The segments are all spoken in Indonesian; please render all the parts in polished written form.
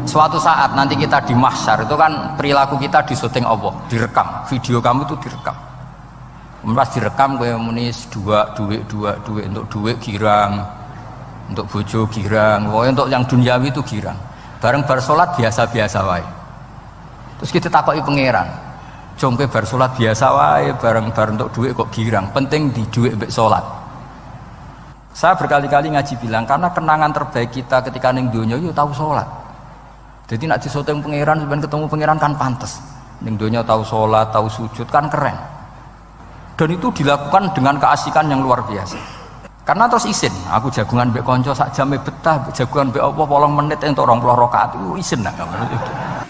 Suatu saat nanti kita di mahsyar itu kan perilaku kita disyuting Allah, direkam, video kamu itu direkam. Pas direkam gue munis duit untuk duit girang, untuk bojo girang, pokoknya untuk yang duniawi itu girang. Bareng bar salat biasa-biasa wae. Terus kita takoki pangeran, jongke bar salat biasa wae, bareng untuk duit kok girang. Penting di duit mbek salat. Saya berkali-kali ngaji bilang karena kenangan terbaik kita ketika ning donya yo tahu salat. Jadi nak disyuting pangeran sampeyan ketemu pangeran kan pantes. Ning donya tahu salat, tahu sujud kan keren. Dan itu dilakukan dengan keasikan yang luar biasa. Karena terus isin, aku jagungan mbek kanca sak jame betah, jagungan mbek apa 8 menit entuk 20 rakaat itu isin nak.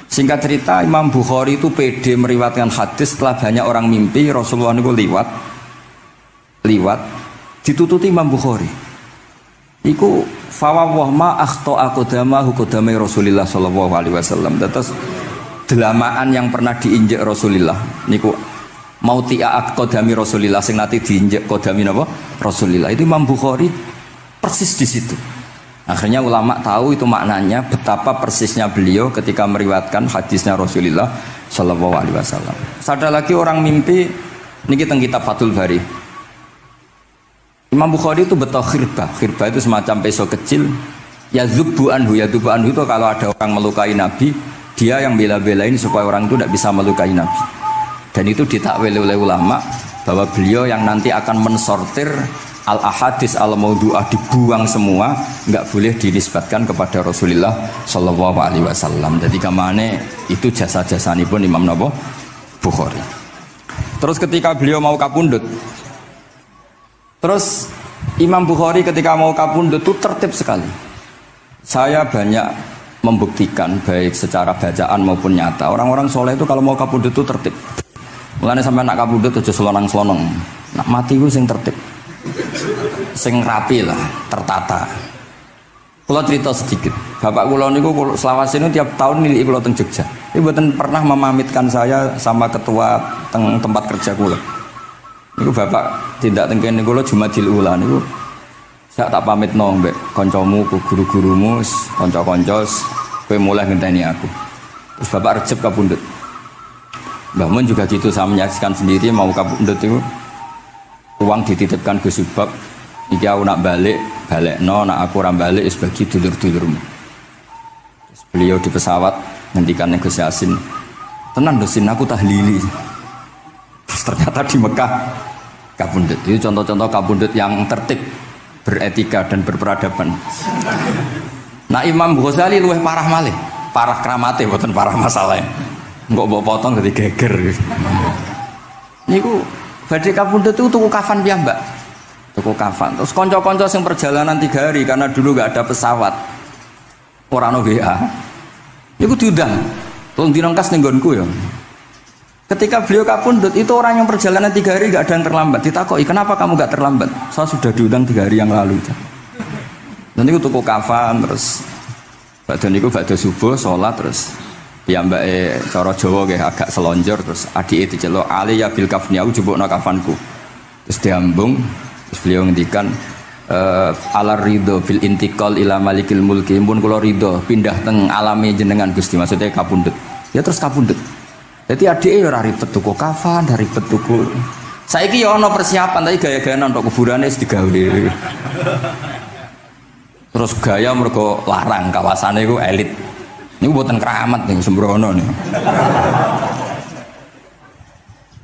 Singkat cerita Imam Bukhari itu pede meriwayatkan hadis setelah banyak orang mimpi Rasulullah niku liwat ditututi Imam Bukhari. Iku fawwah ma akhta aqdamahu qadamai Rasulillah sallallahu alaihi wasallam. Terus delamaan yang pernah diinjek Rasulullah niku mautia aqdami Rasulillah sing nate diinjek qadami napa Rasulillah. Itu Imam Bukhari persis di situ. Akhirnya ulama tahu itu maknanya betapa persisnya beliau ketika meriwayatkan hadisnya Rasulullah sallallahu alaihi wasallam. Ada lagi orang mimpi niki teng kitab Fathul Bari. Imam Bukhari itu betul khirbah itu semacam peso kecil. Yadzubu anhu itu kalau ada orang melukai Nabi, dia yang bela-belain supaya orang itu tidak bisa melukai Nabi. Dan itu ditakwil oleh ulama bahwa beliau yang nanti akan mensortir al-ahadis al-maudu'ah, dibuang semua, nggak boleh dinisbatkan kepada Rasulullah Shallallahu Alaihi Wasallam. Jadi kemana itu jasa-jasanipun Imam Bukhari. Terus ketika beliau mau kapundhut, terus Imam Bukhari ketika mau kapundhut itu tertib sekali. Saya banyak membuktikan baik secara bacaan maupun nyata. Orang-orang soleh itu kalau mau kapundhut itu tertib. Mulane sampai nak kapundhut aja selonang-selonong. Nak mati itu sing tertib, sing rapi lah, tertata. Kalau cerita sedikit, bapak kula niku selawase niku tiap tahun nilai kula teng Jogja. Ibu mboten pernah memamitkan saya sama ketua teng tempat kerja kula. Niku bapak tindak tengkene kula Jumadil Ula niku sak tak pamitno mbek kancamu, guru-gurumu, kanca-kanca kowe mulai ngenteni aku. Terus bapak Recep kapundhut. Mbah Mun juga gitu, saya menyaksikan sendiri mau kapundhut itu uang dititipkan Gus Subab, iki aku nak balekno, nak aku ora balik wis bagi dulur-dulurmu. Terus beliau di pesawat ngendikan Gus Yasin, "Tenan dosin aku tahlili." Ternyata di Mekah kapundhut. Itu contoh-contoh kapundhut yang tertib, beretika dan berperadaban. Nah Imam Ghazali luwih parah malih, parah kramate mboten parah masalahnya. Engko mbok potong dadi geger. Niku badhe kapundhut itu tuku kafan piyambak. Tuku kafan. Terus kanca-kanca sing perjalanan 3 hari karena dulu enggak ada pesawat. Ora ono WA. Niku diundang. Tolong dinongkas ning nggonku ya. Ketika beliau kapundhut itu orang yang perjalanan 3 hari gak ada yang terlambat. Ditakoki, kenapa kamu gak terlambat? Saya sudah diundang 3 hari yang lalu. Nanti aku tuku kafan terus badhe subuh sholat terus piyambake cara Jawa nggih agak selonjor terus adike diceluk ali ya bil kafni aku jupukno kafanku. Terus diambung terus beliau ngendikan alar ridho bil intiqal ila malikil mulki pun kula ridho pindah teng alame jenengan Gusti, maksudnya kapundhut. Ya terus kapundhut. Jadi adike ora ribet tuku kafan, ora ribet tuku. Saiki ya ana persiapan tapi gaya-gayaan untuk kuburane wis digawe. Terus gaya mergo larang kawasane iku elit. Niku mboten keramat ning sembrono niku.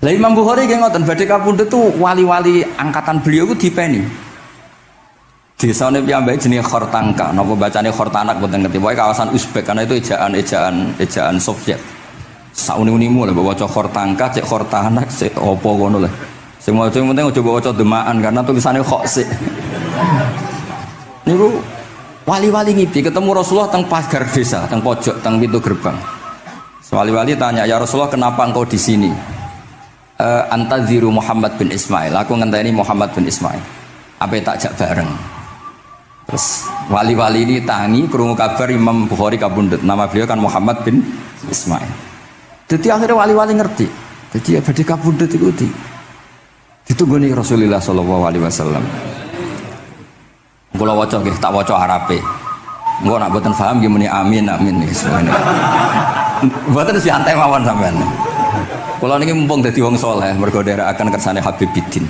Lah Imam Bukhari nggih ngoten badhe kapundhut tuh wali-wali angkatan beliau ku dipeni. Desane piyambake jenenge Khortangka, napa bacane Khortanak mboten ngerti. Pokoke kawasan Uzbek karena itu ejaan Soviet. Sauni-unimu lah bawa waca Khortangka, cek Khortanak, cek apa ngono lah. Sing maca penting aja bawa waca Demaan karena tulisannya kok sik. Niku wali-wali ngipi ketemu Rasulullah teng pagar desa, teng pojok, teng pintu gerbang. Wali-wali tanya, "Ya Rasulullah, kenapa engkau di sini?" Antaziru Muhammad bin Ismail. Aku ngenteni Muhammad bin Ismail. Apa tak jak bareng. Terus wali-wali ini tangi krungu kabar Imam Bukhari kapundhut. Nama beliau kan Muhammad bin Ismail. Jadi akhirnya wali-wali ngerti. Jadi ya badhe kapundhut iku ditunggoni Rasulullah sallallahu alaihi wasallam. Kula waca nggih, tak waca Arabe. Engko nak mboten paham nggih muni amin amin niki semuanya. Mboten santai mawon sampean. Kula niki mumpung dadi wong saleh mergo nderekaken kersane Habib Bidin.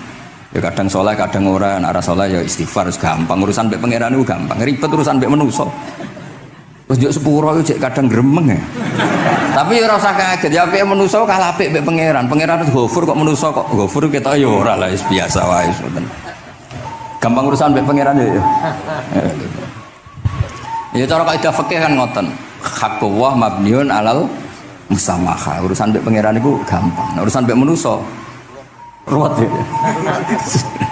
Ya kadang saleh kadang ora, nek ora saleh ya istighfar wis gampang. Urusan mbek pangeran niku gampang. Ribet urusan mbek manusa. Wis njuk sepuro iku cek kadang gremeng ya. Tapi ora usah kaget ya apike manusa kalah apik mbek pangeran. Pangeran wis Ghafur kok manusa kok Ghafur ketok ya ora lah wis biasa wae ngoten. Gampang urusan mbek pangeran ya. Ya cara kaidah fikih kan ngoten. Haqqullah mabniun alal musamaha. Urusan mbek pangeran iku gampang. Nah, urusan mbek manusa ruwet ya.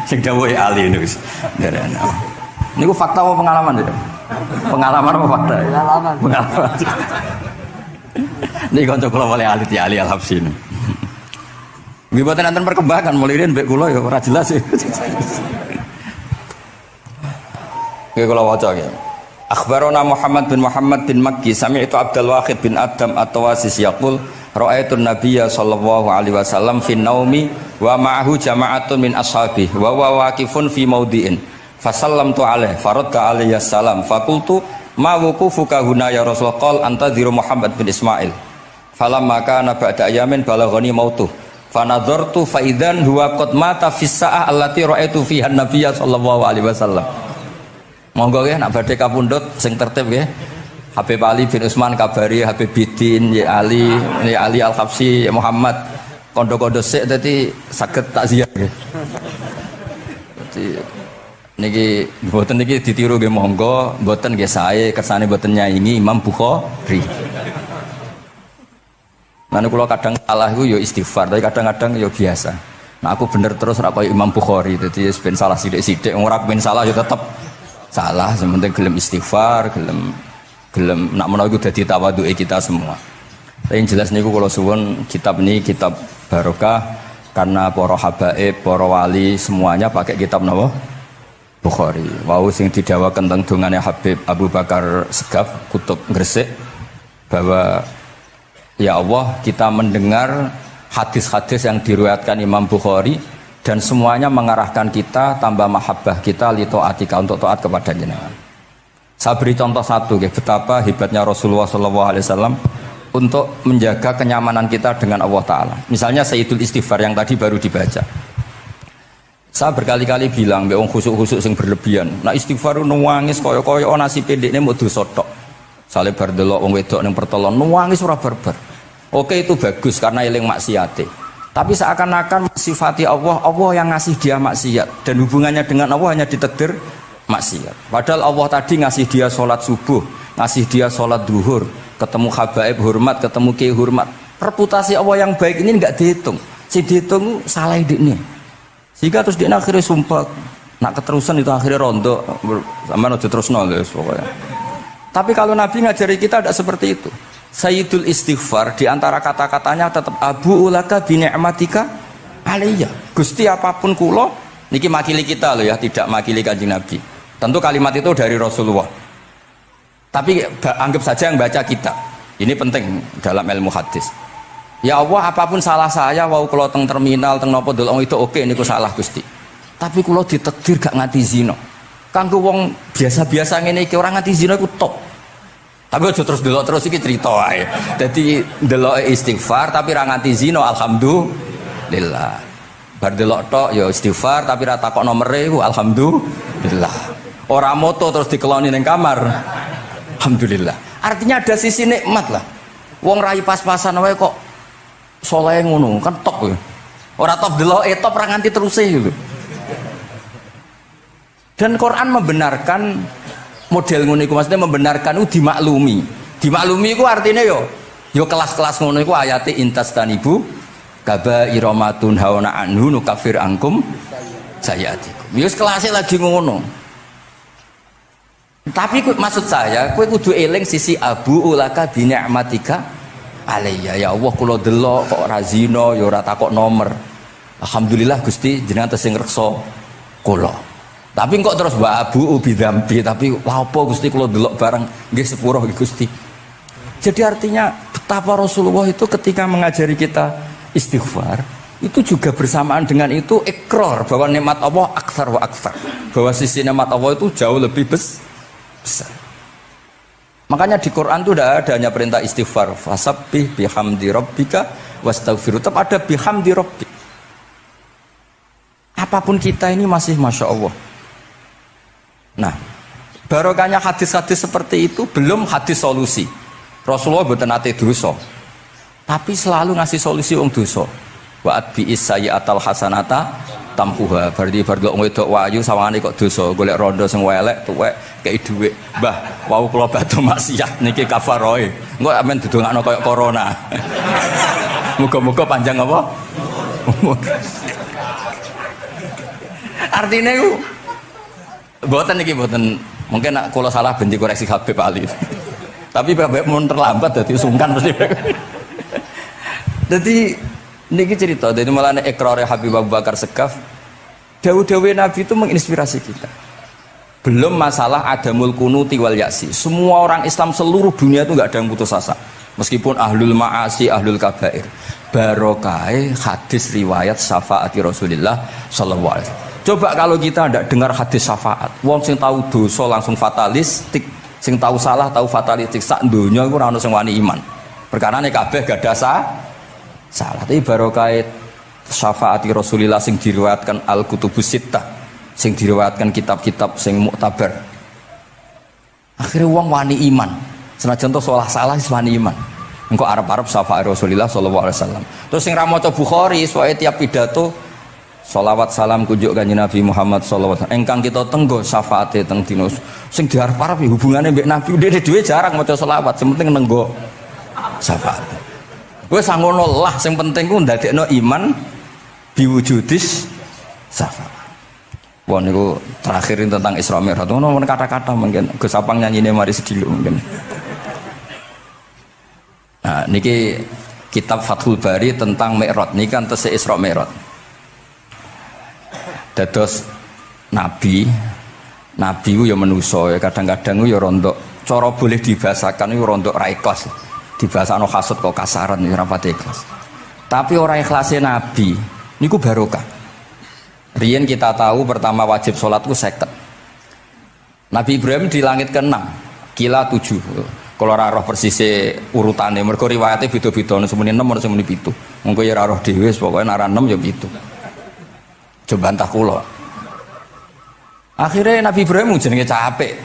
Sing dawuhe ali niku wis nderene. Niku fakta apa pengalaman ya? Pengalaman apa fakta? Pengalaman. Pengalaman. Niki kanca kula wali ali Ali Al-Habsyi. Nggih boten enten perkembangan mulih mbek kula ya ora jelas ya. Nggih kula waca ya. Akhbarana Muhammad bin Makki sami'tu Abdul Wahid bin Adam at-Tawasis yaqul ra'aitun nabiyya sallallahu alaihi wasallam fi naumi wa ma'ahu jama'atun min ashabi wa huwa waqifun fi mawdi'in fasallamtu alaihi faradda alayhi salam faqultu ma wuqufuka huna ya Rasulullah qala antadhiru Muhammad bin Ismail falamma kana ba'da ayamin balaghani mautuh fanadhartu fa idzan huwa qad mata fi sa'ah allati ra'aitu fiha an-nabiyya sallallahu alaihi wasallam. Monggo nggih nak badhe kapundhut sing tertib nggih. Habib Ali bin Utsman kabari Habib Bidin ya Ali Al-Habsyi ya Muhammad kondo-kondo sik dadi saged takziah nggih. Dadi niki mboten niki ditiru nggih monggo, mboten nggih sae kersane mboten nyaingi Imam Bukhari. Lan kula kadang salah iku ya istighfar, tapi kadang-kadang ya biasa. Nah aku bener terus ora kaya Imam Bukhari, dadi ben salah sithik-sithik ora kepen salah ya tetep salah, sementing gelem istighfar, gelem nak menawa iku dadi tawadhuke kita semua. Tapi yang jelas niku kula suwun kitab ini kitab barokah karena para habaib, para wali semuanya pakai kitab napa? Bukhari. Wau sing didhawaken teng dongane Habib Abu Bakar Segaf Kutub Gresik bahwa ya Allah kita mendengar hadis-hadis yang diriwayatkan Imam Bukhari dan semuanya mengarahkan kita tambah mahabbah kita li taatika untuk taat kepada jenengan. Saya beri contoh satu betapa hebatnya Rasulullah SAW untuk menjaga kenyamanan kita dengan Allah Ta'ala. Misalnya Sayyidul Istighfar yang tadi baru dibaca. Saya berkali-kali bilang mbek wong khusuk-khusuk sing berlebihan. Nah istighfar nuwangis kaya-kaya nasi pendekne mau dosa tok. Sale bar delok wong wedok ning pertolon nuwangis ora barbar. Oke itu bagus karena eling maksiate. Tapi seakan-akan sifati Allah yang ngasih dia maksiat dan hubungannya dengan Allah hanya ditakdir maksiat. Padahal Allah tadi ngasih dia sholat subuh, ngasih dia sholat duhur, ketemu habaib hormat, ketemu kiai hormat. Reputasi Allah yang baik ini enggak dihitung. Si dihitung salah ini. Sehingga terus dia akhirnya sumpah, nak keterusan itu akhirnya rondo, sama aja terus nol pokoknya. Tapi kalau Nabi ngajari kita tidak seperti itu. Sayyidul Istighfar di antara kata-katanya tetap Abu ulaka bi ni'matika alayya. Gusti apapun kula niki makili kita loh ya, tidak makili Kanjeng Nabi. Tentu kalimat itu dari Rasulullah. Tapi anggap saja yang baca kita. Ini penting dalam ilmu hadis. Ya Allah apapun salah saya wau kula teng terminal teng napa delok itu oke niku salah Gusti. Tapi kula ditakdir gak nganti zina. Kanggo wong biasa-biasa ngene iki ora nganti zina iku top. Tapi aja terus delok terus iki cerita wae. Dadi delok istighfar tapi ra nganti zina alhamdulillah. Bar delok tok ya istighfar tapi ra takok nomere iku alhamdulillah. Ora moto terus dikeloni ning kamar. Alhamdulillah. Artinya ada sisi nikmat lah. Wong rai pas-pasan wae kok saleh ngono kan top ya. Ora top delok top ra nganti terus gitu. Dan Quran membenarkan model ngono iku, maksudnya membenarkan itu dimaklumi. Dimaklumi iku artinya yo kelas-kelas ngono iku ayate intastanibu kabaira ma tunhauna anhu nukafir angkum sayatikum. Yo kelasé lagi ngono. Tapi maksud saya kowe kudu eling sisi abu ulaka bi ni'matika alayya. Ya Allah kula delok kok ora zina ya ora takok nomor. Alhamdulillah Gusti jenengan tesih ngreksa kula. Tapi kok terus wa abu ubi dzambi, tapi lha apa Gusti kula delok barang nggih sepuro Gusti. Jadi artinya betapa Rasulullah itu ketika mengajari kita istighfar itu juga bersamaan dengan itu ikrar bahwa nikmat Allah aktsar wa aktsar. Bahwa sisi nikmat Allah itu jauh lebih besar. Makanya di Quran itu tidak ada hanya perintah istighfar, fasabbih bihamdi rabbika wastaghfiru, tetap ada bihamdi rabbik. Apapun kita ini masih masya Allah. Nah, barokahnya hadis-hadis seperti itu, belum hadis solusi. Rasulullah mboten nate dosa, tapi selalu ngasih solusi wong dosa. Wa atbi'is sayyi'atal hasanata tampuha. Berarti bar wong wedok wayu sawangane kok dosa, golek rondo sing elek tuwek kei dhuwit. Mbah, wau kula badhe maksiat niki kafaroe. Engko amen didongakno kaya corona. Muga-muga panjang apa? Artinya itu mboten iki mboten, mungkin nak kula salah ben dikoreksi Habib Ali. Tapi Bapak mun terlambat dadi sungkan mesti. Dadi niki cerita, jadi malah ikrare Habib Abu Bakar Segaf, dawuh-dawuh Nabi itu menginspirasi kita. Belum masalah adamul kunuti wal yaksi. Semua orang Islam seluruh dunia itu nggak ada yang putus asa. Meskipun ahlul ma'asi, ahlul kabair. Barokai hadis riwayat syafaati Rasulullah sallallahu alaihi wasallam. Coba kalau kita tidak dengar hadis syafaat, wong sing tahu dosa langsung fatalistik, sing tahu salah tahu fatalistik, sak donya iku ora ono sing wani iman. Perkarane kabeh gak ada salah. Tapi barokai syafaati Rasulullah sing diriwayatkan Al-Kutubus Sittah, sing diriwayatkan kitab-kitab sing muktabar. Akhirnya wong wani iman. Senajan to salah wis wani iman. Engko arep-arep syafaat Rasulullah sallallahu alaihi wasallam. Terus sing ra maca Bukhari, soalnya tiap pidato sholawat salam kunjuk kanjeng Nabi Muhammad sallallahu alaihi wasallam. Engkang kita tenggo syafaate teng dina sing diarep-arep hubungane mbek Nabi dhewe jarang maca sholawat, sing penting nenggo syafaat. Wis ngono lah, sing penting ku ndadekno iman biwujudis syafaat. Wah niku terakhirin tentang Isra Mi'raj. Ono kata-kata mungkin Gus Apang nyanyine mari sedilo mungkin. Nah, niki kitab Fathul Bari tentang Mi'raj. Niki kan tesih Isra Mi'raj. Dados nabi ku ya manusa ya, kadang-kadang ku ya rondok cara boleh dibahasakan ku rondok ra ikhlas. Dibahasano hasud kok kasaran ya ora pati ikhlas. Tapi ora ikhlase nabi niku barokah. Riyen kita tahu pertama wajib sholat ku 50. Nabi Ibrahim di langit ke-6, kila 7. Kalau ora roh persise urutane, mergo riwayate beda-beda, semene 6 ora semene 7. Mengko ya ora roh dhewe, pokoke nek 6 ya 7. Coba bantah kula. Akhirnya Nabi Ibrahim jenenge capek.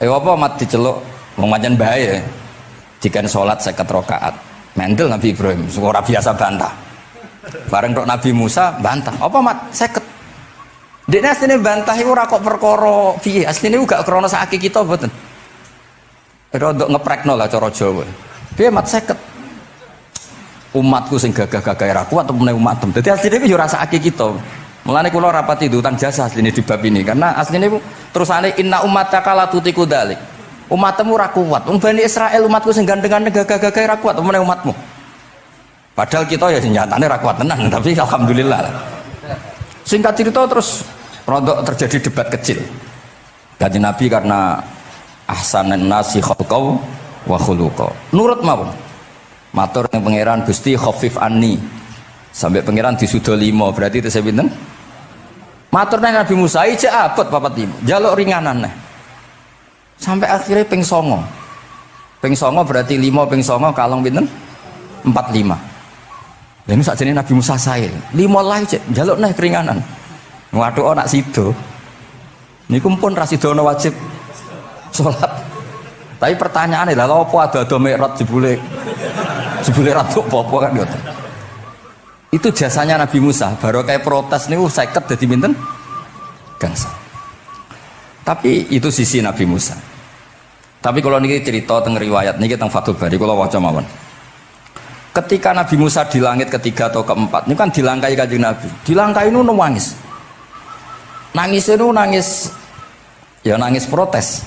Apa mat diceluk wong pancen bae. Dikan salat 50 rakaat. Mendel Nabi Ibrahim, ora biasa bantah. Bareng tok Nabi Musa bantah. Apa mat 50? Dekne asline bantah iku ora kok perkara piye. Asline iku gak krana sakake kita mboten. Rodok ngeprekno lah cara Jawa. Piye mat 50? Umatku sing gagah-gagah ra kuat temene umatem. Dadi asline iku yo rasake kita. Mulane kula rapati utang jasa asline di bab ini karena asline iku terusane inna ummataka la tutiku dzalik. Umatmu ora kuat. Wong Bani Israil umatku sing gandengan gagah-gagah ra kuat temene umatmu. Padahal kita ya nyatane ra kuat tenan, tapi alhamdulillah. Singkat cerita terus rodok terjadi debat kecil. Kanjeng Nabi karena ahsanan nasi khalqau wa khuluqa. Nurut mawon. Matur ning pangeran Gusti khafif anni. Sampai pangeran disudo 5, berarti itu saya pinten? Matur nang Nabi Musa ijek abot 45. Jaluk ringanan neh. Sampai akhirnya ping 9. Ping 9 berarti 5 ping 9 kalong pinten? 45. Lalu saat ini Nabi Musa sail 5 lah cek jaluk naik keringanan. Waduh anak sido. Ini kumpul rasidono wajib sholat. Tapi pertanyaannya lah, apa ada Mi'raj jebule ratu apa kan gitu. Itu jasanya Nabi Musa. Baru kayak protes nih, seket jadi minten gangsa. Tapi itu sisi Nabi Musa. Tapi kalau ini cerita tentang riwayat ini tentang Fathul Bari, kalau waca mawon. Ketika Nabi Musa di langit ketiga atau keempat, ini kan dilangkai kanjeng Nabi. Dilangkai itu nangis. Nangis itu nangis protes.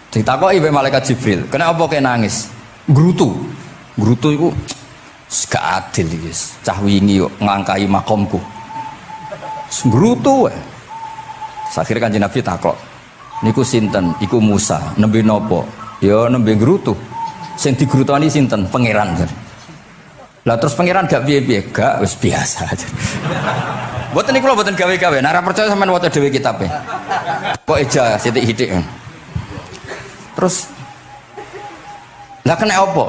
Ditakoki wae malaikat Jibril, kenapa kok nangis? Grutu itu gak adil iki. Cah wingi kok ngangkai makomku. Grutu wae. Akhire kanjeng Nabi takok, niku sinten? Iku Musa, nembe napa? Ya nembe grutu. Sing digrutoni sinten? Pangeran. Lah terus pangeran gak piye-piye, gak wis biasa aja. Mboten niku lho mboten gawe-gawe. Nek ora percaya sampean waca dhewe kitabe. Kok eja sithik-sithik. Terus lah kena apa?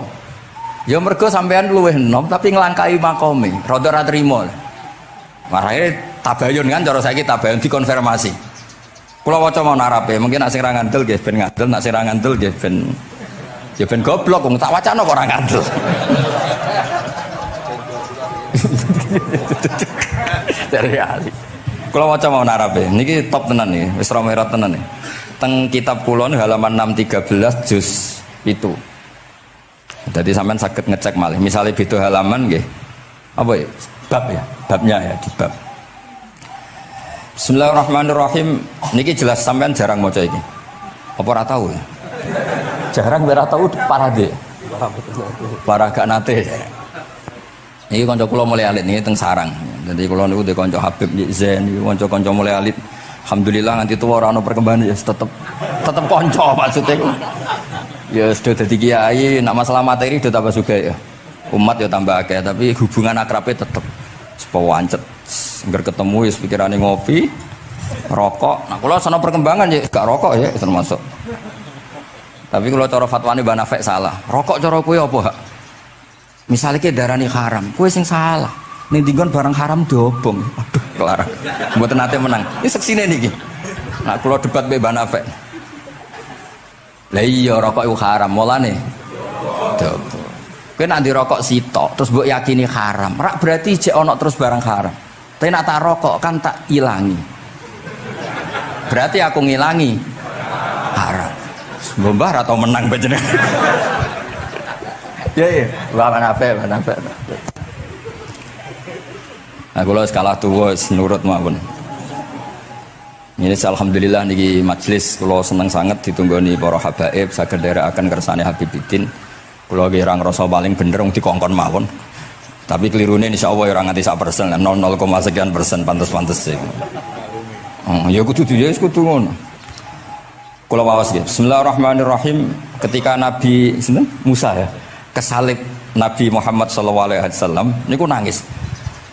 Ya mergo sampean luwih enom tapi nglangkai makome, rada ora trimo. Marane tabayun kan cara saiki tabayun dikonfirmasi. Kula waca mau narape, mungkin nek sing ra ngandel nggih ben ngandel, nek sing ra ngandel nggih ben ya ben goblok wong tak wacana kok ora ngandel. Dari ali. Kula waca mau narape, niki top tenan nih, wis romerat tenan nih. Teng kitab kula halaman 613 juz itu. Jadi sampean saged ngecek malih. Misalnya beda halaman nggih. Apa ya? Bab ya, babnya ya di bab. Bismillahirrahmanirrahim. Niki jelas sampean jarang maca iki. Apa ora tahu ya? Jarang ora tahu parade. Para gak nate. Niki kanca kula mulai alit niki teng sarang. Jadi kula niku de kanca Habib Zain niku kanca mulai alit. Alhamdulillah nganti tuwa ora ana perkembangan ya tetep kanca maksudnya iku. Ya sudah dadi kiai, nak masalah materi sudah tambah sugih ya. Umat ya tambah akeh, tapi hubungan akrabnya tetep sepawancet. Engger ketemu ya pikirane ngopi, rokok. Nah, kula sono perkembangan ya gak rokok ya termasuk. Tapi kalau cara fatwane Mbah Nafek salah. Rokok cara kowe apa, Hak? Misalnya ke darani haram, kowe sing salah. Ning dinggon barang haram diobong. Aduh, kelarang. Mboten nate menang. Ini seksine niki. Nah, kula debat mbek Mbah Nafek. Lah iya rokok itu haram, mulane diobong. Kowe nek ndirokok sitok terus mbok yakini haram, rak berarti jek ana terus barang haram. Tapi nek tak rokok kan tak ilangi. Berarti aku ngilangi haram. Mbah atau menang panjenengan. Ya, mana apa. Nah, kalau skala tuwa nurut mawon. Ini alhamdulillah niki majelis kula seneng sangat ditunggoni para habaib saged nderekaken kersane Habibiddin. Kula nggih ra ngrasa paling bener wong dikongkon mawon. Tapi kelirune insyaallah ora nganti 1%, 0,0 sekian persen pantes-pantes iku. Ya kudu ya wis kudu ngono. Kula wawas nggih. Bismillahirrahmanirrahim. Ketika Nabi Musa ya kesalib Nabi Muhammad sallallahu alaihi wasallam niku nangis.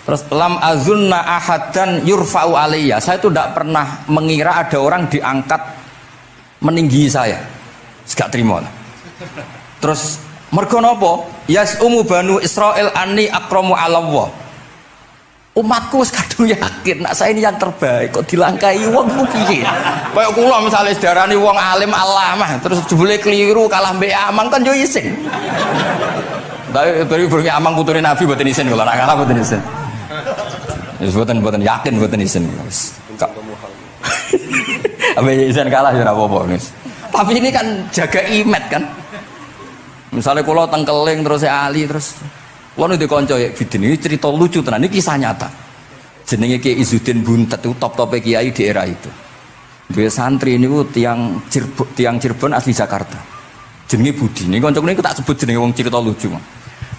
Terus lam azunna ahadan yurfa'u alayya. Saya itu tidak pernah mengira ada orang diangkat meninggi saya. Gak terima. Terus mergo napa? Yasumu banu Israil anni akramu 'ala Allah. Umatku wis kadung yakin nek saya ini yang terbaik kok dilangkai wong ku piye? Kaya kula misale sedarani wong alim alamah terus jebule keliru kalah mbek amang kan yo isin. Dari burung amang putune Nabi mboten isin kula nek kalah mboten isin. Wis mboten yakin mboten isin. Apa isin kalah ya ora apa-apa wis. Tapi ini kan jaga imet kan. Misalnya kula tengkeling terus Ali terus kula nu dikonco ya bidin ini cerita lucu tenan ini kisah nyata. Jenenge Kiai Izzuddin Buntet itu top-top kiai di era itu. Dua santri niku tiang Cirebon asli Jakarta. Jenenge Budi. Ini kanca niku tak sebut jenenge wong cerita lucu.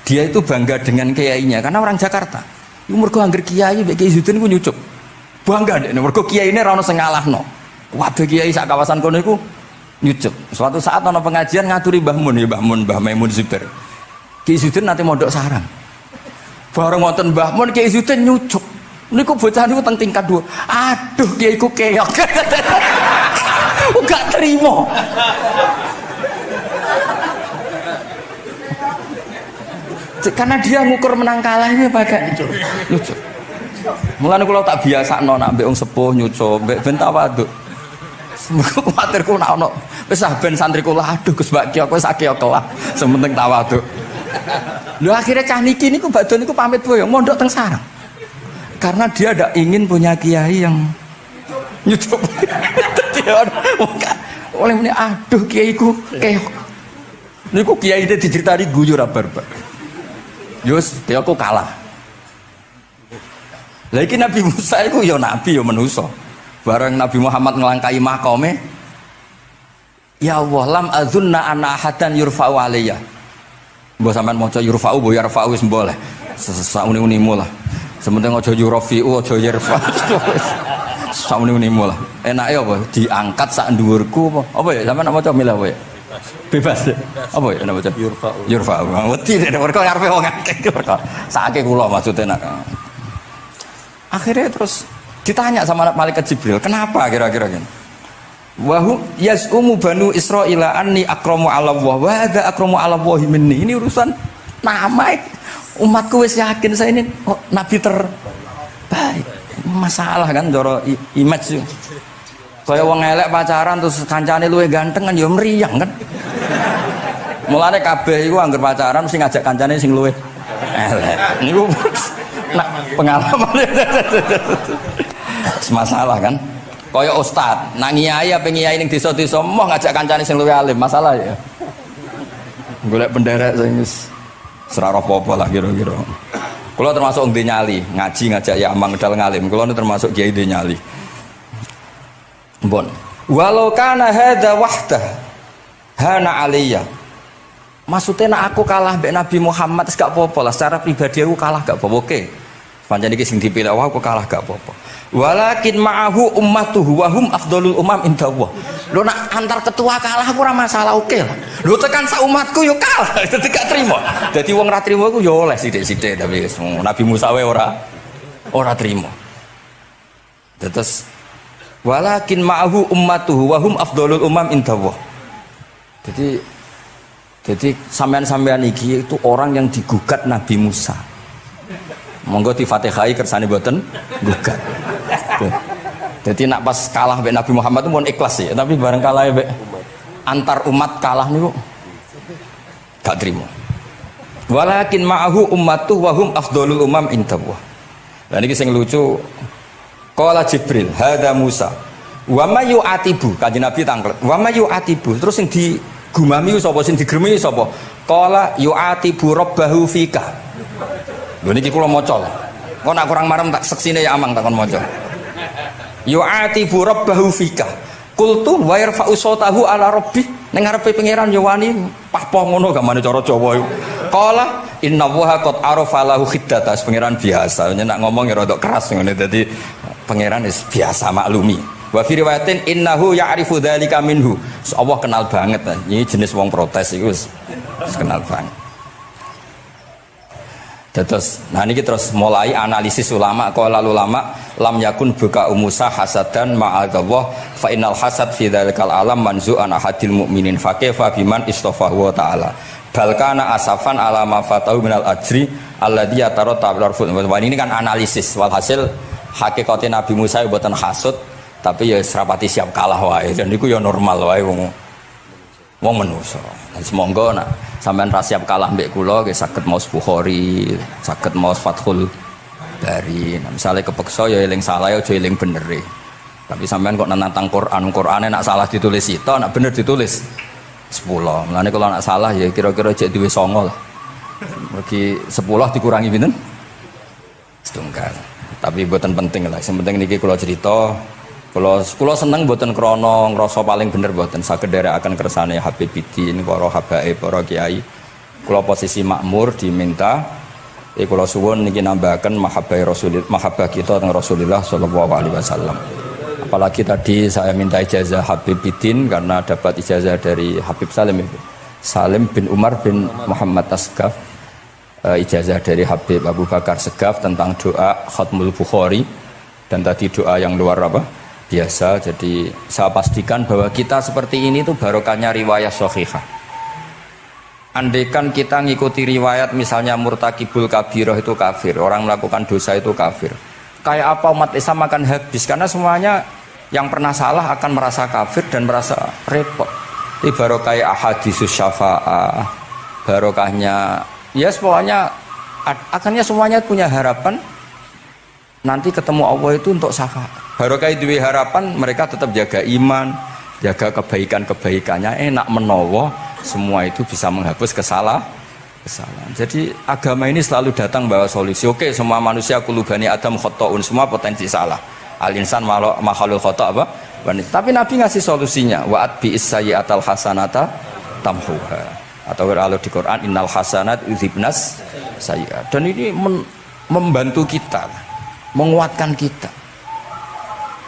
Dia itu bangga dengan kiainya karena orang Jakarta. Iku mergo angger kiai mbek Kiai Izzuddin ku nyucuk. Bangga nek mergo kiyaine ra ono sing ngalahno. Waduh kiai sak kawasan kono iku nyucuk. Suatu saat ana pengajian ngaturi Mbah Mun ya Mbah Maimun Zubair. Kiai Izzuddin nanti mondok sarang. Bareng wonten Mbah Mun Kiai Izzuddin nyucuk. Niku bocah niku teng tingkat 2. Aduh kiai ku keok. Gak terima. Karena dia ngukur menang kalah ini pakai nyucuk. Mulane kula tak biasakno nak mbek wong sepuh nyucuk, mbek ben tawaduk. Semoga kuwatirku nak ono wis ben santri kula aduh Gus Mbak Kiok wis akeh kelah, sementing tawaduk. Lho akhirnya cah niki niku badhe niku pamit boyong mondok teng sarang. Karena dia tidak ingin punya kiai yang nyucuk. Oleh ini aduh kiaiku keok. Niku kiai ini diceritani guyu ra barbar. Yus, dia aku kalah. Lagi Nabi Musa itu ya Nabi ya manusia. Bareng Nabi Muhammad ngelangkai makome. Ya Allah, lam azunna anna ahadan yurfa'u alayya. Mbok sampean maca yurfa'u bo yarfa'u wis boleh. Sauni-unimu lah. Sementing aja yurafi'u aja yarfa. Sauni-unimu lah. Enake apa? Diangkat sak dhuwurku apa? Apa ya sampean maca milih apa ya? Bebas ya? Apa ya nama macam? Yurfa'u. Wedi nek mergo ngarepe wong akeh mergo. Sakake kula maksudnya nak. Akhirnya terus ditanya sama malaikat Jibril, "Kenapa kira-kira gini?" Wa yaz'umu banu Israila anni akramu 'ala Allah wa hadza akramu 'ala Allah minni. Ini urusan nama umatku wis yakin saya ini nabi terbaik. Masalah kan cara image. Kaya wong elek pacaran terus kancane luwih ganteng kan ya mriyang kan. Mulane kabeh iku anggere pacaran mesti ngajak kancane sing luwih elek. Niku nak pengalaman. Masalah kan. Kaya ustad, nang kiai apa kiai ning desa-desa moh ngajak kancane sing luwih alim, masalah ya. Golek penderek sing wis ora apa-apa lah kira-kira. Kula termasuk ndek nyali, ngaji ngajak ya amang dal ngalim. Kula termasuk kiai ndek nyali. Mbon. Walau kana hadza wahda hana aliyya. Maksudnya nak aku kalah mbek Nabi Muhammad gak apa-apa lah, secara pribadi aku kalah gak apa-apa. Oke. Pancen iki sing dipilih aku kalah gak apa-apa. Walakin ma'ahu ummatuhu wa hum afdhalul umam indallah. Lho nak antar ketua kalah aku ora masalah, oke lah. Lho tekan sak umatku yo kalah, dadi gak trimo. Dadi wong ra trimo iku yo oleh sithik-sithik tapi Nabi Musa wae ora trimo. Terus walakin ma'ahu ummatuhu wa hum afdhalul umam indallah. Jadi sampean-sampean iki itu orang yang digugat Nabi Musa. Monggo di Fatihai kersane mboten gugat. Jadi nak pas kalah mbek Nabi Muhammad itu mohon ikhlas ya, tapi bareng kalah mbek antar umat kalah niku gak trimo. Walakin ma'ahu ummatuhu wa hum afdhalul umam indallah. Lah niki sing lucu. Qala Jibril, hadza Musa. Wa may yu'atibu, kanjeng Nabi tanglet. Wa may yu'atibu, terus sing digumami sapa, sing digremi sapa? Qala yu'atibu rabbahu fika. Lho niki kula maca. Kok nak kurang marem tak seksine ya amang tak kon maca. Yu'atibu rabbahu fika. Qultu wa yarfa'u sautahu ala rabbi. Ning ngarepe pangeran yo wani pahpoh ngono gamane cara Jawa iku. Qala innallaha qad arafa lahu khiddata. Pangeran biasa, nak ngomong ya rada keras ngene dadi pangeran is biasa maklumi. Wa fi riwayatin innahu ya'rifu dzalika minhu. Allah kenal banget. Ini jenis wong protes iku wis kenal banget. Terus, nah ini terus mulai analisis ulama. Qala ulama lam yakun buka Musa hasadan ma'adallah fa innal hasad fi dzalikal alam manzu'an ahadil mu'minin fa kaifa biman istafahu wa ta'ala bal kana asafan ala ma fatahu minal ajri alladhi yatarattab larful. Ini kan analisis walhasil hakikate Nabi Musa mboten hasud tapi ya serapati siap kalah wae dan niku ya normal wae wong manusa. Semoga nak sampean ra siap kalah mbek kula nggih saged maos Bukhari, saged maos Fathul Bari. Nah, misalnya kepeksa ya eling salah ya aja eling bener. Tapi sampean kok nantang Qur'ane nak salah ditulis sito, nak bener ditulis 10. Mulane kalau nak salah ya kira-kira jek duwe 9 lah. Mergi 10 dikurangi pinten? Setunggal. Tapi mboten penting lah. Sing penting niki kula cerita. Kula seneng mboten krana ngrasa paling bener mboten saged nderekaken kersane Habibidin, para habaib, para kiai. Kula posisi makmur diminta kula suwun niki nambahaken mahabbah kita teng Rasulullah sallallahu alaihi wasallam. Apalagi tadi saya minta ijazah Habibidin karena dapat ijazah dari Habib Salim bin Umar bin Muhammad Asgaf. Ijazah dari Habib Abu Bakar Segaf tentang doa Khatmul Bukhari dan tadi doa yang luar biasa. Jadi saya pastikan bahwa kita seperti ini tuh barokahnya riwayat sahihah. Andaikan kita ngikuti riwayat misalnya murtakibul kabirah itu kafir, orang melakukan dosa itu kafir, kayak apa umat Islam akan habis karena semuanya yang pernah salah akan merasa kafir dan merasa repot. Ini barokah ahadisus syafa'ah, barokahnya ya pokoknya akhirnya semuanya punya harapan nanti ketemu Allah itu untuk syafaat. Barokah itu harapan mereka tetap jaga iman, jaga kebaikannya, enak menowo, semua itu bisa menghapus kesalahan. Jadi agama ini selalu datang bawa solusi. Oke, semua manusia kulubani Adam khotoun, semua potensi salah. Al-insan makhluk khoto apa? Tapi Nabi ngasih solusinya. Wa'at bi isayyatal hasanata tamhuha. Atau kalau di Quran innal hasanat yudhibnas sayyi'at. Dan ini membantu kita, menguatkan kita.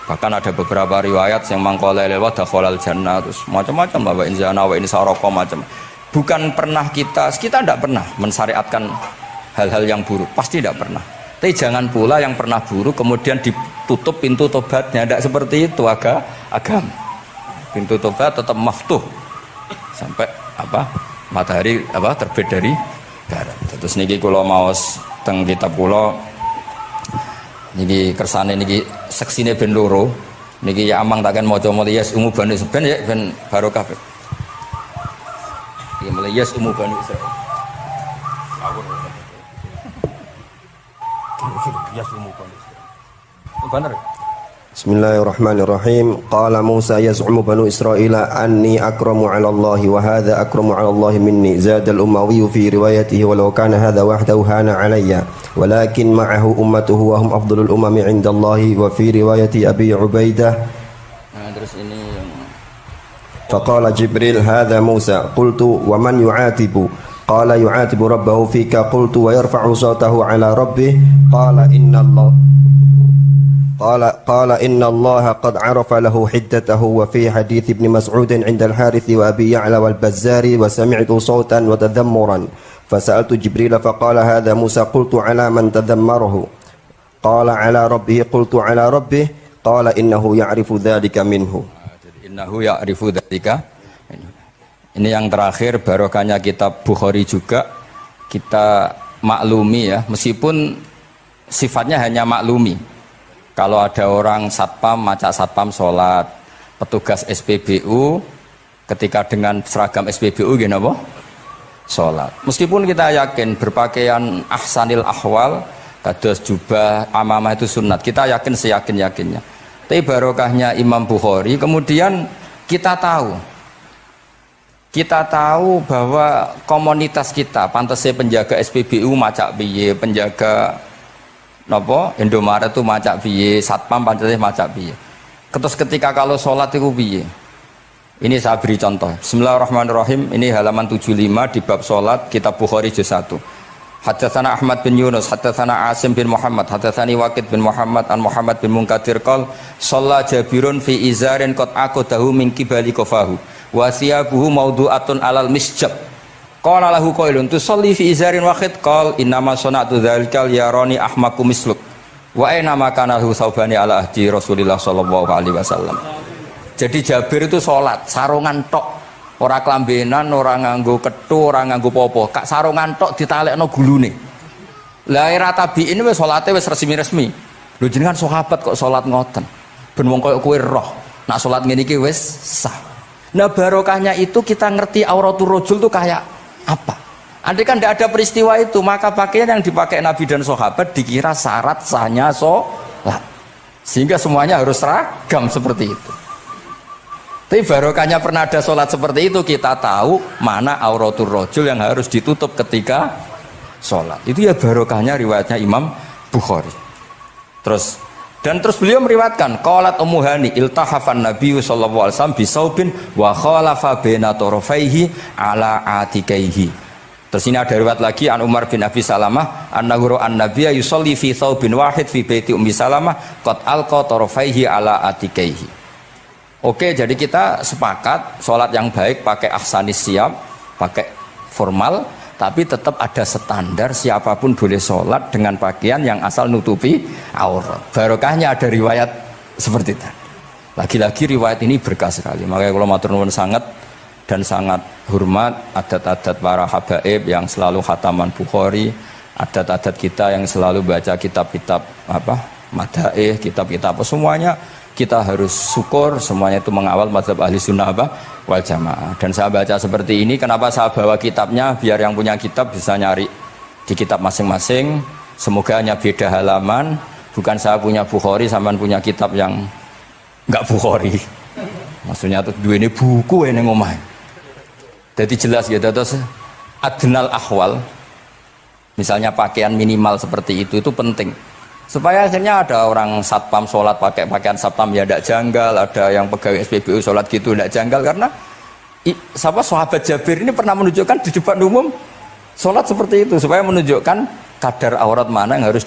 Bahkan ada beberapa riwayat yang mangkola lewat dakhalal jannah terus macam-macam bahwa inzana wa ini saroko macam. Bukan pernah kita tidak pernah mensyariatkan hal-hal yang buruk, pasti tidak pernah. Tapi jangan pula yang pernah buruk kemudian ditutup pintu tobatnya, tidak seperti itu agama. pintu tobat tetap maftuh sampai matahari terbit dari barat. Terus niki kula maos teng kitab kula niki kersane niki seksine ben loro niki ya amang takkan maca mulya umu bani ben ya ben barokah. Iki mulya umu bani Israil. Yes umu bani Israil. Bener. Bismillahirrahmanirrahim. Qala Musa yaz'umu banu Israila anni akramu 'ala Allah wa hadha akramu 'ala Allah minni. Zada al-Umawi fi riwayatihi walau kana hadha wahdahu hana 'alayya walakin ma'ahu ummatuhu wa hum afdalul umami 'inda Allah wa fi riwayati Abi Ubaidah. Terus ini yang faqala Jibril hadha Musa qultu wa man yu'atibu qala yu'atibu rabbahu fika qultu wa yarfa'u sawtahu 'ala rabbih qala inna Allah قال إن الله قد عرف له حدته وفي حديث ابن مسعود عند الحارث وأبي يعلى والبزار وسمعت صوتا وتذمرا فسألت جبريل فقال هذا موسى قلت على من تذمره قال على ربه قلت على ربه قال إنه يعرف ذلك منه. Innahu ya'rifu dzalika. Ini yang terakhir barokahnya kitab Bukhari juga kita maklumi ya, meskipun sifatnya hanya maklumi. Kalau ada orang satpam, macak satpam sholat, petugas SPBU ketika dengan seragam SPBU gini apa? Sholat. Meskipun kita yakin berpakaian ahsanil ahwal, kados jubah, amamah itu sunat. Kita yakin seyakin-yakinnya. Tapi barokahnya Imam Bukhari, kemudian kita tahu bahwa komunitas kita, pantasnya penjaga SPBU macak piye, penjaga napa Indomaret itu macak piye, satpam pancene macak piye. Terus ketika kalau sholat itu piye? Ini saya beri contoh. Bismillahirrahmanirrahim. Ini halaman 75 di bab sholat kitab Bukhari juz 1. Haddatsana Ahmad bin Yunus, haddatsana Asim bin Muhammad, haddatsani Waqid bin Muhammad an Muhammad bin Munkadir qol shalla Jabirun fi izarin qad aqadahu min qibali qafahu wa thiyabuhu mawdu'atun alal misjab. Qala lahu qailun tusalli fi izarin wahid qal innama sana'tu dzalikal yarani ahmaku misluk wa aina ma kana lahu saubani ala ahdi Rasulillah sallallahu alaihi wasallam. Jadi Jabir itu salat sarungan tok, ora klambenan, ora nganggo kethu, ora nganggo popo, kak sarungan tok ditalekno gulune. Lah era tabi'in wis salate wis resmi-resmi. Lho jenengan sahabat kok salat ngoten. Ben wong koyo kowe roh, nak salat ngene iki wis sah. Nah barokahnya itu kita ngerti auratul rajul itu kayak apa? Andai kan tidak ada peristiwa itu, maka pakaian yang dipakai Nabi dan sahabat dikira syarat sahnya sholat, sehingga semuanya harus seragam seperti itu. Tapi barokahnya pernah ada sholat seperti itu, kita tahu mana auratul rajul yang harus ditutup ketika sholat. Itu ya barokahnya riwayatnya Imam Bukhari. Terus beliau meriwayatkan qalat Ummu Hani iltahafan Nabi sallallahu alaihi wasallam bisaubin wa khalafa baina tarafaihi ala atikaihi. Terus ini ada riwayat lagi an Umar bin Abi Salamah annahu an nabiyya yusalli fi saubin wahid fi baiti Ummi Salamah qad alqa tarafaihi ala atikaihi. Oke, jadi kita sepakat sholat yang baik pakai ahsanis siap, pakai formal, tapi tetap ada standar siapapun boleh sholat dengan pakaian yang asal nutupi aurat. Barokahnya ada riwayat seperti itu. Lagi-lagi riwayat ini berkah sekali. Makanya kalau matur nuwun sangat dan sangat hormat adat-adat para habaib yang selalu khataman Bukhari, adat-adat kita yang selalu baca kitab-kitab madaih, kitab-kitab semuanya kita harus syukur, semuanya itu mengawal mazhab ahli sunnah wal jamaah. Dan saya baca seperti ini, kenapa saya bawa kitabnya, biar yang punya kitab bisa nyari di kitab masing-masing. Semoga hanya beda halaman, bukan saya punya Bukhari sampean punya kitab yang enggak Bukhari. Maksudnya tuh dua ini buku ini ngomong. Jadi jelas gitu. Terus adnal ahwal, misalnya pakaian minimal seperti itu penting. Supaya akhirnya ada orang satpam sholat pakai pakaian satpam ya tidak janggal, ada yang pegawai SPBU sholat gitu tidak janggal, karena sahabat Jabir ini pernah menunjukkan di depan umum sholat seperti itu supaya menunjukkan kadar aurat mana yang harus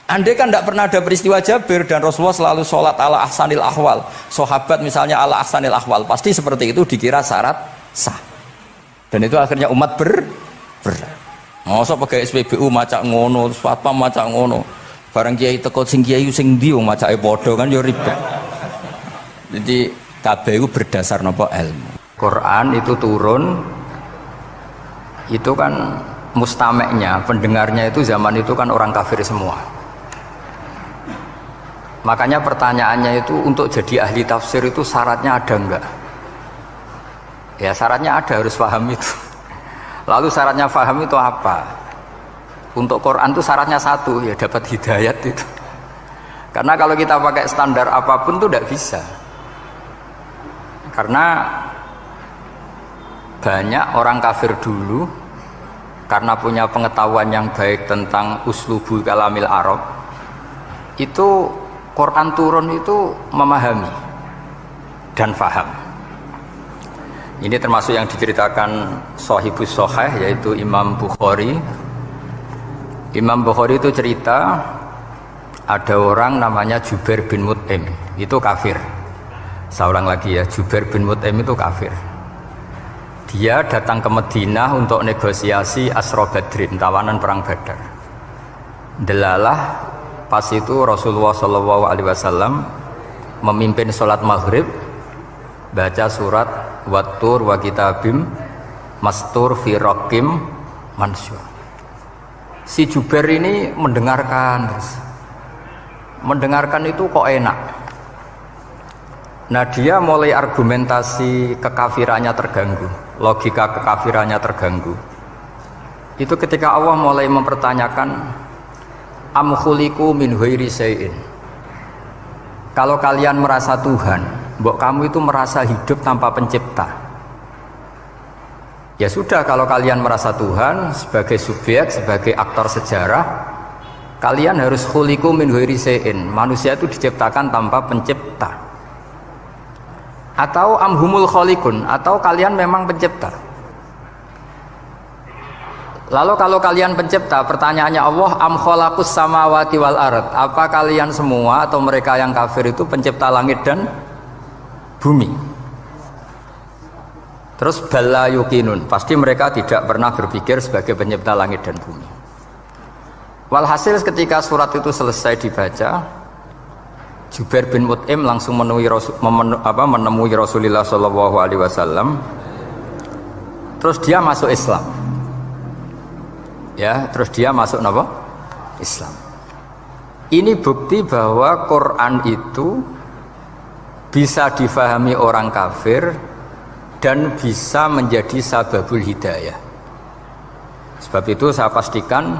Andai kan tidak pernah ada peristiwa Jabir dan Rasulullah selalu sholat ala ahsanil ahwal, sahabat misalnya ala ahsanil ahwal, pasti seperti itu dikira syarat sah, dan itu akhirnya umat masa pegawai SPBU macak ngono, satpam macak ngono, barang kiai teko sing kiai sing ndi wong macake padha kan ya ribet. Jadi kabeh iku berdasar napa ilmu. Quran itu turun itu kan mustameknya, pendengarnya itu zaman itu kan orang kafir semua. Makanya pertanyaannya itu untuk jadi ahli tafsir itu syaratnya ada enggak? Ya syaratnya ada, harus paham itu. Lalu syaratnya paham itu apa? Untuk Quran itu syaratnya satu, ya dapat hidayat itu. Karena kalau kita pakai standar apapun itu tidak bisa. Karena banyak orang kafir dulu karena punya pengetahuan yang baik tentang uslubul kalamil Arab, itu Quran turun itu memahami dan faham. Ini termasuk yang diceritakan Shahibus Shahih, yaitu Imam Bukhari. Imam Bukhari itu cerita ada orang namanya Jubair bin Mut'im, itu kafir. Saya ulang lagi ya, Jubair bin Mut'im itu kafir. Dia datang ke Madinah untuk negosiasi Asra Badrin, tawanan perang Badar. Delalah pas itu Rasulullah SAW memimpin sholat maghrib, baca surat Wattur wa kitabim mastur fi raqim mansyur. Si Jubair ini mendengarkan itu kok enak. Nah dia mulai argumentasi kekafirannya terganggu, logika kekafirannya terganggu. Itu ketika Allah mulai mempertanyakan am khuliqu min ghairi syai'in. Kalau kalian merasa Tuhan, mbok kamu itu merasa hidup tanpa pencipta. Ya sudah, kalau kalian merasa Tuhan sebagai subjek, sebagai aktor sejarah, kalian harus khuliqu min ghairi syai'in. Manusia itu diciptakan tanpa pencipta. Atau amhumul khaliqun, atau kalian memang pencipta. Lalu kalau kalian pencipta, pertanyaannya Allah, am khalaqus samawati wal ard, apa kalian semua atau mereka yang kafir itu pencipta langit dan bumi? Terus bala yuqinun, pasti mereka tidak pernah berpikir sebagai pencipta langit dan bumi. Walhasil ketika surat itu selesai dibaca, Jubair bin Mut'im langsung menemui Rasulullah SAW. Terus dia masuk Islam. Ya, terus dia masuk apa? Islam. Ini bukti bahwa Quran itu bisa difahami orang kafir dan bisa menjadi sababul hidayah. Sebab itu saya pastikan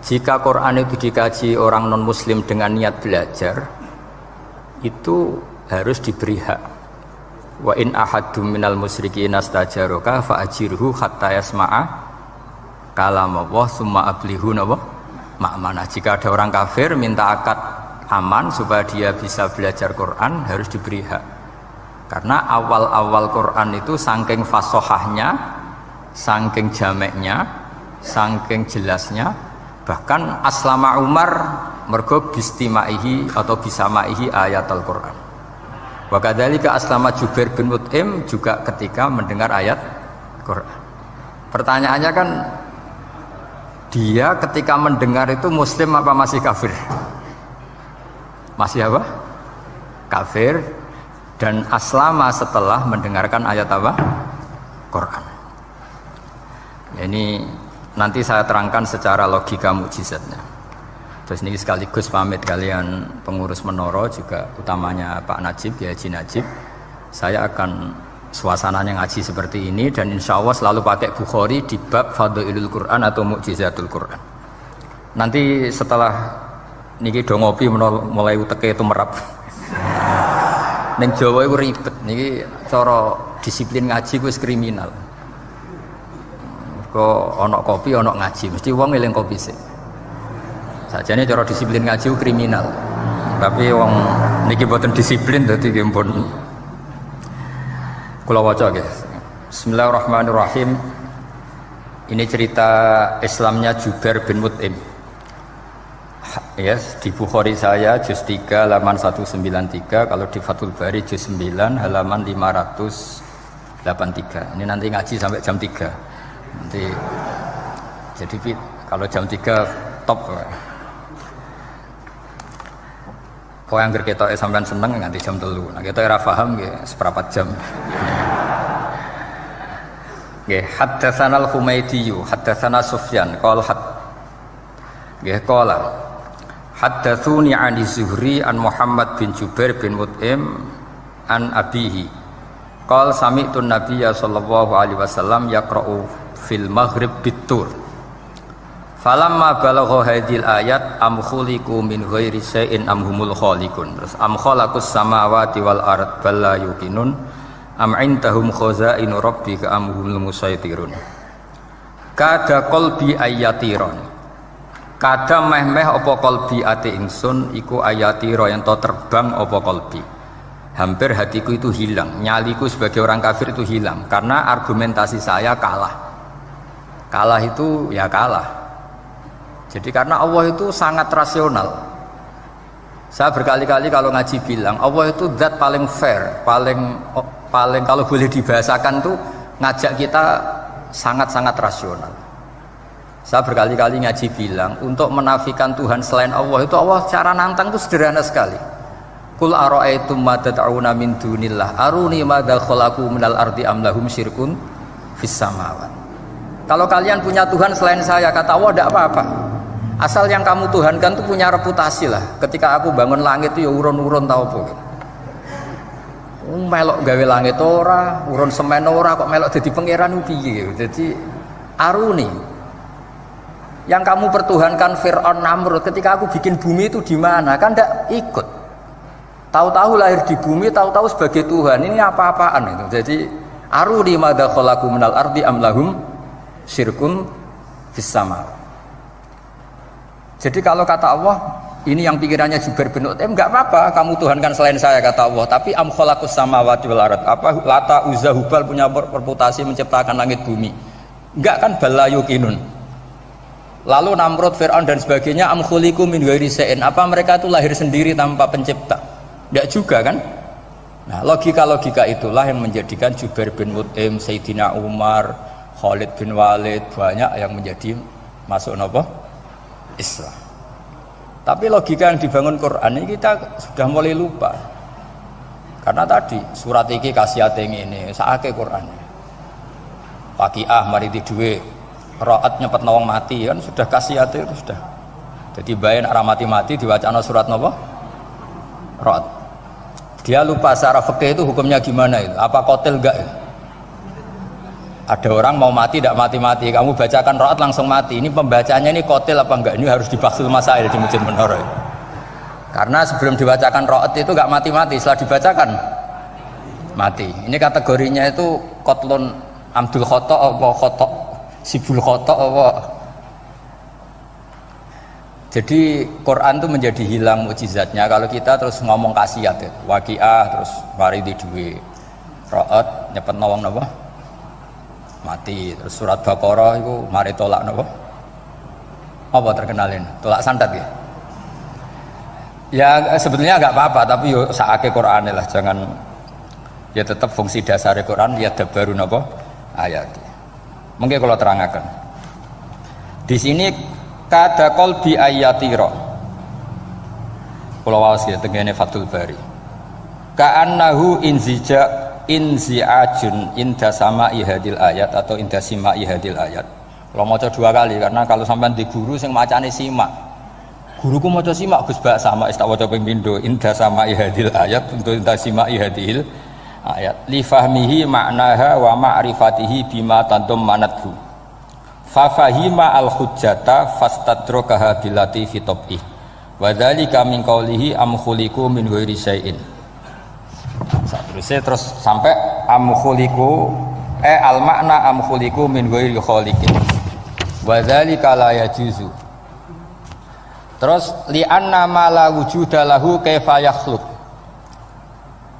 jika Quran itu dikaji orang non muslim dengan niat belajar, itu harus diberi hak. Wa in ahadum minal musyrikin astajaroka fa ajirhu hatta yasma'a kalam Allah summa ablihu ma'manah. Jika ada orang kafir minta akad aman supaya dia bisa belajar Quran, harus diberi hak. Karena awal-awal Quran itu saking fasohahnya, saking jameknya, saking jelasnya, bahkan aslama Umar mergo bistimaihi atau bisamaihi ayat Al-Quran. Wa kadzalika aslama Jubair bin Mut'im juga ketika mendengar ayat Quran. Pertanyaannya kan, dia ketika mendengar itu muslim apa masih kafir? Masih apa? Kafir. Dan aslama setelah mendengarkan ayat apa? Quran. Ini nanti saya terangkan secara logika mukjizatnya. Terus ini sekaligus pamit kalian pengurus Menara, juga utamanya Pak Najib, ya Haji Najib. Saya akan suasananya ngaji seperti ini, dan insya Allah selalu pakai Bukhari di bab Fadhailul Quran atau Mukjizatul Quran. Nanti setelah niki do ngopi mulai uteke itu merap. Ning Jawa iku ribet niki, cara disiplin ngaji ku wis kriminal. Kok ana kopi ana ngaji, mesti wong eling kopi sik. Sajane cara disiplin ngaji ku kriminal. Tapi wong niki boten disiplin dadi nggih pun. Kula waca nggih. Bismillahirrahmanirrahim. Ini cerita Islamnya Jubair bin Mut'im. Yes, di Bukhari saya juz 3 halaman 193, kalau di Fathul Bari juz 9 halaman 583. Ini nanti ngaji sampai jam 3. Nanti jadi kalau jam 3 top. Kok yang ketoke sampean seneng nganti jam 3. Nah kita ora paham nggih seperempat jam. Nggih, haddatsana al-Humaydi, haddatsana Sufyan, qala nggih qala haddatsuni 'ani Zuhri an Muhammad bin Jubair bin Mut'im an abihi. Qala sami'tu an-nabiyya sallallahu alaihi wasallam yaqra'u fil maghrib bit-tur. Falamma balagha hadhil ayat am khuliqu min ghairi syai'in am humul khaliqun. Terus am khalaqus samawati wal ard bal la yuqinun am indahum khazainu rabbika am humul musaytirun. Kada qalbi ayatiron. Kada meh-meh apa qalbi ati ingsun iku ayatira yen to terbang apa qalbi. Hampir hatiku itu hilang, nyaliku sebagai orang kafir itu hilang karena argumentasi saya kalah. Kalah itu ya kalah. Jadi karena Allah itu sangat rasional. Saya berkali-kali kalau ngaji bilang Allah itu zat paling fair, paling kalau boleh dibahasakan tuh ngajak kita sangat-sangat rasional. Saya berkali-kali ngaji bilang untuk menafikan Tuhan selain Allah itu Allah cara nantang itu sederhana sekali. Qul ara'aytum ma tad'una min dunillah aruni madza khalaqu minal ardi am lahum syirkun fis samawati. Kalau kalian punya Tuhan selain saya, kata Allah tidak apa-apa. Asal yang kamu tuhankan itu punya reputasi lah. Ketika aku bangun langit itu ya urun-urun tau apa gitu. Melok gawe langit ora, urun semen ora, kok melok jadi pangeran piye gitu. Jadi aruni. Yang kamu pertuhankan Fir'aun Namrud ketika aku bikin bumi itu di mana? Kan tidak ikut. Tahu-tahu lahir di bumi, tahu-tahu sebagai Tuhan. Ini apa-apaan itu. Jadi aruni madza khalaqu minal ardi am lahum syirkun fis sama. Jadi kalau kata Allah, ini yang pikirannya Jubair bin Mut'im, enggak apa-apa kamu tuhankan selain saya kata Allah, tapi am khalaqus samawati wal ard. Apa Lata Uzza Hubal punya reputasi menciptakan langit bumi. Enggak kan bala yuqinun. Lalu Namrud, Fir'aun dan sebagainya am khuliqu min ghairi syai'in. Apa mereka itu lahir sendiri tanpa pencipta? Enggak juga kan? Nah, logika-logika itulah yang menjadikan Jubair bin Mut'im, Sayyidina Umar, Khalid bin Walid banyak yang menjadi masuk napa? Islam. Tapi logika yang dibangun Quran ini kita sudah mulai lupa. Karena tadi surat iki kasihate ngene, sakake Quran. Waqiah mari di duwe, Ra'at nyepet nawang mati kan sudah kasihate itu sudah. Jadi bayan arah mati-mati diwacana surat napa? Ra'at. Dia lupa secara fikih itu hukumnya gimana itu? Apa qatil enggak itu? Ada orang mau mati tidak mati-mati, kamu bacakan Ra'at langsung mati. Ini pembacanya ini qatil apa enggak? Ini harus dibahsul masail di Masjid Menara. Karena sebelum dibacakan Ra'at itu enggak mati-mati, setelah dibacakan mati. Ini kategorinya itu qatlun amdul khata apa khata sibul khata apa. Jadi Quran itu menjadi hilang mukjizatnya kalau kita terus ngomong khasiat ya. Waqiah terus mari di duwe. Ra'at nyepet nawang napa? Mati. Terus surat Baqarah itu mari tolak napa? Apa terkenalin? Tolak sandat ya? Ya sebetulnya enggak apa-apa tapi yo sakake Qur'ane lah, jangan ya tetap fungsi dasar Quran ya dabaru napa? Ayat. Mungkin kalau terangkan. Di sini kada qalbi ayatira. Kula waos ya tengene Fathul Bari. Ka'annahu inzi'ajun inda sama'i hadil ayat atau inda sima'i hadil ayat. Kalau maca 2 kali karena kalau sampean di guru sing macane simak. Guruku maca simak Gus Bak sama tak waca ping pindho inda sama'i hadil ayat untuk inda sima'i hadil ayat. Li fahmihi ma'naha wa ma'rifatihi bima tadammanathu. Fa fahima al-hujjata fastadrakaha billati fi tab'i. Wa dzalika min qawlihi am khuliqu min ghairi syai'in. Terus sampai am khuliqu al makna am khuliqu min ghairi khaliqin wa dzalika la yajuzu. Terus li anna ma la wujuda lahu kaifa yakhluq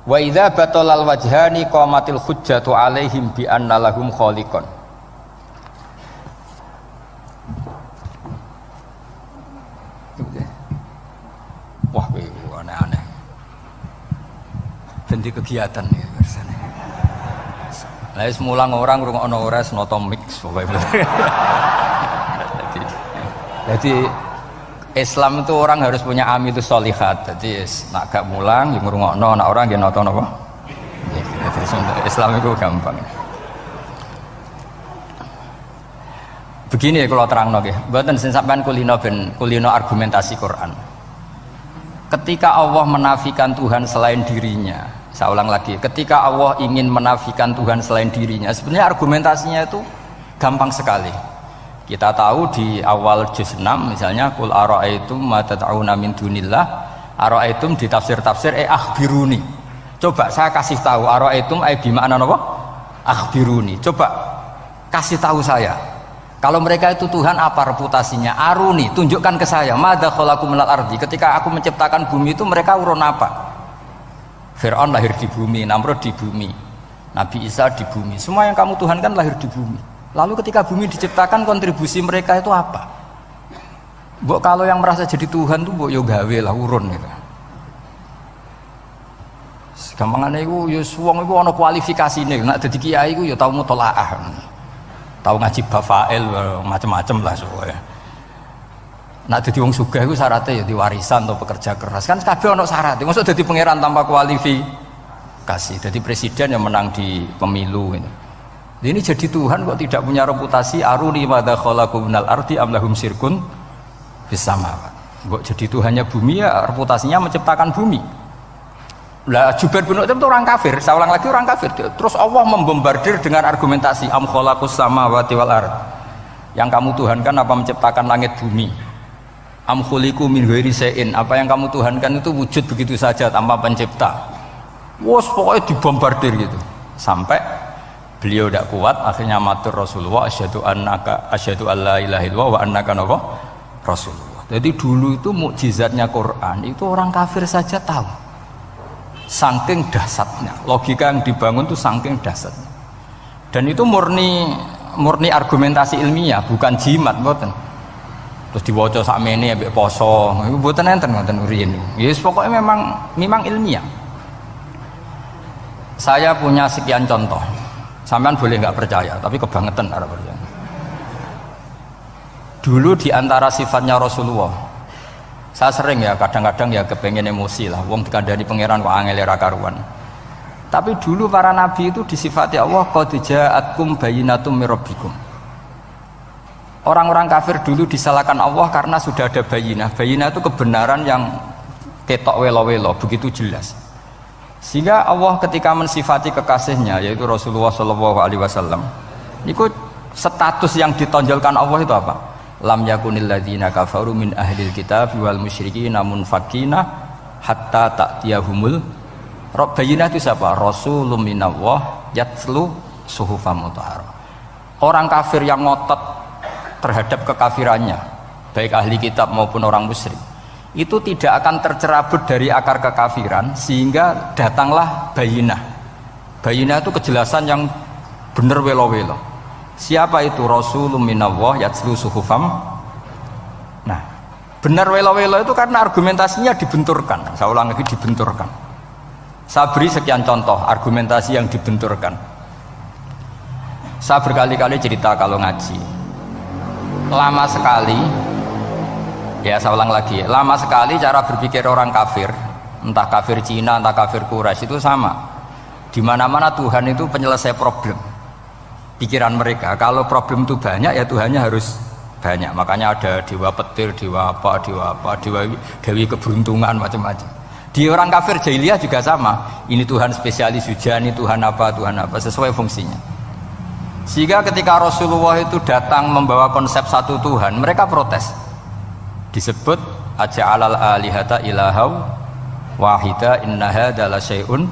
wa idza batalal wajhani qamatil hujjatu alaihim bi anna lahum khaliqan. Wah, aneh-aneh. Dan di kegiatan ya biasanya. Lah wis mulang orang ngrungokno ora noto mix pokoke. Jadi Islam itu orang harus punya amilus sholihat. Jadi nak gak mulang yang ngrungokno, nak orang yang nonton apa? Islam itu gampang. Begini ya kalau terang nggih, mboten sing sampean kulino argumentasi Quran. Ketika Allah menafikan Tuhan selain dirinya, saya ulang lagi, ketika Allah ingin menafikan Tuhan selain dirinya, sebenarnya argumentasinya itu gampang sekali. Kita tahu di awal juz 6 misalnya qul ara'aitum ma tad'una min dunillah, ara'aitum di tafsir-tafsir akhbiruni. Coba saya kasih tahu ara'aitum bima'na napa? Akhbiruni. Coba kasih tahu saya. Kalau mereka itu Tuhan, apa reputasinya? Aruni, tunjukkan ke saya. Madza khalaqu minal ardi. Ketika aku menciptakan bumi itu mereka urun apa? Fir'aun lahir di bumi, Namrud di bumi, Nabi Isa di bumi. Semua yang kamu Tuhan kan lahir di bumi. Lalu ketika bumi diciptakan, kontribusi mereka itu apa? Mbok kalau yang merasa jadi Tuhan tuh mbok yo gawe lah urun gitu. Gampangane iku yo wong iku ana kualifikasine. Nek dadi kiai iku yo tau mutolaah. Tahu ngaji bafail macam-macam lah soalnya. Nak dadi wong sugih iku syaratnya ya diwarisan atau pekerja keras. Kan kabeh ono syarat. Mosok dadi pangeran tanpa kualifikasi. Dadi presiden yang menang di pemilu ini. Ini jadi Tuhan kok tidak punya reputasi aruni madza khalaqu minal ardi am lahum syirkun fis samawat. Kok jadi Tuhannya bumi ya reputasinya menciptakan bumi. Lah Jubair bin Mut'im itu orang kafir, saya ulang lagi orang kafir. Terus Allah membombardir dengan argumentasi am khalaqus samawati wal ard. Yang kamu tuhankan apa menciptakan langit bumi? Am khuliqu min ghairi syai'in, apa yang kamu tuhankan itu wujud begitu saja tanpa pencipta. Wos pokoknya dibombardir gitu. Sampai beliau tidak kuat akhirnya matur Rasulullah asyhadu alla ilaha illallah wa annaka rasulullah. Jadi dulu itu mukjizatnya Quran itu orang kafir saja tahu. Saking dahsyatnya, logika yang dibangun itu saking dahsyatnya. Dan itu murni argumentasi ilmiah, bukan jimat, mboten. Terus diwaca sakmene ambek poso, iku mboten enten ngoten riyen. Yes, pokoknya memang ilmiah. Saya punya sekian contoh. Sampean boleh nggak percaya, tapi kebangetan ora percaya. Dulu di antara sifatnya Rasulullah, saya sering ya kadang-kadang ya kepengen emosi lah, wong dikandani pangeran kok angel ra karuan. Tapi dulu para nabi itu disifati Allah qad ja'atkum bayyinatum mir rabbikum. Orang-orang kafir dulu disalahkan Allah karena sudah ada bayinah. Bayinah itu kebenaran yang ketok welo-welo, begitu jelas. Sehingga Allah ketika mensifati kekasihnya yaitu Rasulullah SAW, itu status yang ditonjolkan Allah itu apa? Lam yakunil ladzina kafaru min ahlil kitab wal musyrikin munfakina hatta ta'tiyahumul bayinah. Itu siapa? Rasulun minallah yatslu suhufam mutahharah. Orang kafir yang ngotot terhadap kekafirannya, baik ahli kitab maupun orang musyrik, itu tidak akan tercerabut dari akar kekafiran sehingga datanglah bayinah. Bayinah itu kejelasan yang benar welo-welo. Siapa itu? Rasulun minallah yatslu suhufam. Nah, benar welo-welo itu karena argumentasinya dibenturkan. Saya ulang lagi, dibenturkan. Saya beri sekian contoh argumentasi yang dibenturkan. Saya berkali-kali cerita kalau ngaji. Lama sekali, ya saya ulang lagi, lama sekali cara berpikir orang kafir, entah kafir Cina, entah kafir Quraisy itu sama. Di mana-mana Tuhan itu penyelesai problem. Pikiran mereka, kalau problem itu banyak ya Tuhannya harus banyak. Makanya ada dewa petir, dewa dewi keberuntungan, macam-macam. Di orang kafir jahiliyah juga sama. Ini Tuhan spesialis hujan, ini Tuhan apa, sesuai fungsinya. Sehingga ketika Rasulullah itu datang membawa konsep satu Tuhan, mereka protes. Disebut aja'alal alihata ilahau wahida inna hadza la syai'un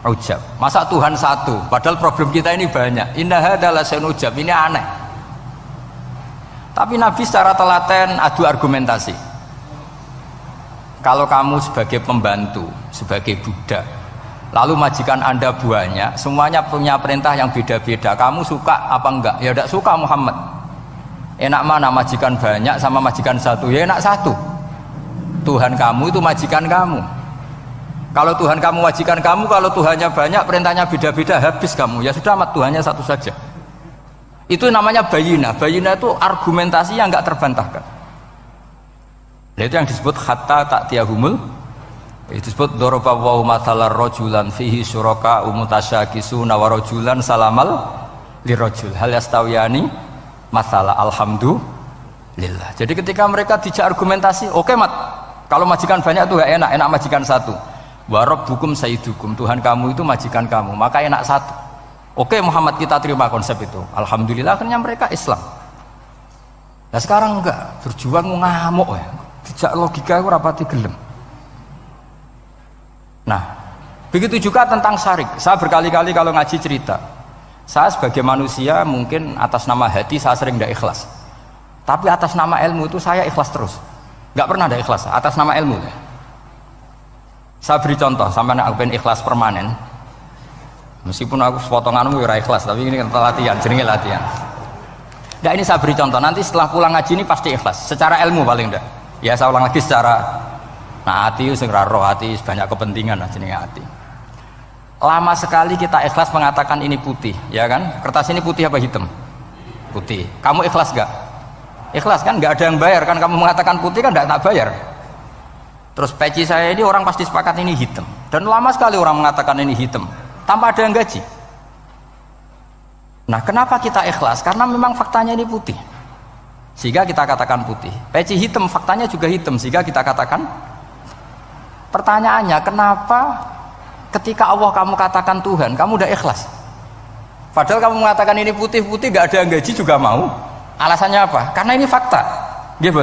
ujab. Masa Tuhan satu, padahal problem kita ini banyak. Inna hadza la syai'un ujab, ini aneh. Tapi Nabi secara telaten adu argumentasi. Kalau kamu sebagai pembantu, sebagai budak, lalu majikan Anda banyak, semuanya punya perintah yang beda-beda. Kamu suka apa enggak? Ya tidak suka Muhammad. Enak mana majikan banyak sama majikan satu? Ya enak satu. Tuhan kamu itu majikan kamu. Kalau Tuhan kamu majikan kamu, kalau Tuhannya banyak, perintahnya beda-beda, habis kamu. Ya sudah amat, Tuhannya satu saja. Itu namanya bayinah. Bayinah itu argumentasi yang enggak terbantahkan. Nah, itu yang disebut hatta ta'tiyahumul, itu disebut daraba wa mathalar rajulan fihi syuraka mutasyakisuna wa rajulan salamal lirajul hal yastawiyani masalah alhamdulillah. Jadi ketika mereka dijak argumentasi, oke mat, kalau majikan banyak itu gak enak, enak majikan satu. Wa rabbukum sayyidukum, Tuhan kamu itu majikan kamu, maka enak satu. Oke Muhammad, kita terima konsep itu. Alhamdulillah akhirnya mereka Islam. Nah sekarang enggak, berjuang ngamuk ya. Dijak logika itu rapati gelem. Nah, begitu juga tentang syarik. Saya berkali-kali kalau ngaji cerita, saya sebagai manusia mungkin atas nama hati saya sering tidak ikhlas, tapi atas nama ilmu itu saya ikhlas terus, nggak pernah ada ikhlas atas nama ilmu ya. Saya beri contoh, sampai aku pengen ikhlas permanen, meskipun aku sepotonganmu ya ikhlas, tapi ini kan latihan, jenenge latihan. Nah ini saya beri contoh, nanti setelah pulang ngaji ini pasti ikhlas secara ilmu paling enggak. Ya saya ulang lagi secara, nah hati itu roh hati banyak kepentingan lah jenenge hati. Lama sekali kita ikhlas mengatakan ini putih, ya kan? Kertas ini putih apa hitam? Putih. Kamu ikhlas gak? Ikhlas kan? Gak ada yang bayar kan? Kamu mengatakan putih kan gak tak bayar. Terus peci saya ini orang pasti sepakat ini hitam. Dan lama sekali orang mengatakan ini hitam tanpa ada yang gaji. Nah kenapa kita ikhlas? Karena memang faktanya ini putih, sehingga kita katakan putih. Peci hitam faktanya juga hitam, sehingga kita katakan. Pertanyaannya, kenapa ketika Allah kamu katakan Tuhan, kamu udah ikhlas? Padahal kamu mengatakan ini putih-putih, gak ada yang gaji juga mau. Alasannya apa? Karena ini fakta. Gitu.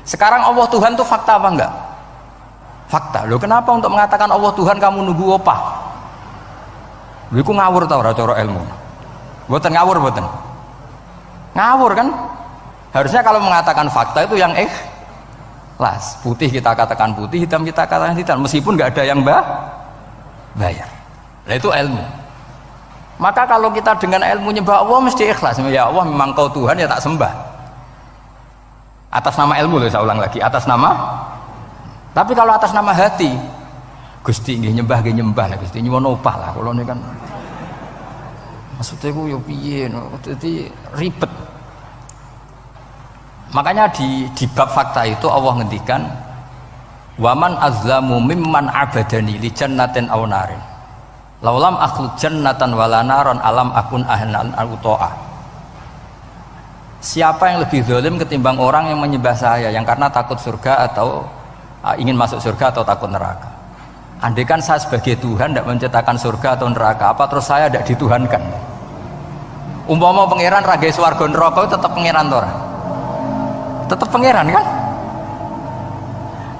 Sekarang Allah Tuhan itu fakta apa enggak? Fakta. Loh kenapa untuk mengatakan Allah Tuhan kamu nunggu opah? Loh itu ngawur tau cara ilmu. Boten ngawur boten. Ngawur kan? Harusnya kalau mengatakan fakta itu yang ikhlas. Putih kita katakan putih, hitam kita katakan hitam, meskipun nggak ada yang bayar. Nah itu ilmu. Maka kalau kita dengan ilmu nyembah Allah mesti ikhlas. Ya Allah memang kau Tuhan ya tak sembah. Atas nama ilmu loh, saya ulang lagi, atas nama. Tapi kalau atas nama hati, Gusti nggih nyembah nggih nyembah lah Gusti nyuwun opah lah. Kalau ini kan maksudnya ku yo piye, jadi ribet. Makanya di bab fakta itu Allah ngendikan waman azlamu mimman abadani li jannatin aw narin laulam akhluq jannatan wala naron alam akun ahlan al-uto'ah. Siapa yang lebih zalim ketimbang orang yang menyembah saya yang karena takut surga atau ingin masuk surga atau takut neraka. Andaikan saya sebagai Tuhan tidak menciptakan surga atau neraka, apa terus saya tidak dituhankan? Umpama pangeran ragai swarga neraka tetap pangeran tora, tetap pangeran kan?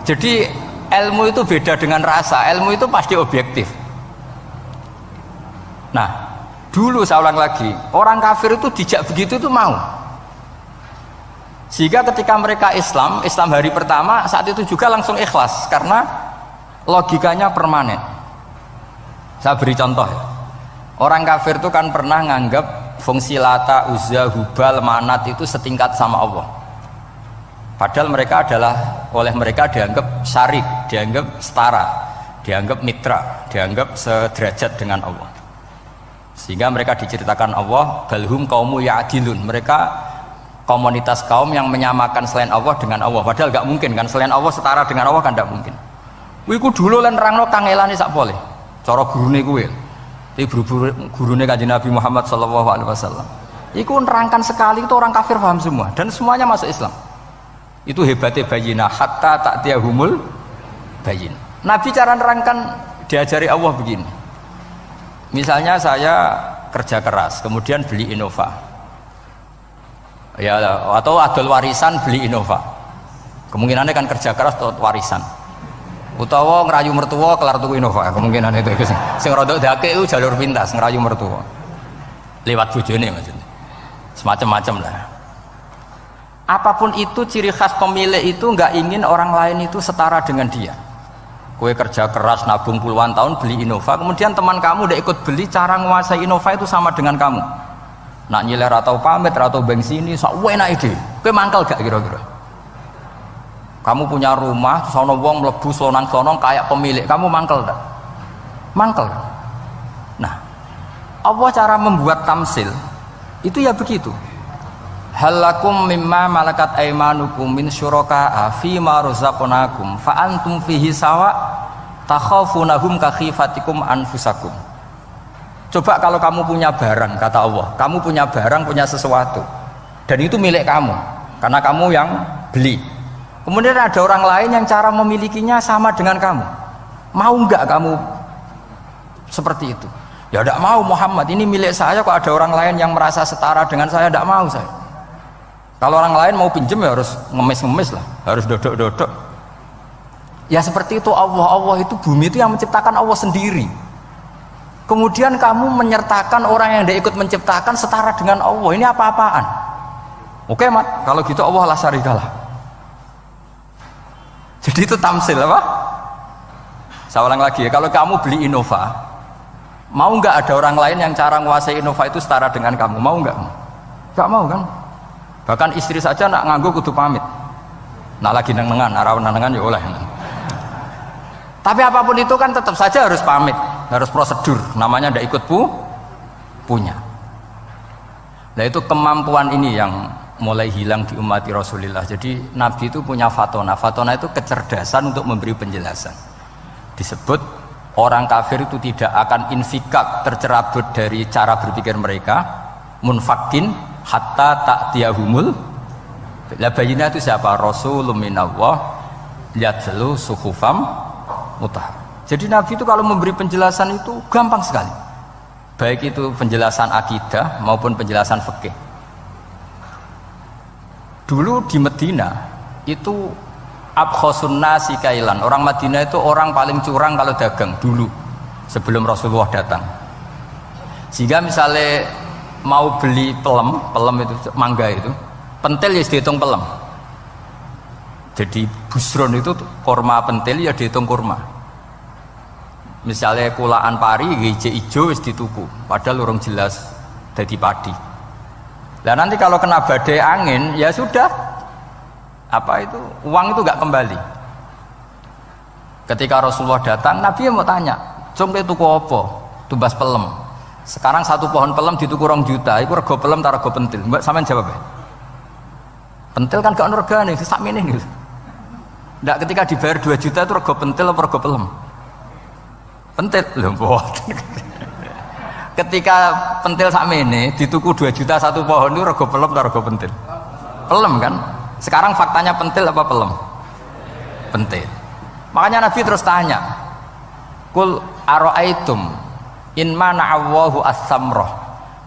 Jadi ilmu itu beda dengan rasa, ilmu itu pasti objektif. Nah dulu saya ulang lagi, orang kafir itu dijak begitu itu mau, sehingga ketika mereka Islam hari pertama saat itu juga langsung ikhlas karena logikanya permanen. Saya beri contoh ya. Orang kafir itu kan pernah nganggap fungsi Lata, Uzza, Hubal, Manat itu setingkat sama Allah. Padahal mereka adalah, oleh mereka dianggap syarik, dianggap setara, dianggap mitra, dianggap sederajat dengan Allah. Sehingga mereka diceritakan Allah balhum qaumu ya'dilun, mereka komunitas kaum yang menyamakan selain Allah dengan Allah. Padahal gak mungkin kan, selain Allah setara dengan Allah kan gak mungkin. Wiku dulu lan nerangno kangelane sak pole. Cara gurune kuwi. Iki gurune Kanjeng Nabi Muhammad sallallahu alaihi wasallam. Iku nerangkan sekali itu orang kafir paham semua dan semuanya masuk Islam. Itu hebatnya bayinah hatta ta'tiyahumul bayin. Nabi cara nerangkan diajari Allah begini. Misalnya saya kerja keras, kemudian beli Innova. Ya atau adol warisan beli Innova. Kemungkinannya kan kerja keras atau warisan. Utawa ngerayu mertua kelar tuku Innova, kemungkinan itu sing rodok dake itu jalur pintas ngerayu mertua lewat bojone maksudnya semacam-macam lah. Apapun itu ciri khas pemilik itu nggak ingin orang lain itu setara dengan dia. Kue kerja keras nabung puluhan tahun beli Innova, kemudian teman kamu udah ikut beli, cara menguasai Innova itu sama dengan kamu. Nak nyiler atau pamit atau bensin ini sok enak ide. Kue mangkal gak kira-kira? Kamu punya rumah, sono wong mlebu slonang-slonong kayak pemilik, kamu mangkel tak? Mangkel. Nah, Allah cara membuat tamsil itu ya begitu. halakum mimma malakat aymanukum min syuraka'a fi ma razaqnakum fa antum fihi sawa takhafunahum ka khifatikum anfusakum. Coba kalau kamu punya barang, kata Allah, kamu punya barang, punya sesuatu dan itu milik kamu karena kamu yang beli. Kemudian ada orang lain yang cara memilikinya sama dengan kamu, mau nggak kamu seperti itu? Ya tidak mau Muhammad, ini milik saya kok ada orang lain yang merasa setara dengan saya, tidak mau saya. Kalau orang lain mau pinjem ya harus ngemis-ngemis lah, harus dodok-dodok. Ya seperti itu Allah itu bumi itu yang menciptakan Allah sendiri. Kemudian kamu menyertakan orang yang tidak ikut menciptakan setara dengan Allah, ini apa-apaan? Oke Mat, kalau gitu Allah la syarikalah. Jadi itu tamsil apa? Saya ulang lagi ya, kalau kamu beli Innova, mau nggak ada orang lain yang cara menguasai Innova itu setara dengan kamu? Mau nggak? Nggak mau kan? Bahkan istri saja nak nganggo kudu pamit. Nak lagi nengan, nengan ya oleh. Tapi apapun itu kan tetap saja harus pamit, harus prosedur. Namanya ndak ikut punya. Nah itu kemampuan ini yang mulai hilang di umat Rasulullah. Jadi Nabi itu punya fatona. Fatona itu kecerdasan untuk memberi penjelasan. Disebut orang kafir itu tidak akan infikak, tercerabut dari cara berpikir mereka, munfakin hatta ta'tiyahumul la bayina. Itu siapa? Rasulun minallah yatlu suhufam mutahhar. Jadi Nabi itu kalau memberi penjelasan itu gampang sekali, baik itu penjelasan akidah maupun penjelasan fikih. Dulu di Medina itu abkhosun nasi kailan, orang Madinah itu orang paling curang kalau dagang dulu sebelum Rasulullah datang. Sehingga misalnya mau beli pelem itu mangga itu, pentil ya dihitung pelem. Jadi busron itu kurma pentil ya dihitung kurma. Misalnya kulaan pari hijau ijo wis dituku, padahal urung jelas jadi padi. Nah nanti kalau kena badai angin ya sudah, apa itu uang itu nggak kembali. Ketika Rasulullah datang, Nabi mau tanya, "Cung tuku apa?" Tumbas pelem. Sekarang satu pohon pelem dituku 2 juta, itu rego pelem tak rego pentil. Mbak sampean jawab ya? Pentil kan gak ono regane, sakmene niku. Ndak ketika dibayar 2 juta itu rego pentil apa rego pelem? Pentil lho mboten. Ketika pentil sakmene dituku 2 juta satu pohon itu rego pelem tak rego pentil? Pelem kan? Sekarang faktanya pentil apa pelem? Pentil. Makanya Nabi terus tanya, "Kul ara'aitum in mana'allahu as-samrah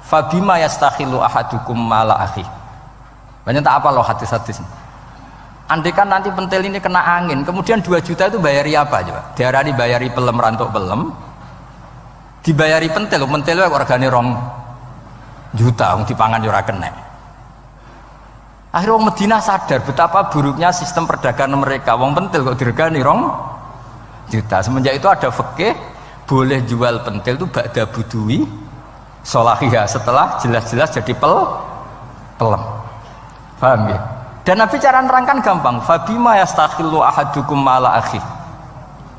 fabima yastakhilu ahadukum mala akhi." Banyak tak apa loh hadis-hadis. Andai kan nanti pentil ini kena angin, kemudian 2 juta itu bayari apa coba? Diarani bayari pelem rantuk pelem, dibayari pentil itu regane 2 juta, wong dipangan yo ora kena. Akhirnya wong Madinah sadar betapa buruknya sistem perdagangan mereka. Wong pentil kok diregani 2 juta. Semenjak itu ada fikih boleh jual pentil itu ba'da budui sholahiyah, setelah jelas-jelas jadi pelem. Paham ya? Dan Nabi cara nerangkan gampang, fabima yastakhillu ahadukum mala akhi.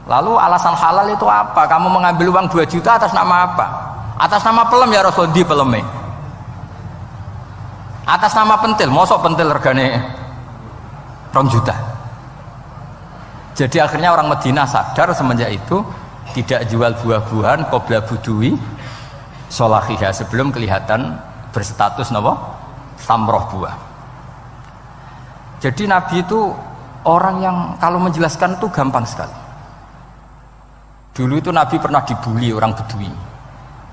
Lalu alasan halal itu apa? Kamu mengambil uang 2 juta atas nama apa? Atas nama pelem ya Rasul, di peleme. Atas nama pentil, mosok pentil regane 2 juta. Jadi akhirnya orang Madinah sadar semenjak itu tidak jual buah-buahan qobla budui sholahiyah, sebelum kelihatan berstatus napa? Samroh buah. Jadi Nabi itu orang yang kalau menjelaskan itu gampang sekali. Dulu itu Nabi pernah dibully orang Bedui.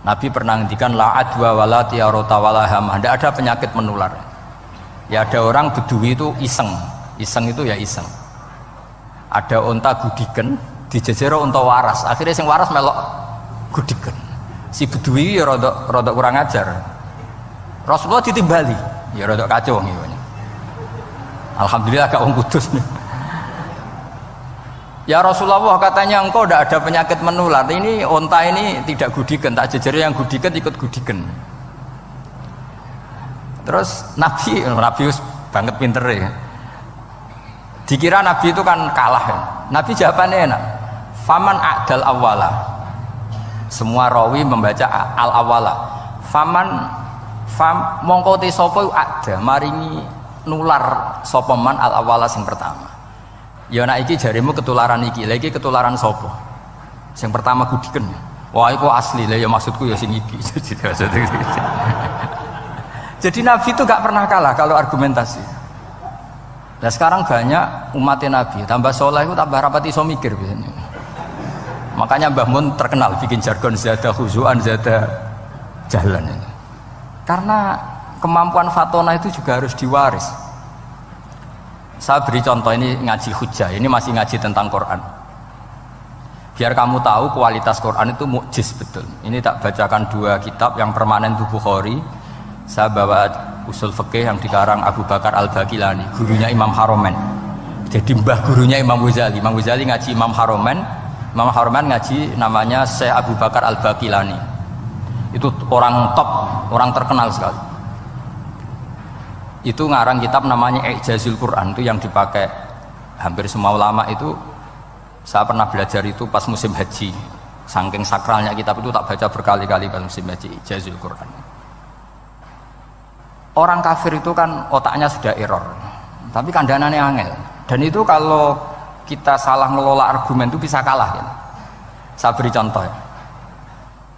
Nabi pernah ngendikan la adwa wala tiarota wala hamah, tidak ada penyakit menular. Ya ada orang Bedui itu iseng itu ya iseng. Ada unta gudiken dijejero unta waras, akhirnya sing waras melok gudiken. Si Bedui ya rada kurang ajar. Rasulullah ditimbali, ya rada kacau ngene. Alhamdulillah gak wong kudus nih. Ya Rasulullah, katanya engkau tidak ada penyakit menular. Ini onta ini tidak gudiken, tak jejeri yang gudiken ikut gudiken. Terus Nabi banget pinter ya. Dikira Nabi itu kan kalah ya. Nabi jawabannya enak. Faman a'dal awwala. Semua rawi membaca al awwala. Faman Fam mongko te sapa ada maringi nular sapa man al awala sing pertama. Ya nek iki jarimu ketularan iki, lha iki ketularan sapa? Sing pertama gudiken. Wah iku asli lah ya maksudku ya sing iki. Jadi Nabi itu gak pernah kalah kalau argumentasi. Nah sekarang banyak umatnya Nabi, tambah soleh itu tambah rapati iso mikir biasanya. Makanya Mbah Mun terkenal bikin jargon zada khuzuan zada jalan ini. Karena kemampuan fatona itu juga harus diwaris. Saya beri contoh, ini ngaji hujjah, ini masih ngaji tentang Quran. Biar kamu tahu kualitas Quran itu mukjiz betul. Ini tak bacakan dua kitab yang permanen itu Bukhari. Saya bawa usul fikih yang dikarang Abu Bakar Al-Baqilani, gurunya Imam Haromen. Jadi mbah gurunya Imam Ghazali. Imam Ghazali ngaji Imam Haromen, Imam Haromen ngaji namanya Syekh Abu Bakar Al-Baqilani. Itu orang top, orang terkenal sekali. Itu ngarang kitab namanya I'jazul Quran, itu yang dipakai hampir semua ulama itu. Saya pernah belajar itu pas musim haji. Saking sakralnya kitab itu tak baca berkali-kali pas musim haji, I'jazul Quran. Orang kafir itu kan otaknya sudah error, tapi kandanannya angel. Dan itu kalau kita salah ngelola argumen itu bisa kalah ya. Saya beri contoh ya.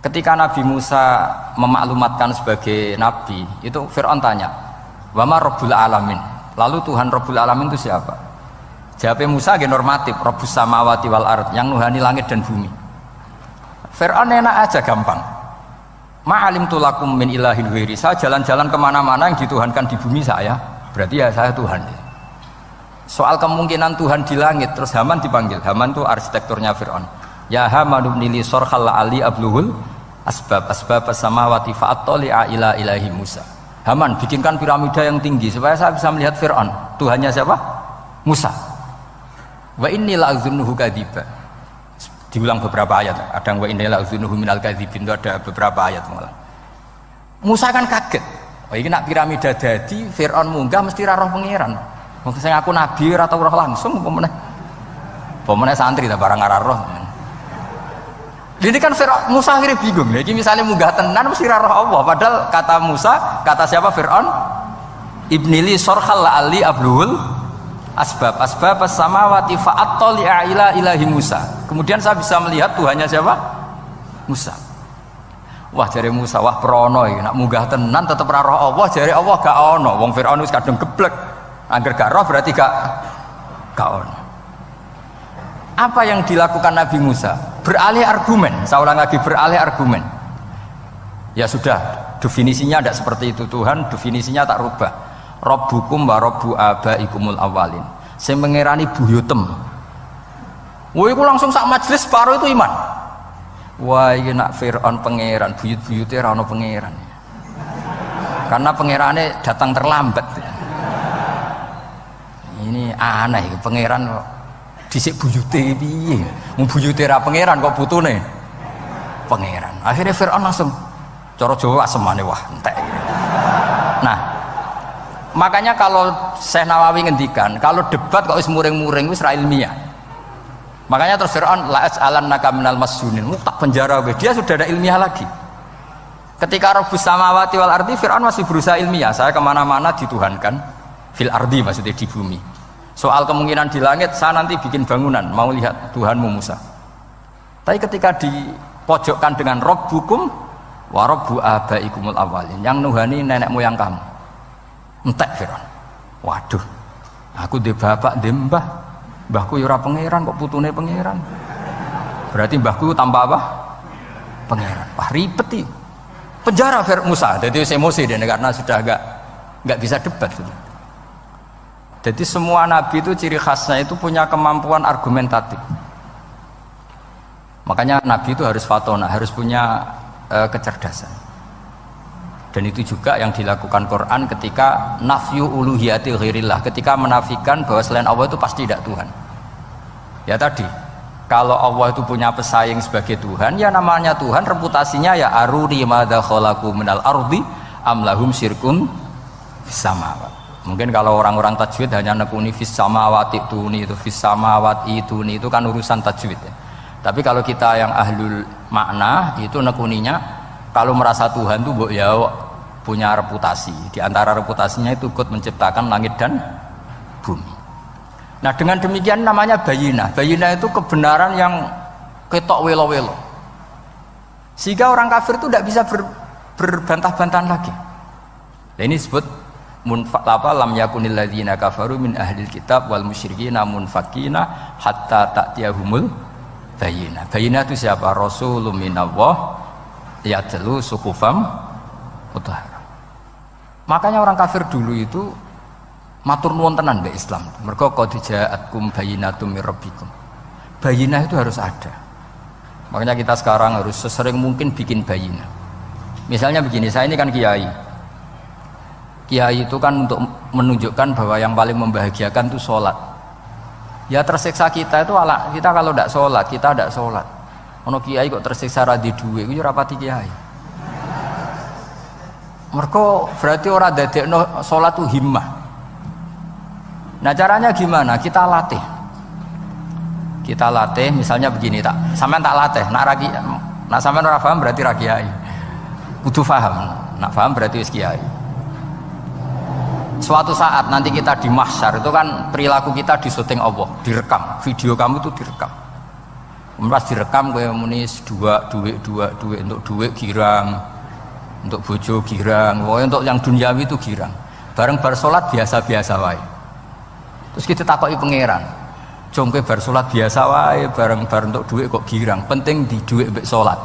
Ketika Nabi Musa memaklumatkan sebagai nabi, itu Fir'aun tanya, "Wama Rabbul Alamin?" Lalu Tuhan Rabbul Alamin itu siapa? Jawabnya Musa ge normatif, Rabbus samawati wal ard, yang nuhani langit dan bumi. Fir'aun enak aja gampang. Ma'alim tulakum min ilahin ghairi. Saya jalan-jalan kemana-mana yang dituhankan di bumi saya, berarti ya saya Tuhan. Soal kemungkinan Tuhan di langit, terus Haman dipanggil. Haman itu arsitekturnya Fir'aun. Ya Haman ibnili sorkhal ali abluhul asbab samawati fa'attali'a ila ilahi Musa. Haman bikinkan piramida yang tinggi supaya saya bisa melihat Fir'aun. Tuhannya siapa? Musa. Wa inni la'adzunuhu kadziba. Diulang beberapa ayat. Ada wa inni la'adzunuhu minal kadzibin, itu ada beberapa ayat malah. Musa kan kaget. Oh ini nak piramida dadi Fir'aun munggah mesti ra roh pangeran. Wong sing aku nabi ora tau roh langsung apa santri ta barang ora roh. Ini kan Fir'aun, Musa akhirnya bingung. Jadi misalnya munggah tenan mesti ra roh Allah. Padahal kata Musa, kata siapa Fir'aun? Ibnili sorkhal ali abluhul asbab samawati fa'attali'a ila ilahi Musa. Kemudian saya bisa melihat Tuhannya siapa? Musa. Wah jare Musa, wah prono iki nak munggah tenan tetep ra roh Allah, jare Allah gak ono. Wong Firaun wis kadung geblek. Angger gak roh berarti gak ono. Apa yang dilakukan Nabi Musa? Beralih argumen. Saya ulang lagi, beralih argumen. Ya sudah, definisinya tidak seperti itu. Tuhan definisinya tak rubah. Rabbukum wa rabbu abaikumul awalin. Saya mengerani buyutem. Wah, itu langsung sak majelis separuh itu iman. Wah, ini nak Fir'aun pangeran, buyut-buyutnya rano pangeran. Karena pangerannya datang terlambat. Ini aneh, pangeran dhisik buyute piye? Wong buyute ra pangeran kok putune pangeran. Akhirnya Fir'aun langsung cara Jawa asemane wah entek. Nah, makanya kalau Syekh Nawawi ngendikan, kalau debat kok wis muring-muring wis ra ilmiah. Makanya terus Fir'aun la as'alannaka minal masjunin, tak penjara we. Dia sudah ada ilmiah lagi. Ketika Rabbus samawati wal ardi, Fir'aun masih berusaha ilmiah. Saya kemana-mana dituhankan fil ardi, maksudnya di bumi. Soal kemungkinan di langit, saya nanti bikin bangunan, mau lihat Tuhanmu Musa. Tapi ketika dipojokkan dengan Rabbukum wa rabbu abaikumul awalin, yang nuhani nenek moyang kamu, entek Fir'aun. Waduh, aku di bapak di mbah, mbahku yura pangeran kok putune pangeran. Berarti mbahku tanpa apa? Pangeran. Wah ribet nih. Penjara Musa, jadi emosi dia karena sudah nggak bisa debat. Jadi semua nabi itu ciri khasnya itu punya kemampuan argumentatif. Makanya nabi itu harus fatona, harus punya kecerdasan. Dan itu juga yang dilakukan Quran ketika nafyu uluhiyati ghairillah, ketika menafikan bahwa selain Allah itu pasti tidak Tuhan. Ya tadi, kalau Allah itu punya pesaing sebagai Tuhan, ya namanya Tuhan, reputasinya ya aruni madza khalaqu minal ardi am lahum syirkun fis samawati. Mungkin kalau orang-orang tajwid hanya nekuni fis samawati tuni, itu fis samawati tuni, itu kan urusan tajwid ya. Tapi kalau kita yang ahlul makna itu nekuninya kalau merasa Tuhan itu mbok ya punya reputasi. Di antara reputasinya itu ikut menciptakan langit dan bumi. Nah dengan demikian namanya bayinah. Bayinah itu kebenaran yang ketok welo-welo. Sehingga orang kafir itu tidak bisa berbantah-bantahan lagi. Nah, ini disebut lam yakunil ladzina kafaru min ahlil kitab wal musyrikina munfakina hatta ta'tiyahumul bayinah. Bayinah itu siapa? Rasulun minallah yatlu suhufam mutahharah. Makanya orang kafir dulu itu matur nuwun tenan mbek Islam. Mergo qad ja'atkum bayyinatum mir rabbikum. Bayinah itu harus ada. Makanya kita sekarang harus sesering mungkin bikin bayinah. Misalnya begini, saya ini kan kiai. Kiai itu kan untuk menunjukkan bahwa yang paling membahagiakan itu sholat. Ya tersiksa kita itu kita kalau tidak sholat, kita tidak sholat. Ono kiai kok tersiksa radi duwe, itu rapati kiai. Mergo berarti orang dadekno sholat itu himmah. Nah caranya gimana? Kita latih. Kita latih, misalnya begini tak, sampean tak latih. Nak sampean ora paham berarti ra kiai. Kudu paham. Nak paham berarti wis kiai. Suatu saat nanti kita di mahsyar itu kan perilaku kita disuting Allah, direkam. Video kamu itu direkam. Pas direkam kowe muni duit untuk duit girang, untuk bojo girang, untuk yang duniawi itu girang. Bareng bar salat biasa-biasa wae. Terus kita takoki pangeran, jom kowe bar salat biasa wae, bareng untuk duit kok girang. Penting di duit mbek salat.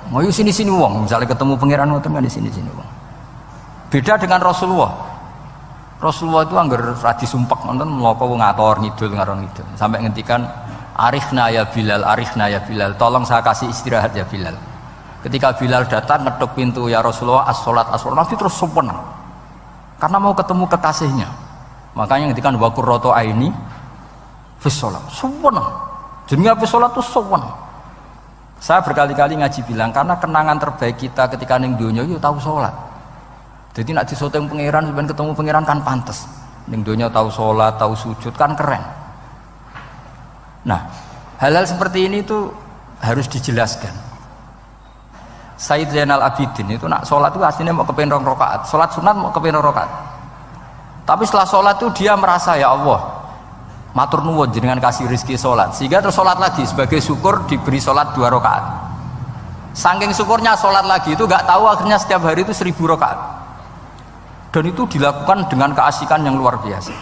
Mau sini-sini wong, misalnya ketemu pangeran ngoten kan di sini-sini wong. Beda dengan Rasulullah. Rasulullah itu anggar radi sumpek nonton mloko ngator ngidul ngaron ngidul sampai ngentikan Arifna ya Bilal, tolong saya kasih istirahat ya Bilal. Ketika Bilal datang ngetuk pintu, ya Rasulullah as-sholat, Nabi terus sempurna karena mau ketemu kekasihnya. Makanya ngentikan wa qurratu aini fis sholat, sempurna. Jenenge fis sholat itu sempurna. Saya berkali-kali ngaji bilang karena kenangan terbaik kita ketika ning donya yo tahu sholat. Jadi nak disoteng pangeran sampeyan ketemu pangeran kan pantes. Ning donya tahu sholat, tahu sujud kan keren. Nah, hal-hal seperti ini tuh harus dijelaskan. Sayyid Zainal Abidin itu nak sholat itu aslinya mau kepengen 2 rakaat, sholat sunat mau kepengen 2 rakaat. Tapi setelah sholat itu dia merasa ya Allah, matur nuwun jenengan kasih rezeki sholat, sehingga terus sholat lagi sebagai syukur diberi sholat 2 rakaat. Saking syukurnya sholat lagi itu gak tahu akhirnya setiap hari itu 1000 rakaat. Dan itu dilakukan dengan keasikan yang luar biasa.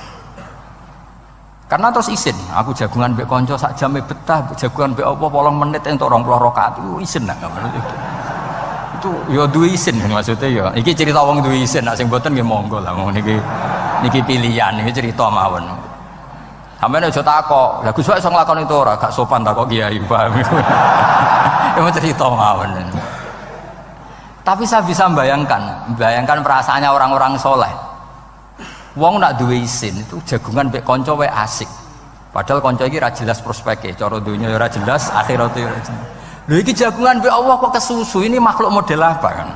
Karena terus isin, aku jagungan mbek konco sak jame betah, jagungan mbek apa 8 menit entuk 20 rakaat itu isin lah. Itu ya duwe isin maksudnya ya. Iki cerita wong duwe isin, nek sing mboten nggih monggo lah niki pilihan, niki cerita mawon. Sampeyan aja takok, lah Gus wae iso nglakoni itu ora, gak sopan takok kiai, paham. Itu cerita mawon. Tapi saya bisa bayangkan perasaannya orang-orang soleh. Wong nak duwe isin itu jagungan mbek kanca wae asik. Padahal kanca iki ra jelas prospeke, cara donya ora jelas, akhirate ora jelas. Lho iki jagungan mbek Allah kok kesusu, ini makhluk model apa kan?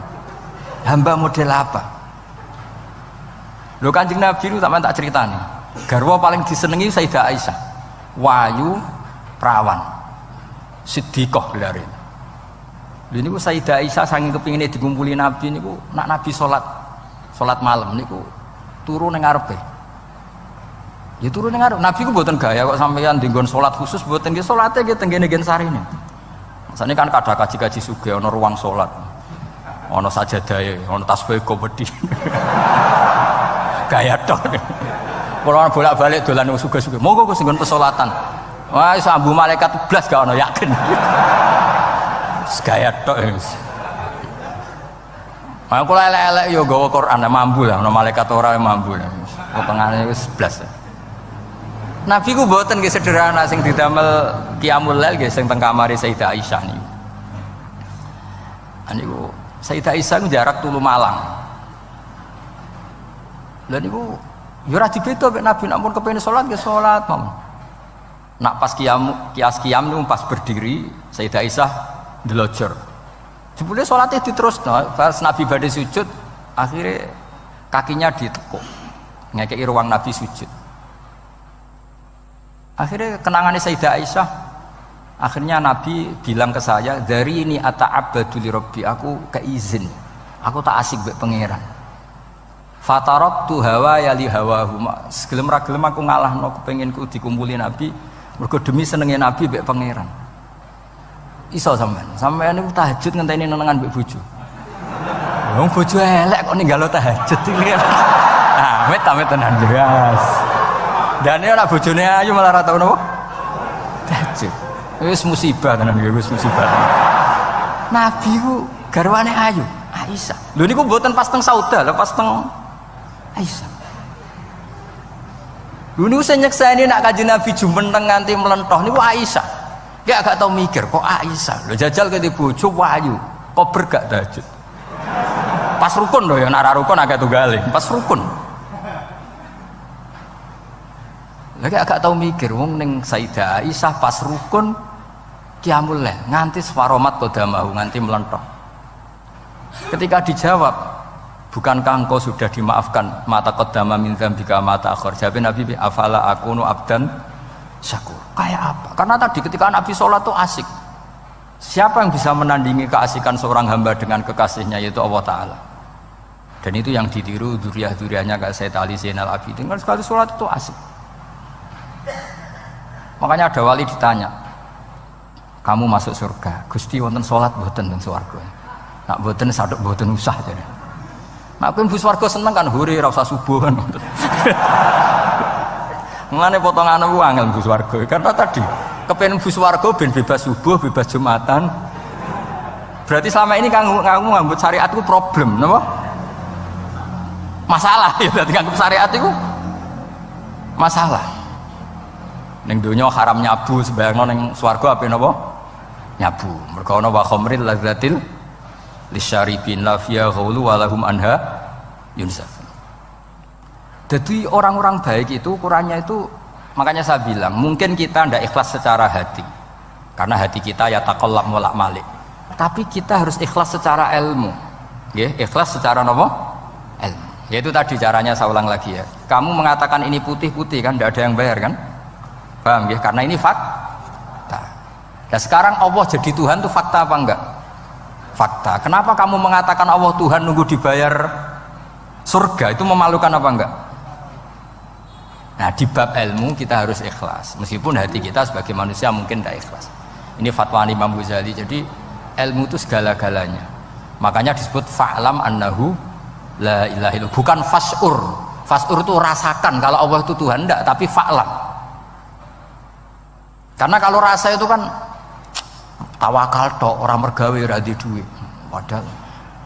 Hamba model apa? Lho Kanjeng Nabi itu sampean tak critani. Garwa paling disenengi Sayyidah Aisyah. Wayu perawan. Siddiqah lare. Lha niku Sayyidah Aisyah saking kepingine dikumpuli Nabi niku nak Nabi salat malam niku turu ning ngarepe. Ya turu ning ngarep. Nabi ku mboten gaya kok sampeyan dinggon salat khusus mboten nggih salate nggih tenggene gen sarine. Masane kan kada kaji-kaji sugih ana ruang salat. Ana sajadahe, ana tasbih komedi. Gaya tok. Kula bolak-balik dolan wong sugih-sugih. Monggo Gus nggon pesolatan. Wah iso ambu malaikat blas gak ana yakin. Gaya tok wis. Aku elek-elek yo gawa Quran mambu lah, ana malaikat ora mambu lah. Potongane wis 11. Nabi ku mboten nggih sederhana sing didamel qiyamul lail nggih sing teng kamare Sayyidah Aisyah niku. Niku Sayyidah Aisyah ku jarak tulu Malang. Lha niku yo ora dibeda mek Nabi nek mun kepengin salat nggih salat mawon. Nak pas kias qiyam niku pas berdiri Sayyidah Aisyah ndelojor. Jebule salatnya diterusno, pas Nabi badhe sujud, akhirnya kakinya ditekuk. Ngekeki ruang Nabi sujud. Akhirnya kenangannya Sayyidah Aisyah, akhirnya Nabi bilang ke saya, dari ini ata'abbadu li rabbi, aku keizin. Aku tak asik mbek pangeran. Fataraqtu hawa ya li hawahu. Gelem ra gelem aku ngalahno kepenginku dikumpuli Nabi mergo demi senenge Nabi mbek pangeran. Iso sampean niku tahajud ngenteni nenengan mbek bojo. Wong bojo elek kok ninggalo tahajud iki. Ah, amit tenan jelas. Dane ora bojone ayu malah ra tau napa? Tahajud. Wis musibah tenan iki, wis musibah. Nabi ku garwane ayu, Aisyah. Lho niku mboten pas teng Sauda, lho pas teng Aisyah. Lho niku sing nyekseni nak Kanjeng Nabi jumeneng nganti mlentoh niku Aisyah. Dia agak tau mikir kok Aisyah. Lho jajal kene bojo wayu, kok bergak tahajud. Pas rukun lho ya, nak rukun agak tunggale, pas rukun. Lagi agak tau mikir wong ning Sayyidah Aisyah pas rukun qiyamul lail nganti swaromat qadamahu nganti melentoh. Ketika dijawab, bukankah engkau sudah dimaafkan mata qaddama min dzambika mata akhir? Jawab Nabi, afala akunu abdan syakur. Kayak apa? Karena tadi ketika Nabi sholat tuh asik. Siapa yang bisa menandingi keasikan seorang hamba dengan kekasihnya, yaitu Allah Ta'ala. Dan itu yang ditiru dzurriyyah-dzurriyyahnya kayak Sayyid Ali Zainal Abidin, kan sekali sholat itu asik. Makanya ada wali ditanya, kamu masuk surga, Gusti wonten sholat mboten teng swarga? Nak mboten sadok mboten usah jane. Nak kowe mlebu swarga seneng kan hore ra usah subuh kan. Mulane potongan ku angel mlebu swarga karena tadi kepen mlebu swarga ben bebas subuh, bebas Jumatan. Berarti selama ini kamu ngambut syariat itu problem, napa? Masalah ya, berarti ngambut syariat itu masalah. Ning donya haram nyabu, sebayangno ning swarga ape napa? Nyabu. Mergo ana wa khamril ladzatil lisyaribin la fiya ghulu wa lahum anha yunsafun. Jadi orang-orang baik itu ukurannya itu, makanya saya bilang mungkin kita tidak ikhlas secara hati karena hati kita ya taqallab molak malik, tapi kita harus ikhlas secara ilmu ya, ikhlas secara apa? Ilmu. Yaitu tadi caranya saya ulang lagi ya, kamu mengatakan ini putih-putih kan tidak ada yang bayar kan, paham ya, karena ini fakta. Nah sekarang Allah jadi Tuhan itu fakta apa enggak? Fakta. Kenapa kamu mengatakan Allah Tuhan nunggu dibayar surga, itu memalukan apa enggak? Nah di bab ilmu kita harus ikhlas, meskipun hati kita sebagai manusia mungkin tidak ikhlas. Ini fatwa Imam Ghazali. Jadi ilmu itu segala-galanya, makanya disebut fa'lam annahu la ilaha illallah, bukan fas'ur. Fas'ur itu rasakan kalau Allah itu Tuhan, enggak, tapi fa'lam. Karena kalau rasa itu kan tawakal tok, orang mergawe ora di duit. Padahal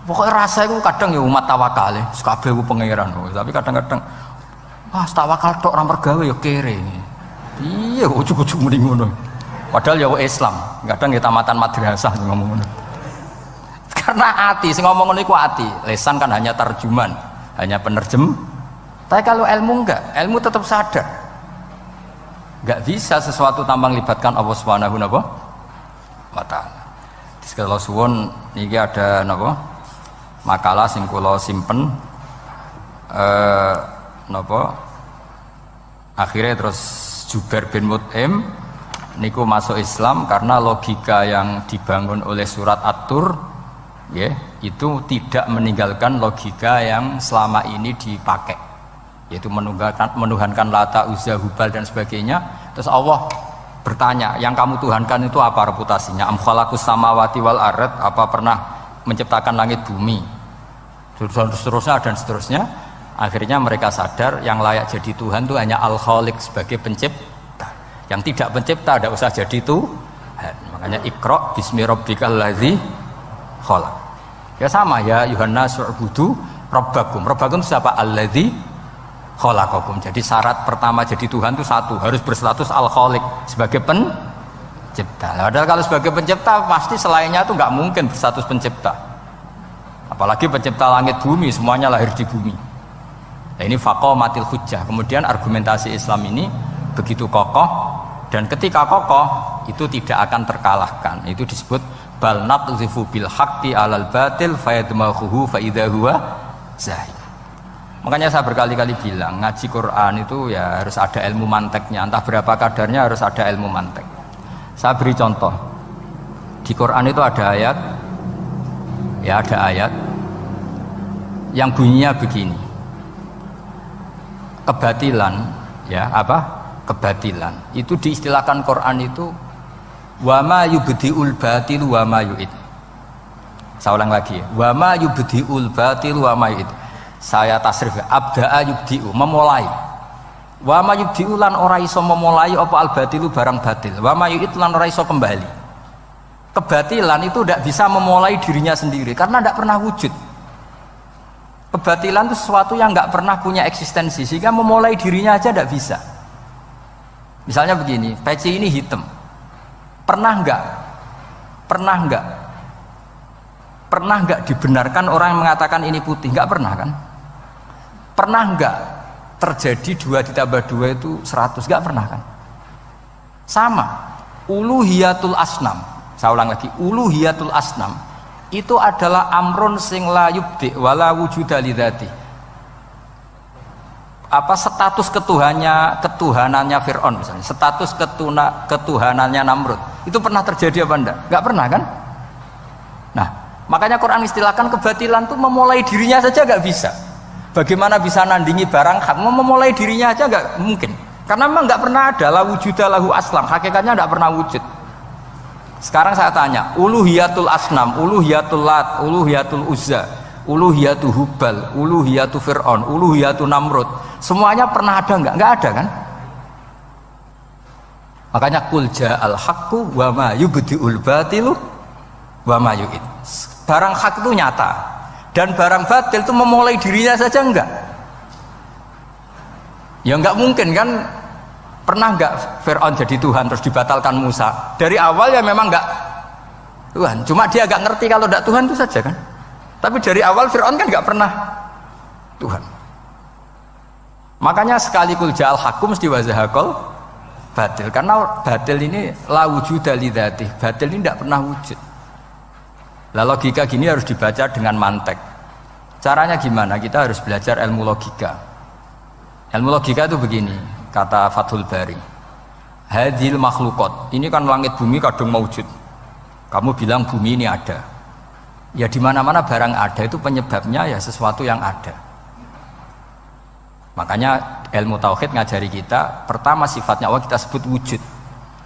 pokoknya rasa itu kadang ya umat tawakal ya, kabeh ku pangeran. Tapi kadang-kadang tawakal tok orang mergawe ya kere. Iya, ujug-ujug mending ngono. Padahal ya Islam, kadang ya tamatan madrasah ngomong ngono. Karena hati, sing ngomong ngono iku hati. Lesan kan hanya terjemahan, hanya penerjem. Tapi kalau ilmu enggak, ilmu tetap sadar. Enggak bisa sesuatu tanpa melibatkan Allah Subhanahu wa ta'ala. Kalau suwun niki ada napa? Makalah sing kula simpen napa? Akhirnya terus Jubair bin Mut'im niku masuk Islam karena logika yang dibangun oleh surat At-Tur ya, itu tidak meninggalkan logika yang selama ini dipakai, yaitu menuhankan Lata, Uzza, Hubal dan sebagainya. Terus Allah bertanya, yang kamu tuhankan itu apa reputasinya? Am khalaqus samawati wal ard, apa pernah menciptakan langit bumi? Seterusnya dan seterusnya. Akhirnya mereka sadar yang layak jadi Tuhan itu hanya Al-Khaliq sebagai pencipta. Yang tidak pencipta tidak usah jadi Tuhan. Makanya Iqra bismi rabbikal ladzi khalaq. Ya sama ya, Yuhannas u'budu rabbakum. Rabbakum siapa? Alladzi khalaqakum. Jadi syarat pertama jadi Tuhan itu satu, harus berstatus Al-Khaliq sebagai pencipta. Padahal kalau sebagai pencipta pasti selainnya itu nggak mungkin berstatus pencipta. Apalagi pencipta langit bumi, semuanya lahir di bumi. Nah, ini faqamatil hujjah. Kemudian argumentasi Islam ini begitu kokoh, dan ketika kokoh itu tidak akan terkalahkan. Itu disebut bal naqdhifu bil haqqi 'alal batil fayadmaghuhu fa idza huwa zahir. Makanya saya berkali-kali bilang ngaji Quran itu ya harus ada ilmu manteknya, entah berapa kadarnya harus ada ilmu mantek. Saya beri contoh. Di Quran itu ada ayat, ya ada ayat yang bunyinya begini. Kebatilan, ya apa? Kebatilan. Itu diistilahkan Quran itu wa ma yubdiul batil wa ma yu'id. Saya ulang lagi ya. Wa ma yubdiul batil wa ma yu'id. Saya tasrif ya. Abda'a yubdi'u, memulai. Wa ma yubdi'u lan ora iso memulai apa al batilu barang batil. Wa ma yu'id lan ora iso kembali. Kebatilan itu tidak bisa memulai dirinya sendiri karena tidak pernah wujud. Kebatilan itu sesuatu yang nggak pernah punya eksistensi sehingga memulai dirinya aja tidak bisa. Misalnya begini, peci ini hitam. Pernah nggak dibenarkan orang yang mengatakan ini putih? Nggak pernah kan? Pernah nggak terjadi 2 ditambah 2 itu 100? Nggak pernah kan? Sama, uluhiyatul asnam. Saya ulang lagi, uluhiyatul asnam itu adalah amrun sing la yubdi wala wujuda lidzati. Apa status ketuhanannya Fir'aun misalnya, status ketuhanannya Namrud itu pernah terjadi apa enggak? Enggak pernah kan? Nah, makanya Quran istilahkan kebatilan itu memulai dirinya saja enggak bisa. Bagaimana bisa nandingi barang hak? Memulai dirinya aja enggak mungkin. Karena memang enggak pernah ada la wujuda lahu aslam, hakikatnya enggak pernah wujud. Sekarang saya tanya, uluhiyatul asnam, uluhiyatul lat, uluhiyatul uzza, uluhiyatul hubal, uluhiyatul fir'aun, uluhiyatul namrud, semuanya pernah ada enggak? Enggak ada kan? Makanya qul ja'al haqqu wa ma yubdi'ul batilu wa ma yu'id. Barang hak itu nyata dan barang batil itu memulai dirinya saja enggak? Ya enggak mungkin kan? Pernah enggak Fir'aun jadi Tuhan terus dibatalkan Musa? Dari awal ya memang enggak Tuhan, cuma dia agak ngerti kalau enggak Tuhan itu saja kan. Tapi dari awal Fir'aun kan enggak pernah Tuhan. Makanya sekali kul ja'al haqqu mesti wazahakol batil, karena batil ini la wujuda lidzati, batil ini enggak pernah wujud. Lah logika gini harus dibaca dengan mantek. Caranya gimana? Kita harus belajar ilmu logika. Ilmu logika itu begini, kata Fathul Bari, hadil makhlukot, ini kan langit bumi kadung maujud. Kamu bilang bumi ini ada, ya di mana-mana barang ada itu penyebabnya ya sesuatu yang ada. Makanya ilmu tauhid ngajari kita, pertama sifatnya Allah kita sebut wujud,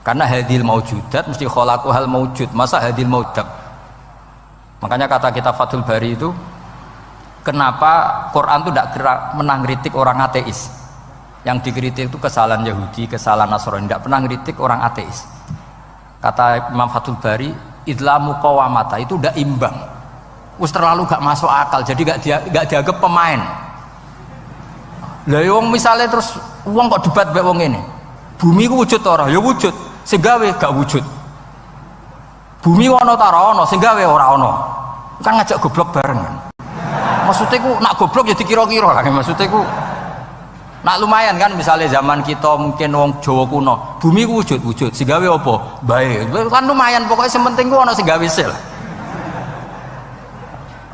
karena hadil maujudat mesti kholaku hal maujud, masa hadil maudak. Makanya kata kita Fathul Bari itu, kenapa Quran itu tidak pernah ngeritik orang ateis? Yang dikritik itu kesalahan Yahudi, kesalahan Nasrani, tidak pernah ngeritik orang ateis. Kata Imam Fathul Bari, idlamu qawamata itu udah imbang, terlalu gak masuk akal, jadi gak dianggap pemain. Lah wong misalnya terus wong kok debat mbek wong ini, bumi ku wujud ora? Ya wujud, sing gawe gak wujud. Bumi ana ta ora ana, sing gawe ora ana. Kan ngajak goblok bareng. Maksudnya ku nak goblok ya dikira-kira lah, maksudnya ku nak lumayan kan, misalnya zaman kita mungkin wong Jawa kuno, bumi ku wujud, sing gawe apa? Bae. Kan lumayan, pokoknya sing penting ku ana sing gawe sel.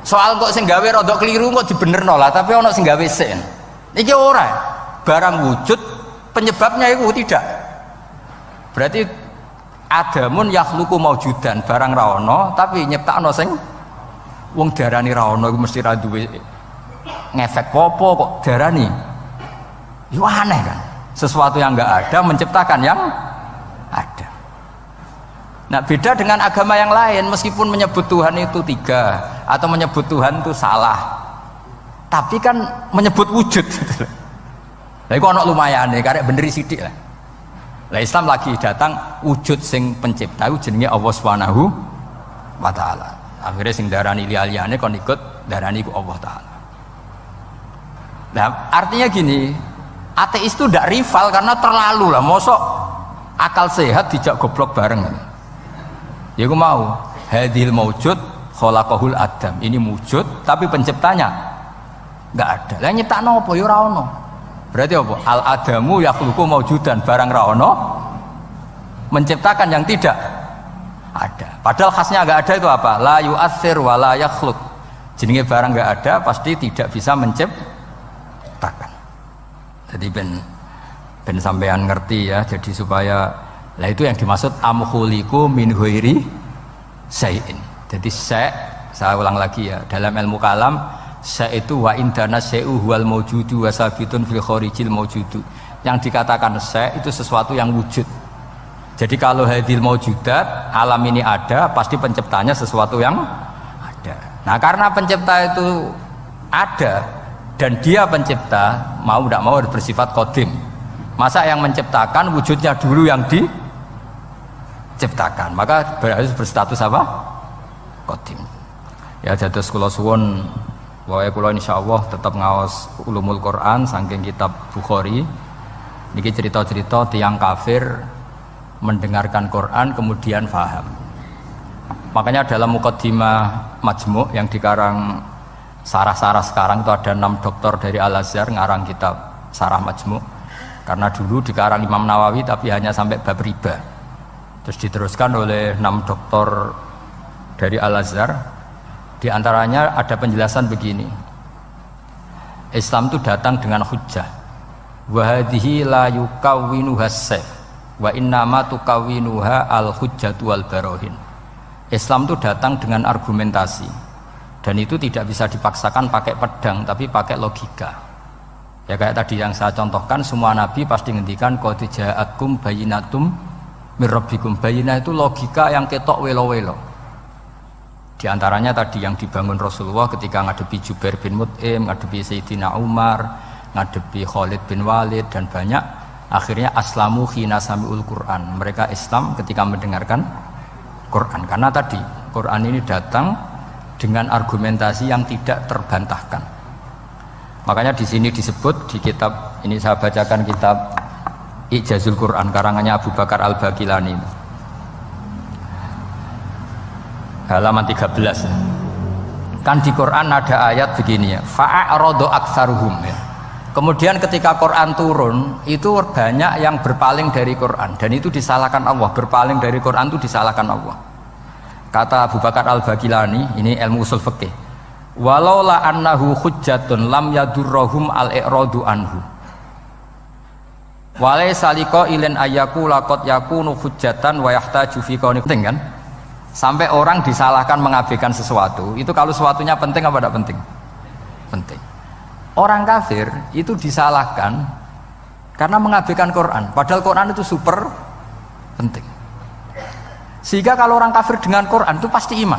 Soal kok sing gawe rada keliru kok dibenerno lah, tapi ana sing gawe sen. Iki ora. Barang wujud penyebabnya itu tidak. Berarti adamun yakhluqu maujudan, barang ra ana tapi nyiptakno sing wong darani ra ana iku mesti ra duwe ngefek apa kok darani. Itu aneh kan, sesuatu yang enggak ada menciptakan yang ada. Nah beda dengan agama yang lain, meskipun menyebut Tuhan itu 3 atau menyebut Tuhan itu salah, tapi kan menyebut wujud. Lah iku ana lumayan nih, karek beneri sithik lah. Lah Islam lagi datang wujud sing pencipta itu jenenge Allah Subhanahu wa taala. Akhirnya sing darani liyane kon ikut darani ku Allah taala. Nah artinya gini, ateis itu tidak rival karena terlalu lah, mosok akal sehat dijak goblok bareng. Ya aku mau hadil maujud khalaqahul adam, ini wujud tapi penciptanya enggak ada. Lah nyiptakno apa ya ora ono. Berarti apa? Al adamu yakhluqu maujudan, barang ra ono menciptakan yang tidak ada. Padahal khasnya enggak ada itu apa? La yu'athir wa la yakhluq. Jenenge barang enggak ada pasti tidak bisa menciptakan. Jadi ben sampean ngerti ya, jadi supaya lah itu yang dimaksud amkhuliku min ghairi syai'in. Jadi saya ulang lagi ya, dalam ilmu kalam Sa itu wa indana syai'u huwal maujudu wa sabitun fil kharijil maujudu. Yang dikatakan sa itu sesuatu yang wujud. Jadi kalau hadil maujudat, alam ini ada, pasti penciptanya sesuatu yang ada. Nah, karena pencipta itu ada dan dia pencipta, mau tidak mau harus bersifat qadim. Masa yang menciptakan wujudnya dulu yang diciptakan, maka harus berstatus apa? Qadim. Ya dados kula suwun wae kula insyaallah tetap ngaos ulumul Quran saking kitab Bukhari. Niki cerita-cerita tiyang kafir mendengarkan Quran kemudian faham. Makanya dalam muqaddimah Majmu' yang dikarang sarah-sarah sekarang itu ada 6 doktor dari Al-Azhar ngarang kitab Sarah Majmu'. Karena dulu dikarang Imam Nawawi tapi hanya sampai bab riba. Terus diteruskan oleh 6 doktor dari Al-Azhar. Di antaranya ada penjelasan begini. Islam itu datang dengan hujjah. Wa hadhihi la yukawwinuha as-sayf. Wa innama tukawinuha al-hujjatu wal barohin. Islam itu datang dengan argumentasi dan itu tidak bisa dipaksakan pakai pedang tapi pakai logika. Ya kayak tadi yang saya contohkan, semua nabi pasti ngendikan qad ja'akum bayyinatum mir rabbikum. Bayyinah itu logika yang ketok welo-welo. Di antaranya tadi yang dibangun Rasulullah ketika ngadepi Jubair bin Mut'im, ngadepi Sayyidina Umar, ngadepi Khalid bin Walid dan banyak. Akhirnya aslamu khina sami'ul Quran. Mereka Islam ketika mendengarkan Quran. Karena tadi Quran ini datang dengan argumentasi yang tidak terbantahkan. Makanya di sini disebut di kitab ini, saya bacakan kitab Ijazul Quran karangannya Abu Bakar Al-Baqilani. Halaman 13. Kan di Quran ada ayat begini ya. Fa'aradu aktsaruhum ya. Kemudian ketika Quran turun, itu banyak yang berpaling dari Quran dan itu disalahkan Allah. Berpaling dari Quran itu disalahkan Allah. Kata Abu Bakar Al-Baqilani, ini ilmu usul fikih. Walaula annahu hujjatun lam yadurruhum al-i'radu anhu. Walaysa liqailin ayyaku laqad yakunu hujjatan wa yahtaju fi qauni. Penting kan? Sampai orang disalahkan mengabaikan sesuatu, itu kalau sesuatunya penting apa tidak penting? Penting. Orang kafir itu disalahkan karena mengabaikan Quran, padahal Quran itu super penting. Sehingga kalau orang kafir dengan Quran itu pasti iman,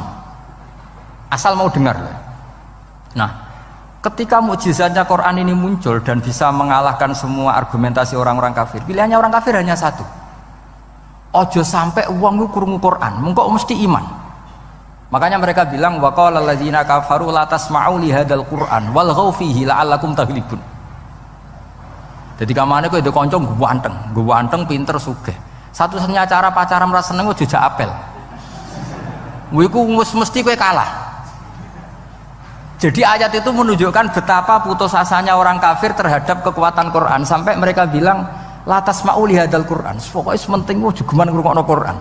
asal mau dengar. Nah, ketika mukjizatnya Quran ini muncul dan bisa mengalahkan semua argumentasi orang-orang kafir, pilihannya orang kafir hanya satu. Ojo sampai uang lu krungu Quran, mengko mesti iman. Makanya mereka bilang wa qala alladzina kafaru la tasma'u li hadzal Qur'an walghaw fihi la'allakum taghlibun. Jadi kamane kowe ndek kanca ganteng, pinter sugih. Satu-satunya cara pacaran merasa seneng ojo jak apel. Kuwi ku mesti kowe kalah. Jadi ayat itu menunjukkan betapa putus asanya orang kafir terhadap kekuatan Quran sampai mereka bilang la tasma'u li hadzal Qur'an. Pokoke penting ojo geman ngrungokno Quran.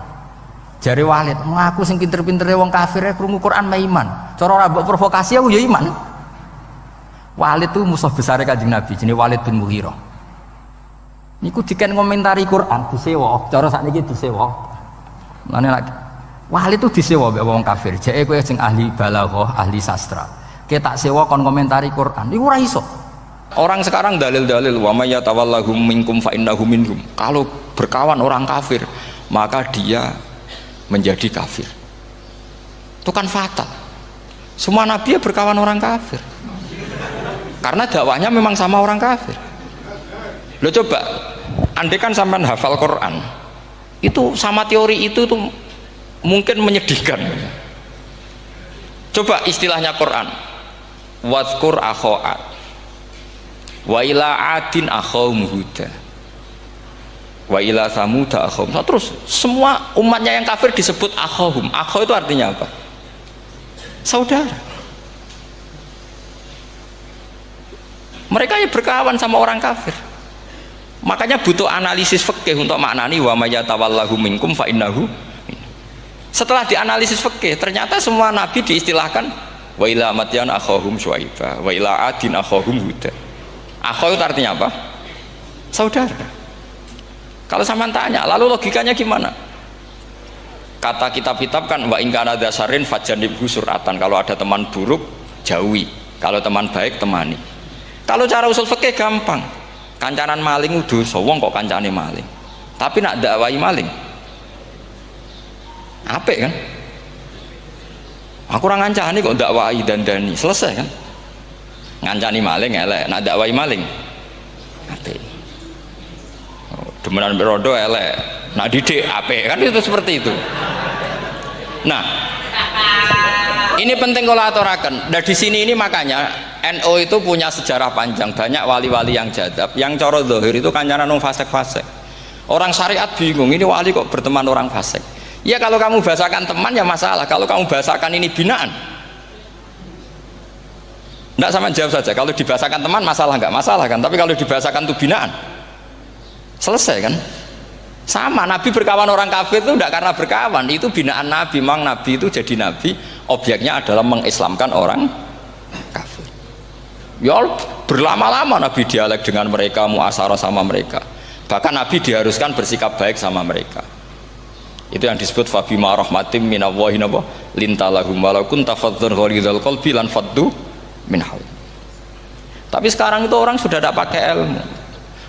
Jari Walid, aku sing pinter-pintere wong kafir krungu Quran mah iman. Cara ora mbok provokasi aku ya iman. Walid itu musuh besar Kanjeng Nabi, jenenge Walid bin Mughirah. Niku diken ngomentari Quran disewa, cara sakniki disewa. Mane lagi Walid itu disewa mbek wong kafir. Jeke kowe sing ahli balaghah, ahli sastra. Kowe tak sewa kon komentari Quran. Niku ora iso. Orang sekarang dalil-dalil wa may yatawallahum minkum fa innahu minhum. Kalau berkawan orang kafir, maka dia menjadi kafir. Itu kan fatal. Semua nabi ya berkawan orang kafir karena dakwahnya memang sama orang kafir. Lo coba andai kan sampean hafal Quran itu sama teori itu tuh mungkin menyedihkan. Coba istilahnya Quran, wadhkur akho'at wa ila adin akhawum huda wa ila samuda akhawum. Terus semua umatnya yang kafir disebut akhawum. Akhaw itu artinya apa? Saudara. Mereka ya berkawan sama orang kafir. Makanya butuh analisis fikih untuk maknani wa may yatawallahu minkum fa innahu. Setelah dianalisis fikih, ternyata semua nabi diistilahkan wa ila madyan akhawum syuaiba wa ila adin akhawum huda. Akhaw itu artinya apa? Saudara. Kalau sama tanya, lalu logikanya gimana? Kata kitab-kitab kan wa in kana dasarin fajanibhu suratan. Kalau ada teman buruk, jauhi. Kalau teman baik temani. Kalau cara usul fikih gampang. Kancanan maling dosa, wong kok kancane maling. Tapi nak dakwai maling. Apik kan? Aku ora ngancani kok dakwai dandani, selesai kan? Ngancani maling elek, nak dakwai maling. Apik. Demenan berodo elek, nak didik apik kan itu seperti itu. Nah, ini penting kalau aturaken. Nah di sini ini makanya NU itu punya sejarah panjang, banyak wali-wali yang jadab, yang coro zahir itu kancanan wong fasik-fasik. Orang syariat bingung, ini wali kok berteman orang fasik. Ya kalau kamu bahasakan teman ya masalah, kalau kamu bahasakan ini binaan. Enggak, sama jawab saja. Kalau dibahasakan teman masalah enggak masalah kan, tapi kalau dibahasakan itu binaan. Selesai kan? Sama, Nabi berkawan orang kafir itu tidak karena berkawan, itu binaan Nabi. Memang Nabi itu jadi Nabi, objeknya adalah mengislamkan orang kafir. Ya berlama-lama Nabi dialek dengan mereka, muasarah sama mereka. Bahkan Nabi diharuskan bersikap baik sama mereka. Itu yang disebut fabima rahmatim minallahi lintalahum walau kunta fadzan ghalidhal qalbi lan faddu min haul. Tapi sekarang itu orang sudah tidak pakai ilmu.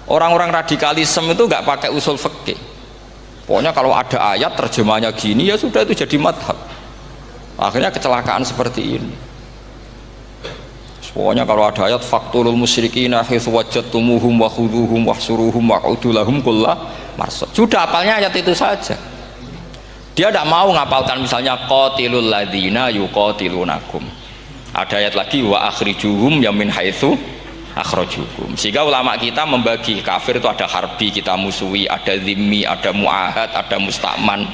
Orang-orang radikalisme itu nggak pakai usul fikih. Pokoknya kalau ada ayat terjemahnya gini ya sudah itu jadi madhab. Akhirnya kecelakaan seperti ini. Pokoknya kalau ada ayat faqtulul musyrikina haitsu wajadtumuhum wa khudhuhum wahsuruhum wa'udu lahum kulla marsad. Sudah hafalnya ayat itu saja. Dia tidak mau ngapalkan misalnya qatilul ladzina yuqatilunakum. Ada ayat lagi wa akhrijuhum ya min haitsu akhrajukum. Sehingga ulama kita membagi kafir itu ada harbi, kita musuhi, ada zimmi, ada muahad, ada musta'man.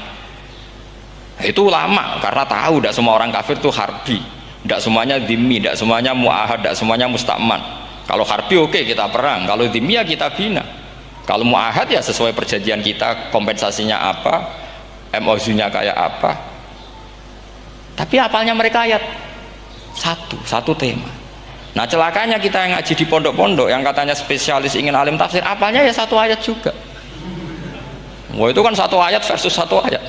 Itu ulama karena tahu tidak semua orang kafir itu harbi, tidak semuanya zimmi, tidak semuanya muahad, tidak semuanya musta'man. Kalau harbi oke, kita perang, kalau zimmi ya kita bina. Kalau muahad ya sesuai perjanjian kita, kompensasinya apa, MOU-nya kayak apa. Tapi apalnya mereka ayat satu tema. Nah celakanya kita yang ngaji di pondok-pondok yang katanya spesialis ingin alim tafsir, apalnya ya satu ayat juga. Wah itu kan satu ayat versus satu ayat,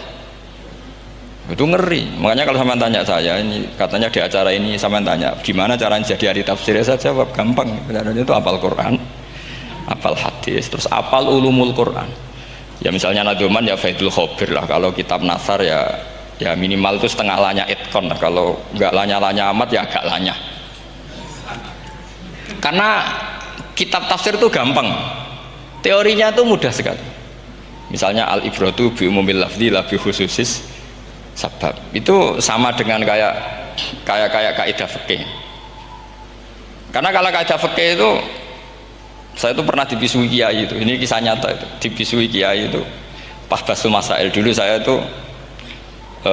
itu ngeri. Makanya kalau sampean tanya saya, ini katanya di acara ini sampean tanya gimana caranya jadi ahli tafsir, saya jawab gampang. Caranya itu hafal Quran, hafal hadis, terus hafal ulumul Quran. Ya misalnya Nadoman ya Faidul Khobir lah. Kalau kitab Nasar ya minimal itu setengah lanya itkon lah. Kalau nggak lanya-lanya amat ya agak lanya. Karena kitab tafsir itu gampang, teorinya itu mudah sekali. Misalnya al-ibratu bi umumil lafzi la bi khususis sabab. Itu sama dengan kayak kaidah fikih. Karena kalau kaidah fikih itu saya itu pernah dibisui kiai itu. Ini kisah nyata itu. Dibisui kiai itu pas basul masail. Dulu saya itu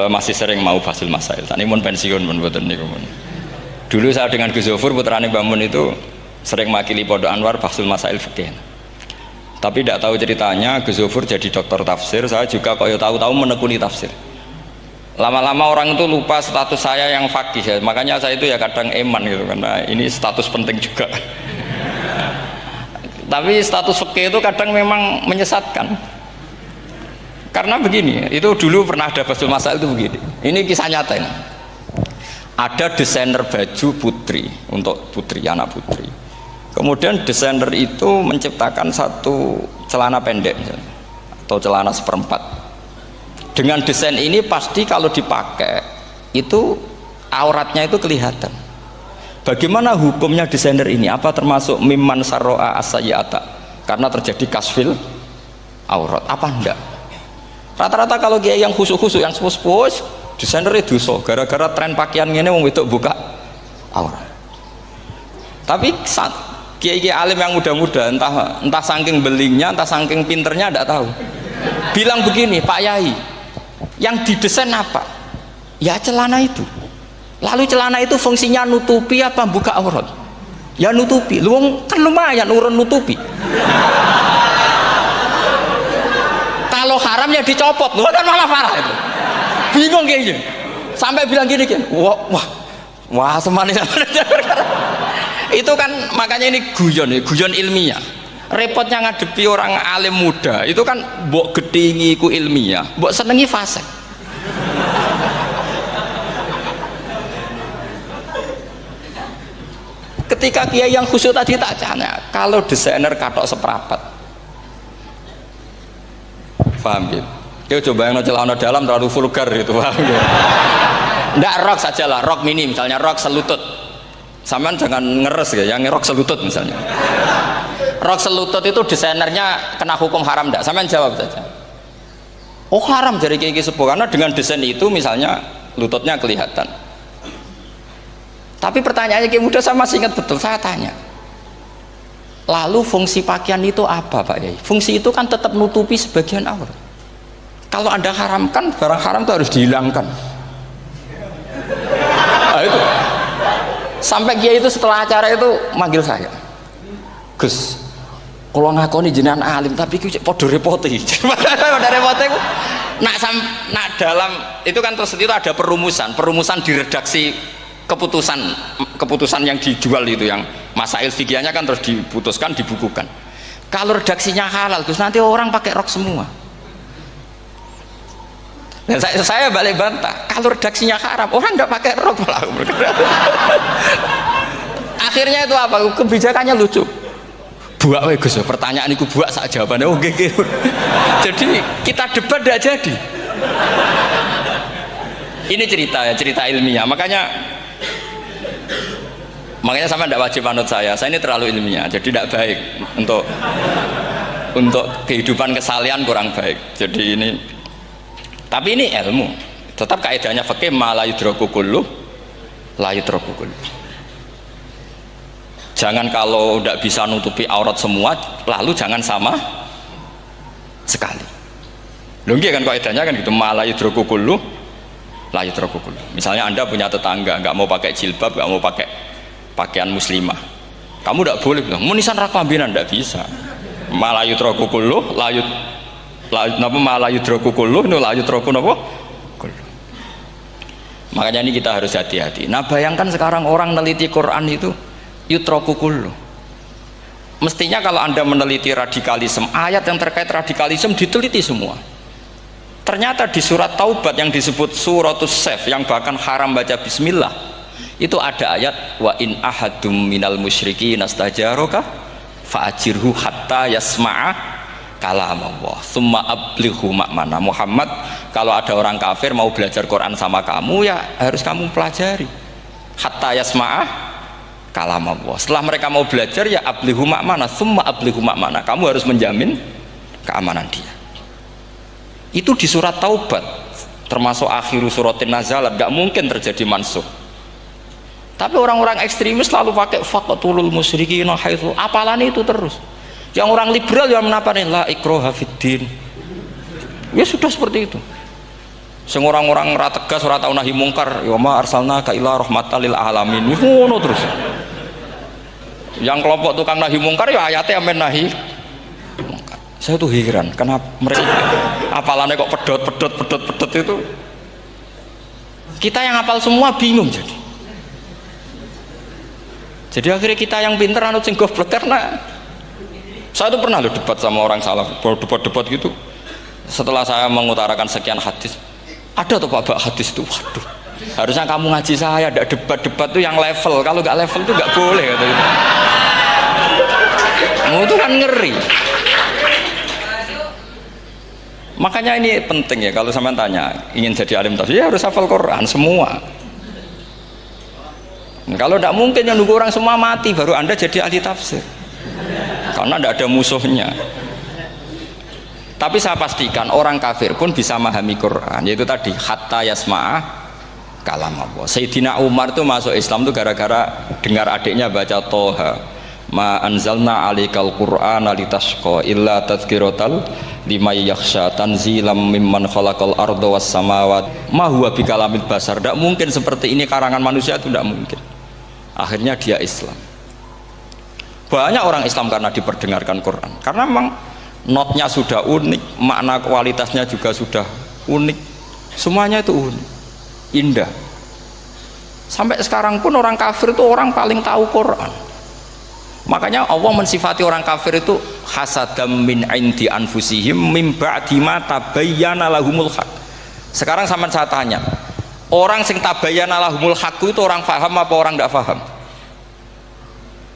masih sering mau basul masail. Tadi mun pensiun mun mboten niku mun. Dulu saya dengan Gus Zofur putrane Mbah Mun itu sering makili Pondok Anwar basul masail fikih. Tapi tidak tahu ceritanya Gus Zofur jadi dokter tafsir, saya juga kok ya tahu-tahu menekuni tafsir. Lama-lama orang itu lupa status saya yang fakih ya. Makanya saya itu ya kadang eman gitu karena ini status penting juga. Tapi status fikih itu kadang memang menyesatkan. Karena begini, itu dulu pernah ada basul masail itu begini. Ini kisah nyata ini. Ada desainer baju putri untuk putri, anak putri. Kemudian desainer itu menciptakan satu celana pendek misalnya, atau celana seperempat. Dengan desain ini pasti kalau dipakai itu auratnya itu kelihatan. Bagaimana hukumnya desainer ini? Apa termasuk mimman sarro'a as-sayyata? Karena terjadi kasfil aurat. Apa enggak? Rata-rata kalau kiai yang khusus-khusus, yang sepuh-sepuh, desainer itu dosa gara-gara tren pakaian ini wong wedok buka aurat. Tapi kiai-kiai alim yang muda-muda entah saking belingnya, entah saking pinternya tidak tahu. Bilang begini, Pak Yai, yang didesain apa? Ya celana itu. Lalu celana itu fungsinya nutupi apa buka aurat? Ya nutupi. Lu kan lumayan urun nutupi. Kalau haram ya dicopot, lu kan malah parah itu. Bingung kayaknya, sampai bilang gini kan, wah semanis. Itu kan makanya ini guyon ilmiah. Repotnya ngadepi orang alim muda, itu kan mbok gedingi ku ilmiah, mbok senengi fasik. Ketika kiai yang khusyuk tadi tak tanya, kalau desainer katok seprapat, paham gitu? Kau coba yang celana dalam terlalu vulgar gitu, paham gitu? Nggak rok saja lah, rok mini misalnya, rok selutut. Saman jangan ngeres ya, yang rok selutut misalnya. Rok selutut itu desainernya kena hukum haram enggak? Saman jawab saja. Oh haram dari kiai sepuh, karena dengan desain itu misalnya lututnya kelihatan. Tapi pertanyaannya Kiai Muda saya masih ingat betul, saya tanya. Lalu fungsi pakaian itu apa Pak Yai? Fungsi itu kan tetap nutupi sebagian aurat. Kalau Anda haramkan, barang haram itu harus dihilangkan. Nah, itu. Sampai Kiai itu setelah acara itu manggil saya. Gus, kalau ngakoni jenengan alim tapi iki podo repote. Podo repote ku nak dalam itu kan terus itu ada perumusan di redaksi keputusan yang dijual itu, yang masail fikihnya kan terus diputuskan, dibukukan. Kalau redaksinya halal terus nanti orang pakai rok semua. Dan saya balik bantah, kalau redaksinya haram orang nggak pakai rok malah. Akhirnya itu apa? Kebijakannya lucu. Buak we Gus, pertanyaan itu buak sak jawabannya oke. Jadi kita debat tidak jadi. Ini cerita ilmiah, makanya sama tidak wajib manut saya ini terlalu ilmiah, jadi tidak baik untuk kehidupan kesalian, kurang baik. Jadi ini, tapi ini ilmu, tetap kaidahnya fikih ma la yudraku kullu la yudraku kullu. Jangan kalau tidak bisa nutupi aurat semua, lalu jangan sama sekali. Lunggi kan kaidahnya kan gitu, ma la yudraku kullu la yudraku kullu. Misalnya Anda punya tetangga nggak mau pakai jilbab, nggak mau pakai pakaian muslimah, kamu tidak boleh bilang munisan raklambinan, tidak bisa. Malayu trokukulu layut napa malayu trokukulu nu layut troku napa kullu. Makanya ini kita harus hati-hati. Nah bayangkan sekarang orang meneliti Quran itu yutrokukulu. Mestinya kalau Anda meneliti radikalisme, ayat yang terkait radikalisme diteliti semua. Ternyata di surat Taubat yang disebut suratus Saif, yang bahkan haram baca bismillah, itu ada ayat wa in ahadum minal musyrikin nastajaroka fa'ajirhu hatta yasma'a kalam Allah summa ablighu ma'mana. Muhammad, kalau ada orang kafir mau belajar Quran sama kamu, ya harus kamu pelajari hatta yasma'a kalam Allah. Setelah mereka mau belajar, ya ablighu ma'mana summa ablighu ma'mana, kamu harus menjamin keamanan dia. Itu di surat Taubat, termasuk akhiru suratin nazalat, gak mungkin terjadi mansuh. Tapi orang-orang ekstremis selalu pakai faqatulul musyrikin haitsu, apalan itu terus. Yang orang liberal yang menaparin la ikraha fiddin. Ya sudah seperti itu. Sing orang-orang ora tegas, ora tau nahi mungkar, ya ma arsalnaka illa rahmatan lil alamin. Ngono terus. Yang kelompok tukang nahi mungkar ya ayatnya amen nahi mungkar. Saya tuh heran, kenapa mereka apalannya kok pedot itu. Kita yang hafal semua bingung jadi. Jadi akhirnya kita yang pinter anut sing goblok, karena saya tuh pernah loh debat sama orang salaf, debat gitu. Setelah saya mengutarakan sekian hadis, ada tuh Pak hadis itu, waduh, harusnya kamu ngaji saya, ada debat tuh yang level, kalau nggak level tuh nggak boleh katanya. Kamu tuh kan ngeri. Makanya ini penting ya, kalau sampean tanya ingin jadi alim tafsir ya harus hafal Quran semua. Kalau tidak mungkin yang nunggu orang semua mati baru Anda jadi ahli tafsir, karena tidak ada musuhnya. Tapi saya pastikan orang kafir pun bisa memahami Quran, yaitu tadi hatta yasma'a kalam Allah. Sayyidina Umar itu masuk Islam itu gara-gara dengar adiknya baca Toha, ma anzalna alikal qur'ana litashqa illa tadhkiratal liman yakhsha tanzilam mimman khalaqal arda was samawat ma huwa bikalamil basar. Tidak mungkin seperti ini karangan manusia, itu tidak mungkin. Akhirnya dia Islam. Banyak orang Islam karena diperdengarkan Quran, karena memang notnya sudah unik, makna kualitasnya juga sudah unik, semuanya itu unik, indah. Sampai sekarang pun orang kafir itu orang paling tahu Quran. Makanya Allah mensifati orang kafir itu hasadam min indi anfusihim mim ba'di ma tabayyana lahumul haq. Sekarang sama saya tanya, orang sing tabayyana lahumul haq itu orang paham apa orang tidak paham?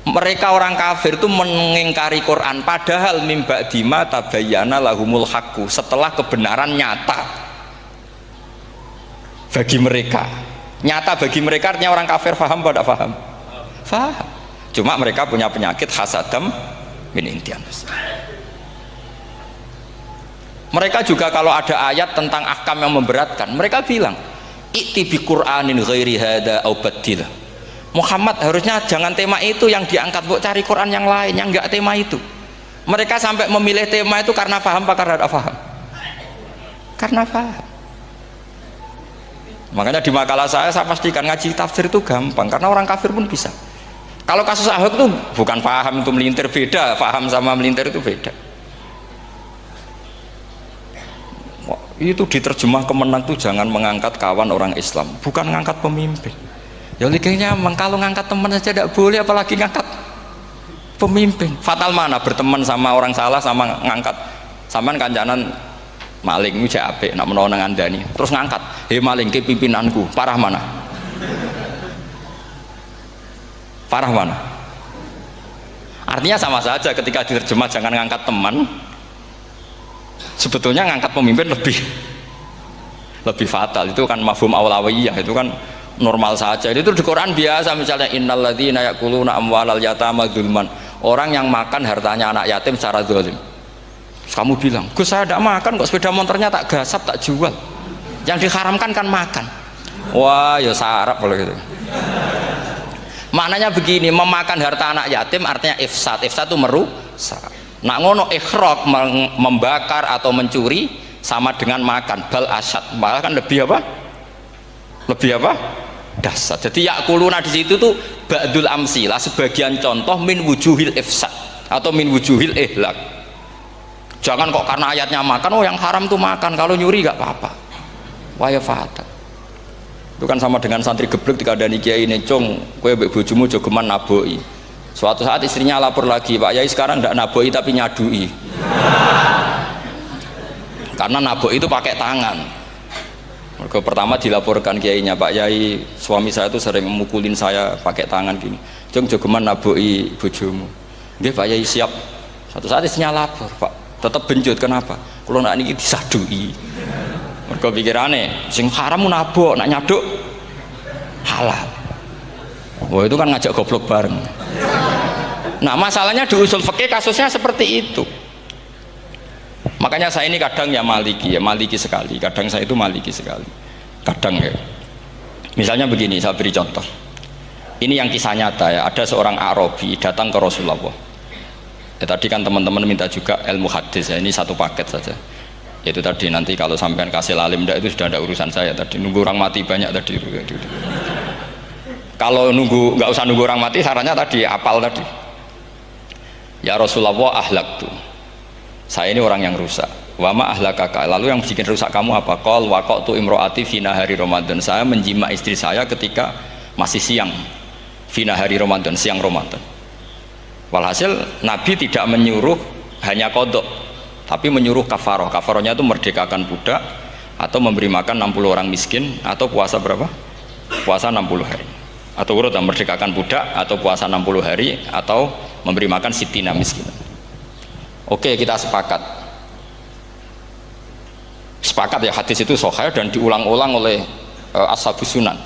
Mereka orang kafir itu mengingkari Quran padahal mimba dima tabayyana lahumul haqqu, setelah kebenaran nyata bagi mereka. Nyata bagi mereka artinya orang kafir paham apa tidak paham? Paham. Cuma mereka punya penyakit hasadam min intianus. Mereka juga kalau ada ayat tentang ahkam yang memberatkan, mereka bilang i'ti bi Qur'anin ghairi hada au badil. Muhammad harusnya jangan tema itu yang diangkat, buat cari Quran yang lain yang enggak tema itu. Mereka sampai memilih tema itu karena paham apa karena tidak paham? Karena paham. Makanya di makalah saya pastikan ngaji tafsir itu gampang karena orang kafir pun bisa. Kalau kasus Ahok itu bukan paham itu melintir, beda. Paham sama melintir itu beda. Itu diterjemah kemenang tuh jangan mengangkat kawan orang Islam, bukan ngangkat pemimpin. Ya likinya kalau ngangkat teman saja tidak boleh, apalagi ngangkat pemimpin. Fatal mana berteman sama orang salah sama ngangkat. Saman kancanan maling itu apik nak menawa nang andani. Terus ngangkat, "Hei maling ke pimpinanku." Parah mana? Parah mana? Artinya sama saja ketika diterjemah jangan ngangkat teman. Sebetulnya ngangkat pemimpin lebih fatal. Itu kan mafhum awlawiyah, itu kan normal saja. Itu di Quran biasa, misalnya innalladzina yakuluna amwalal yatama dzulman, orang yang makan hartanya anak yatim secara zalim. Terus kamu bilang, "Gus, saya tidak makan kok, sepeda motornya tak gasap, tak jual." Yang diharamkan kan makan. Wah, ya sarap kalau gitu. Maknanya begini, memakan harta anak yatim artinya ifsad. Ifsad itu merusak. Nak ngono ikhraq, membakar atau mencuri sama dengan makan, bal asyad, malah kan lebih apa? Lebih apa? Dasar. Jadi yakuluna di situ tuh ba'dul amsilah, sebagian contoh min wujuhil ifsad atau min wujuhil ihlak. Jangan kok karena ayatnya makan, oh yang haram tuh makan, kalau nyuri gak apa-apa. Waya fatal. Itu kan sama dengan santri geblek ketika ada kiai necong, kowe mbek bojomu jogeman naboi. Suatu saat istrinya lapor lagi, "Pak Yai sekarang tidak naboi tapi nyadui." Karena naboi itu pakai tangan. Mereka pertama dilaporkan kiainya, "Pak Yai, suami saya itu sering memukulin saya pakai tangan gini. Jong jogeman naboi bojomu." "Nggih Pak Yai, siap." Suatu saat istrinya lapor, "Pak, tetap benjut, kenapa? Kalau nak niki disadui." Mereka pikirannya, sing haram nabok, nak nyaduk halal. Wah, itu kan ngajak goblok bareng. Nah, masalahnya di usul fikih kasusnya seperti itu. Makanya saya ini kadang ya maliki sekali. Kadang saya itu maliki sekali. Kadang ya. Misalnya begini, saya beri contoh. Ini yang kisah nyata ya. Ada seorang Arabi datang ke Rasulullah. Ya, tadi kan teman-teman minta juga ilmu hadis ya. Ini satu paket saja. Itu tadi nanti kalau sampean kasih lalim itu sudah ada urusan saya tadi. Nunggu orang mati banyak tadi. Kalau nggak usah nunggu orang mati, sarannya tadi apal tadi. Ya Rasulullah, ahlak tuh. Saya ini orang yang rusak. Wama ahlakaka. Lalu yang bikin rusak kamu apa? Qol waqatu imroati fina hari Ramadan. Saya menjima istri saya ketika masih siang. Fina hari Ramadan, siang Ramadan. Walhasil Nabi tidak menyuruh hanya kodok, tapi menyuruh kafaroh. Kafarohnya itu merdekakan budak atau memberi makan 60 orang miskin atau puasa berapa? Puasa 60 hari. Atau urut merdekakan budak atau puasa 60 hari atau memberi makan sitina miskin. Oke, kita sepakat ya, hadis itu sahih dan diulang-ulang oleh ashabus sunan.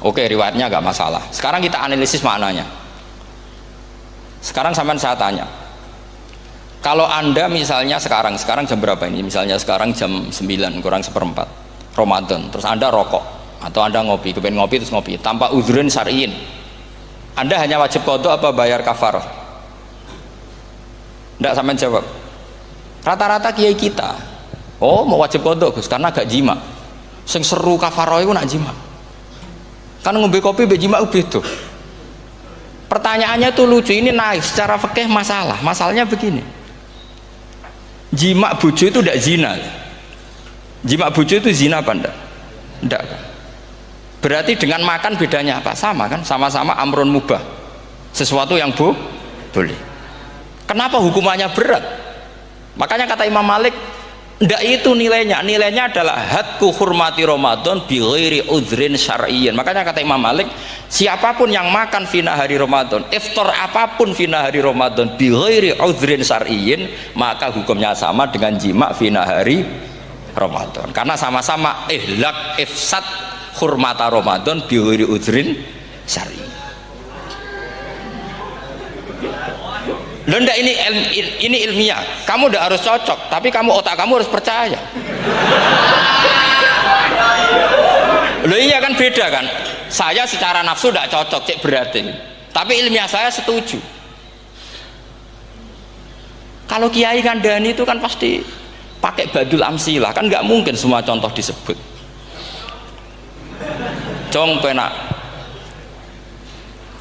Oke, riwayatnya agak masalah. Sekarang kita analisis maknanya. Sekarang sampean saya tanya, kalau anda misalnya sekarang jam berapa ini? Misalnya sekarang jam 9 kurang seperempat Ramadan, terus anda rokok atau anda ngopi, kepengen ngopi terus ngopi tanpa udhurun syar'iin, anda hanya wajib qadha apa bayar kafarah? Tidak, sampean jawab. Rata-rata kiai kita, oh mau wajib qadha Gus karena gak jima. Sing seru kafarah itu nak jima. Kan ngombe kopi mbek jima beda. Pertanyaannya tuh lucu, ini naif secara fikih masalah. Masalahnya begini. Jima bojo itu tidak zina. Jima bojo itu zina apa enggak? Enggak kan? Berarti dengan makan bedanya apa? Sama kan? Sama-sama amrun mubah. Sesuatu yang boleh. Kenapa hukumannya berat? Makanya kata Imam Malik, Ndak itu nilainya. Nilainya adalah hadku hurmati Ramadan bi ghairi udhrin syar'iyyin. Makanya kata Imam Malik, siapapun yang makan fina hari Ramadan, iftar apapun fina hari Ramadan bi ghairi udhrin syar'iyyin, maka hukumnya sama dengan jima fina hari Ramadan. Karena sama-sama ihlak ifsad hurmata Ramadan bi ghairi udhrin syar'iyyin. Lenda ini ilmiah. Kamu udah harus cocok, tapi otak kamu harus percaya. Loh iya kan beda kan. Saya secara nafsu tidak cocok, cek berarti. Tapi ilmiah saya setuju. Kalau Kiai Kandani itu kan pasti pakai badul amsilah, kan nggak mungkin semua contoh disebut. Cong penak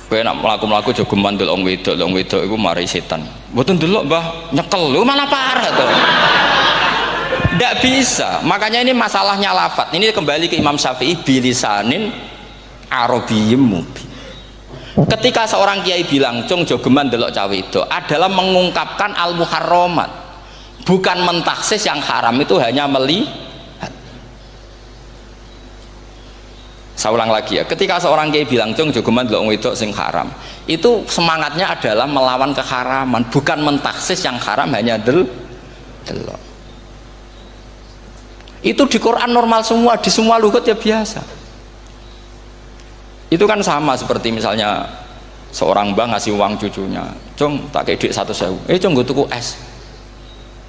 melaku-melaku jogeman delok wedok iku mari setan. Mboten delok Mbah, nyekel lho malah parah to. Ndak bisa. Makanya ini masalahnya lafat. Ini kembali ke Imam Syafi'i bilisanin arabiyyim mubin. Ketika seorang kiai bilang cung jogeman delok cawe wedok adalah mengungkapkan al-muharramat. Bukan mentaksis yang haram itu hanya melihat. Saya ulang lagi ya, ketika seorang kiai bilang cung jogeman delok wedok sing haram, itu semangatnya adalah melawan keharaman, bukan mentaksis yang haram hanya delok. Itu di Quran normal semua, di semua lugat ya biasa. Itu kan sama seperti misalnya seorang mbah ngasih uang cucunya, cung tak kayak duit 100.000, cung gue tuku es,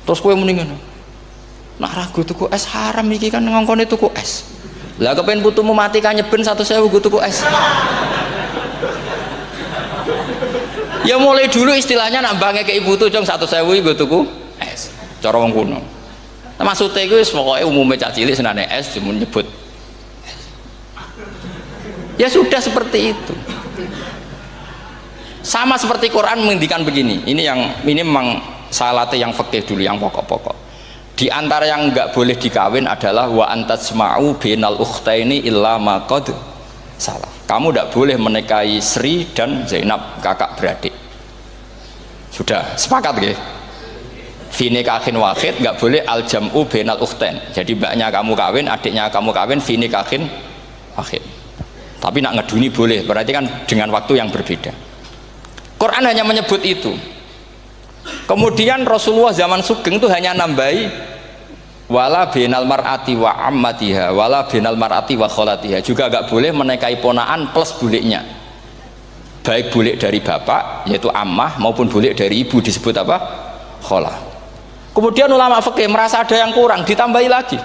terus kue mendingan nah ragu tuku es haram iki kan ngongkone tuku es. Lah kepen putumu mati kan nyeben 100.000 gue tuku es. Ya mulai dulu istilahnya nak bange ke ibu tuh cung 100.000 gue tuku es. Cara wong kuno. Nah, maksudnya gue pokoknya umumnya cah cilik senane es cuma nyebut. Ya sudah seperti itu. Sama seperti Quran menghentikan begini. Ini memang salate yang fikih dulu, yang pokok-pokok. Di antara yang enggak boleh dikawin adalah wa antasma'u bainal ukhtaini illa ma qad salah. Kamu enggak boleh menikahi Sri dan Zainab, kakak beradik. Sudah sepakat nggih? Fi nikahin wahid enggak boleh al jam'u bainal ukhtain. Jadi mbaknya kamu kawin, adiknya kamu kawin fi nikahin wahid. Tapi nak ngeduni boleh, berarti kan dengan waktu yang berbeda. Quran hanya menyebut itu. Kemudian Rasulullah zaman Sugeng itu hanya nambahi wala binal mar'ati wa ammatiha wala binal mar'ati wa kholatiha, juga agak boleh menikahi ponaan plus buliknya, baik bulik dari bapak yaitu ammah maupun bulik dari ibu disebut apa? Kholah. Kemudian ulama fikih merasa ada yang kurang, ditambahi lagi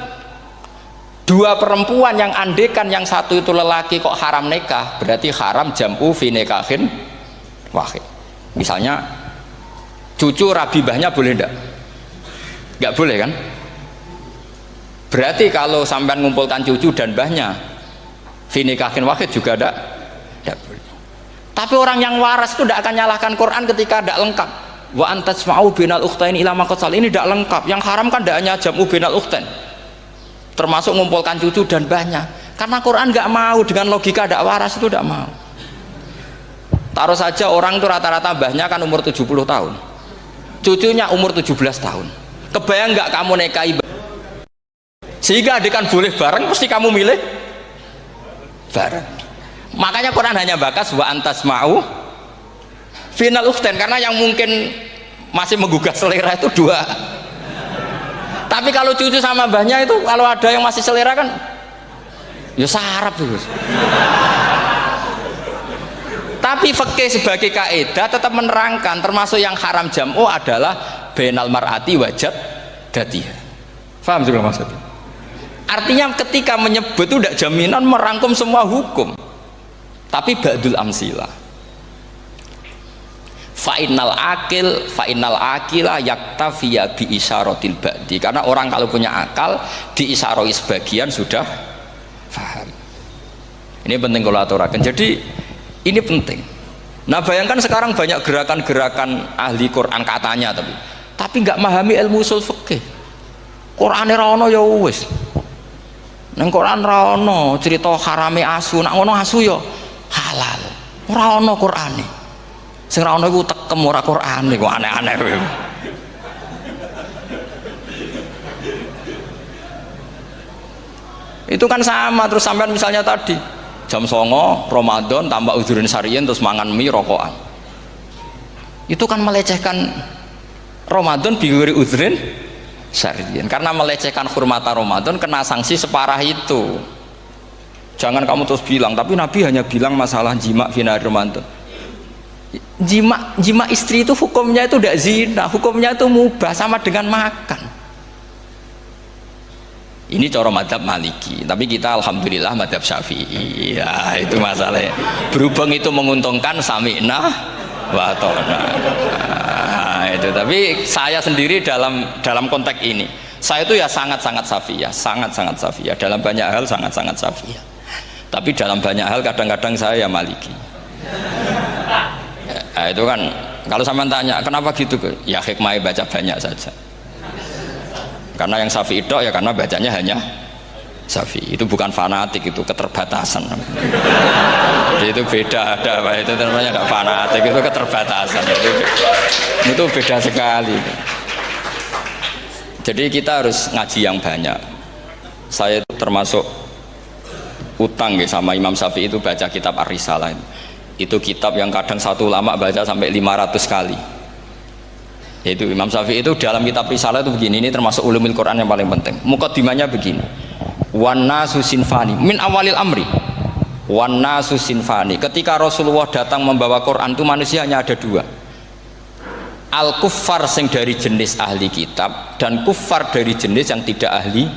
dua perempuan yang andekan yang satu itu lelaki kok haram nikah, berarti haram jam'u fi nikahin wahid. Misalnya cucu rabibahnya boleh enggak? Enggak boleh kan? Berarti kalau sampai mengumpulkan cucu dan mbahnya fi nikahin wahid juga enggak boleh. Tapi orang yang waras itu tidak akan nyalahkan Quran ketika tidak lengkap. Wa antasma'u bainal ukhtain ila ma qad sal, ini tidak lengkap. Yang haram kan tidak hanya jam'u bainal ukhtain, termasuk mengumpulkan cucu dan mbahnya. Karena Quran nggak mau dengan logika tidak waras, itu tidak mau. Taruh saja orang itu rata-rata mbahnya kan umur 70 tahun, cucunya umur 17 tahun. Kebayang nggak kamu nikahi sehingga adik kan boleh bareng, pasti kamu milih bareng. Makanya Quran hanya bakas wa antasma'u final ukhtain, karena yang mungkin masih menggugah selera itu dua. Tapi kalau cucu sama mbahnya itu kalau ada yang masih selera kan ya sarap tuh. Tapi fikih sebagai kaidah tetap menerangkan termasuk yang haram jam'u adalah bainal mar'ati wajad datiha. Paham juga maksudnya? Artinya ketika menyebut itu tidak jaminan merangkum semua hukum, tapi ba'dul amsilah. Fa'innal akila yaktafiya bi isyaratil ba'di, karena orang kalau punya akal diisyarai sebagian sudah paham. Ini penting kalau aturakan. Jadi ini penting. Nah bayangkan sekarang banyak gerakan-gerakan ahli Quran katanya, tapi nggak memahami ilmu usul fikih. Quran ra ono ya wis. Nang Quran ra ono cerita harame asu, nak ngono asu ya halal. Ora ono Qurane. Sing ra ono iku tekem ora Qurane, kok aneh-aneh kowe. Itu kan sama. Terus sampean misalnya tadi jam 09.00 Ramadan tambah udhurin sariyin terus mangan mie rokokan, itu kan melecehkan Ramadan biguri udhurin sariyin, karena melecehkan hurmata Ramadan kena sanksi separah itu. Jangan kamu terus bilang tapi Nabi hanya bilang masalah jima fina Ramadan. Jima istri itu hukumnya itu tidak zina, hukumnya itu mubah, sama dengan makan. Ini cara madhab Maliki, tapi kita alhamdulillah madhab Syafi'i. Ya itu masalahnya. Berhubung itu menguntungkan sami'na wa ta'na. Nah, itu. Tapi saya sendiri dalam konteks ini, saya itu ya sangat-sangat Syafi'iyah, sangat-sangat Syafi'iyah. Dalam banyak hal sangat-sangat Syafi'iyah. Tapi dalam banyak hal kadang-kadang saya ya Maliki. Nah, itu kan kalau sampean tanya kenapa gitu, ya hikmah baca banyak saja. Karena yang Syafi'i itu ya karena bacanya hanya Syafi'i. Itu bukan fanatik, itu keterbatasan. Jadi itu beda, itu namanya tidak fanatik, itu keterbatasan. Itu beda sekali. Jadi kita harus ngaji yang banyak. Saya itu termasuk utang ya sama Imam Syafi'i itu baca kitab Ar-Risalah. Itu kitab yang kadang satu ulama baca sampai 500 kali. Yaitu Imam Syafi'i itu dalam kitab Risalah itu begini, ini termasuk ulumul Quran yang paling penting. Muqaddimahnya begini, wan nasu sinfani min awalil amri, wan nasu sinfani. Ketika Rasulullah datang membawa Quran itu manusia hanya ada dua, al kuffar sing dari jenis ahli kitab dan kuffar dari jenis yang tidak ahli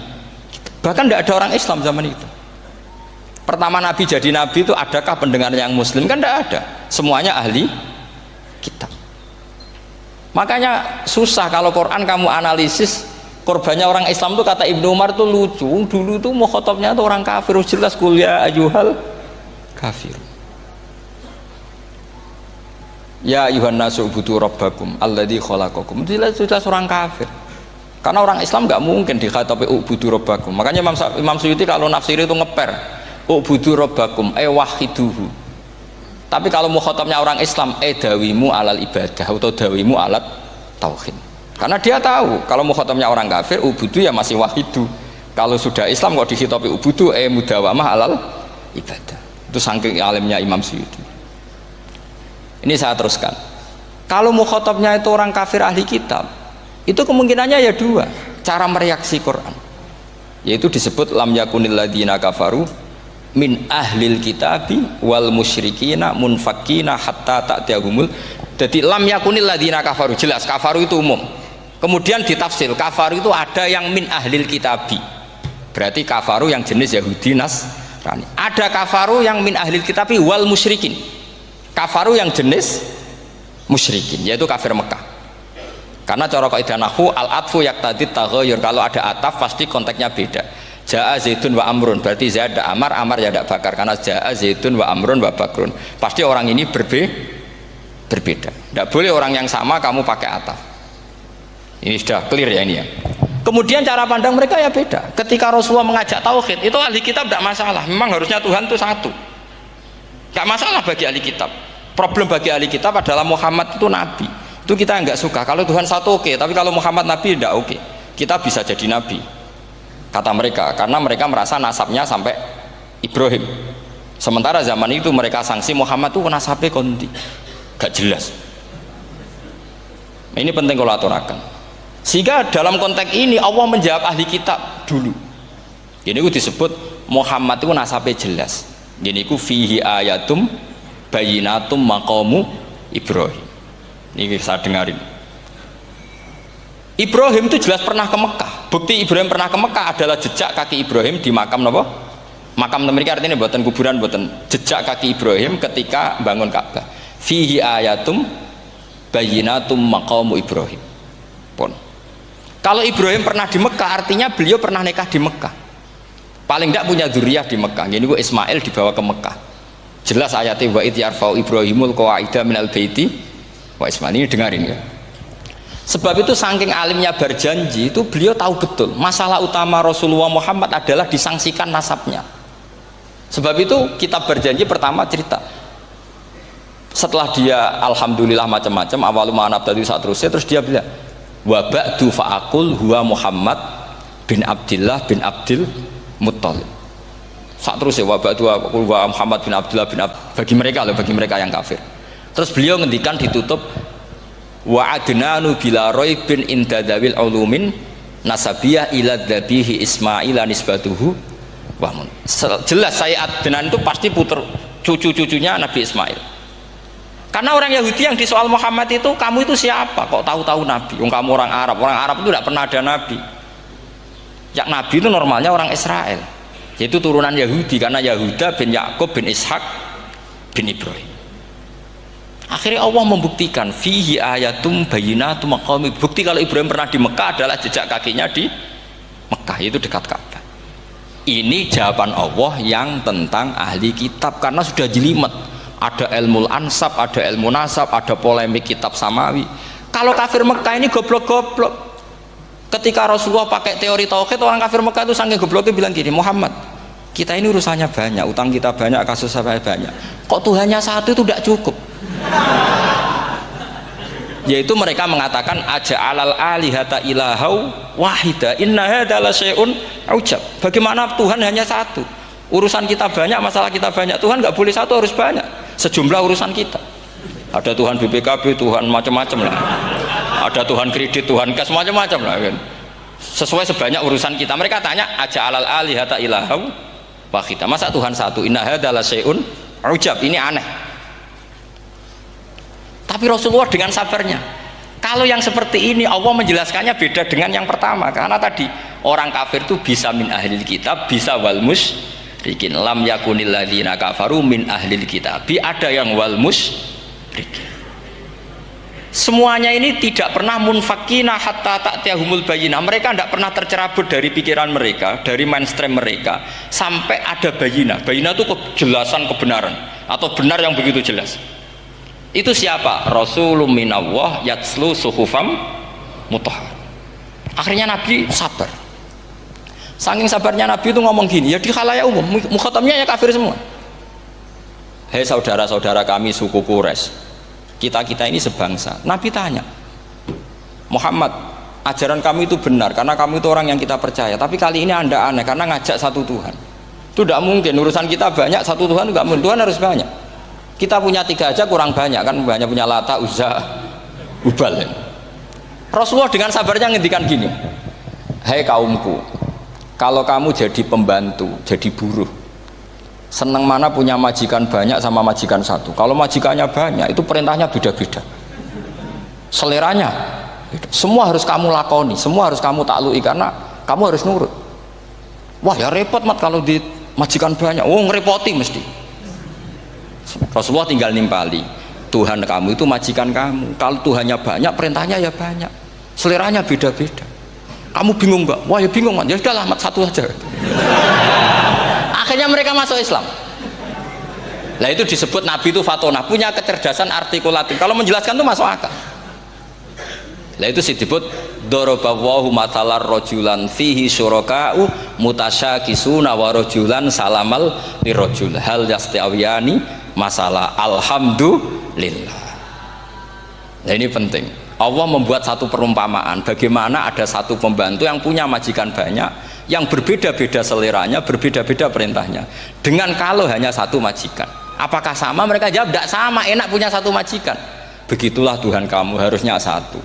kitab. Bahkan tidak ada orang Islam zaman itu. Pertama Nabi jadi Nabi itu adakah pendengar yang Muslim? Kan tidak ada, semuanya ahli kitab. Makanya susah kalau Quran kamu analisis korbannya orang Islam. Tuh kata Ibnu Umar tuh lucu, dulu tuh mukhatabnya tuh orang kafir, jelas kuliah ayyuhal kafir. Ya ayuhan nasu ubudu rabbakum alladzi khalaqakum, jelas orang kafir. Karena orang Islam nggak mungkin dikhatabi ubudu rabbakum. Makanya Imam Suyuti kalau nafsiri itu ngeper ubudu rabbakum wahiduhu. Tapi kalau mukhatabnya orang Islam, dawimu alal ibadah atau dawimu alat tauhid. Karena dia tahu kalau mukhatabnya orang kafir, ubudu ya masih wahidu. Kalau sudah Islam kok dikhitabi ubudu, mudawamah alal ibadah. Itu saking alimnya Imam Suyuti. Ini saya teruskan. Kalau mukhatabnya itu orang kafir ahli kitab, itu kemungkinannya ya dua cara mereaksi Quran. Yaitu disebut lam yakunil ladzina kafaru min ahlil kitabi wal musyrikina munfakina hatta ta'tiyahumul. Jadi lam yakunil ladzina kafaru, jelas kafaru itu umum. Kemudian ditafsir kafaru itu ada yang min ahlil kitabi, berarti kafaru yang jenis Yahudi Nasrani. Ada kafaru yang min ahlil kitabi wal musyrikin, kafaru yang jenis musyrikin, yaitu kafir Mekah. Karena cara kaidah nahwu al atfu yaqtadi taghayyur, kalau ada ataf pasti konteksnya beda. Ja'a Zaidun wa Amrun, berarti Zaid ada Amar, Amar ya tidak bakar, karena Ja'a Zaidun wa Amrun wa Bakrun, pasti orang ini berbeda. Tidak boleh orang yang sama kamu pakai ataf. Ini sudah clear ya ini ya. Kemudian cara pandang mereka ya beda. Ketika Rasulullah mengajak tauhid, itu ahli kitab tidak masalah, memang harusnya Tuhan itu satu, tidak masalah bagi ahli kitab. Problem bagi ahli kitab adalah Muhammad itu nabi, itu kita nggak suka. Kalau Tuhan satu oke, tapi kalau Muhammad nabi tidak oke. Kita bisa jadi nabi kata mereka, karena mereka merasa nasabnya sampai Ibrahim. Sementara zaman itu mereka sanksi Muhammad itu nasabnya konti, gak jelas. Ini penting kalau aturakan. Sehingga dalam konteks ini Allah menjawab ahli kitab dulu. Ini itu disebut Muhammad itu nasabnya jelas. Ini itu fihi ayatum bayinatum maqamu Ibrahim. Ini saya dengarin. Ibrahim itu jelas pernah ke Mekah. Bukti Ibrahim pernah ke Mekah adalah jejak kaki Ibrahim di makam apa? Makam mereka, artinya buatan kuburan, buatan jejak kaki Ibrahim ketika bangun Ka'bah. Fihi ayatum bayinatum maqamu Ibrahim. Pun. Kalau Ibrahim pernah di Mekah, artinya beliau pernah nikah di Mekah. Paling tidak punya dzurriyyah di Mekah. Jadi gua Ismail dibawa ke Mekah. Jelas ayatnya wa id yarfa'u Ibrahimul qawaida minal baiti wa Ismail. Ini dengarin ya. Sebab itu saking alimnya berjanji itu beliau tahu betul masalah utama Rasulullah Muhammad adalah disangsikan nasabnya. Sebab itu kitab berjanji pertama cerita setelah dia alhamdulillah macam-macam awal ma'anab tadi saat terus dia bilang wa ba'du fa'akul huwa Muhammad bin Abdillah bin Abdil Muttalib. Saat terus ya wabak dua Muhammad bin Abdullah bin bagi mereka yang kafir. Terus beliau ngendikan ditutup wa adnanu bila raibin inda dawil ulumin nasabiyah ila dhabihi Ismail nisbatuhu wahmun. Jelas saya Adnan itu pasti puter cucu-cucunya Nabi Ismail. Karena orang Yahudi yang disoal Muhammad itu, kamu itu siapa? Kok tahu-tahu Nabi? Kamu orang Arab itu tidak pernah ada Nabi. Yang Nabi itu normalnya orang Israel, yaitu turunan Yahudi, karena Yahuda bin Yakub bin Ishak bin Ibrahim. Akhirnya Allah membuktikan fihi ayatum bayyinatum maqami. Bukti kalau Ibrahim pernah di Mekah adalah jejak kakinya di Mekah, itu dekat Ka'bah. Ini jawaban Allah yang tentang ahli kitab, karena sudah jelimet. Ada ilmu ansab, ada ilmu nasab, ada polemik kitab samawi. Kalau kafir Mekah ini goblok-goblok. Ketika Rasulullah pakai teori tauhid, orang kafir Mekah itu saking gobloknya bilang gini, Muhammad, kita ini urusannya banyak, utang kita banyak, kasus saya banyak, kok Tuhannya satu itu tidak cukup. Yaitu mereka mengatakan aja'alal alihata ilahau wahida inna hadza la syai'un ujab. Bagaimana Tuhan hanya satu? Urusan kita banyak, masalah kita banyak, Tuhan nggak boleh satu, harus banyak. Sejumlah urusan kita. Ada Tuhan BPKB, Tuhan macam-macam lah. Ada Tuhan kredit, Tuhan kas, macam-macam lah kan. Sesuai sebanyak urusan kita. Mereka tanya aja'alal alihata ilahau wahida. Masa Tuhan satu? Inna hadza la syai'un ujab. Ini aneh. Tapi Rasulullah dengan sabarnya, kalau yang seperti ini Allah menjelaskannya beda dengan yang pertama, karena tadi orang kafir itu bisa min ahlil kitab, bisa wal musyrikin. Lam yakunil ladzina kafaru min ahlil kitab, ada yang wal musyrikin. Semuanya ini tidak pernah munfakina hatta ta'tiyahumul bayyinah. Mereka tidak pernah tercerabut dari pikiran mereka, dari mainstream mereka, sampai ada bayyinah. Bayyinah itu kejelasan kebenaran atau benar yang begitu jelas. Itu siapa? Rasulun minallah yatslu suhufam mutahhar. Akhirnya Nabi sabar. Saking sabarnya Nabi itu ngomong gini, ya di khalayak umum, mukhatamnya ya kafir semua. Hei saudara-saudara kami suku Quraisy, kita ini sebangsa. Nabi tanya, Muhammad, ajaran kami itu benar karena kamu itu orang yang kita percaya, tapi kali ini Anda aneh karena ngajak satu Tuhan. Itu tidak mungkin, urusan kita banyak, satu Tuhan enggak mungkin, Tuhan harus banyak. Kita punya 3 aja kurang banyak kan, banyak punya Lata, Uzza, Hubal. Rasulullah dengan sabarnya ngendikan gini, hei kaumku, kalau kamu jadi pembantu, jadi buruh, senang mana punya majikan banyak sama majikan satu? Kalau majikannya banyak, itu perintahnya beda-beda, seleranya beda. Semua harus kamu lakoni, semua harus kamu taklui karena kamu harus nurut. Wah ya repot mat kalau di majikan banyak, ngerepoti mesti. Rasulullah tinggal nimpali, Tuhan kamu itu majikan kamu. Kalau Tuhannya banyak, perintahnya ya banyak, seleranya beda-beda. Kamu bingung nggak? Wah ya bingung, ya udahlah mat satu aja. Akhirnya mereka masuk Islam. Nah itu disebut Nabi itu fatona, punya kecerdasan artikulatif. Kalau menjelaskan itu masuk akal. Nah itu disebut dorobawahu matalar rojulan fihi syuraka'u mutasyakisuna wa rojulan salamal lirojul hal yastiawiyani masalah alhamdulillah. Nah ini penting. Allah membuat satu perumpamaan bagaimana ada satu pembantu yang punya majikan banyak, yang berbeda-beda seleranya, berbeda-beda perintahnya, dengan kalau hanya satu majikan. Apakah sama? Mereka jawab tidak sama, enak punya satu majikan. Begitulah Tuhan kamu harusnya satu.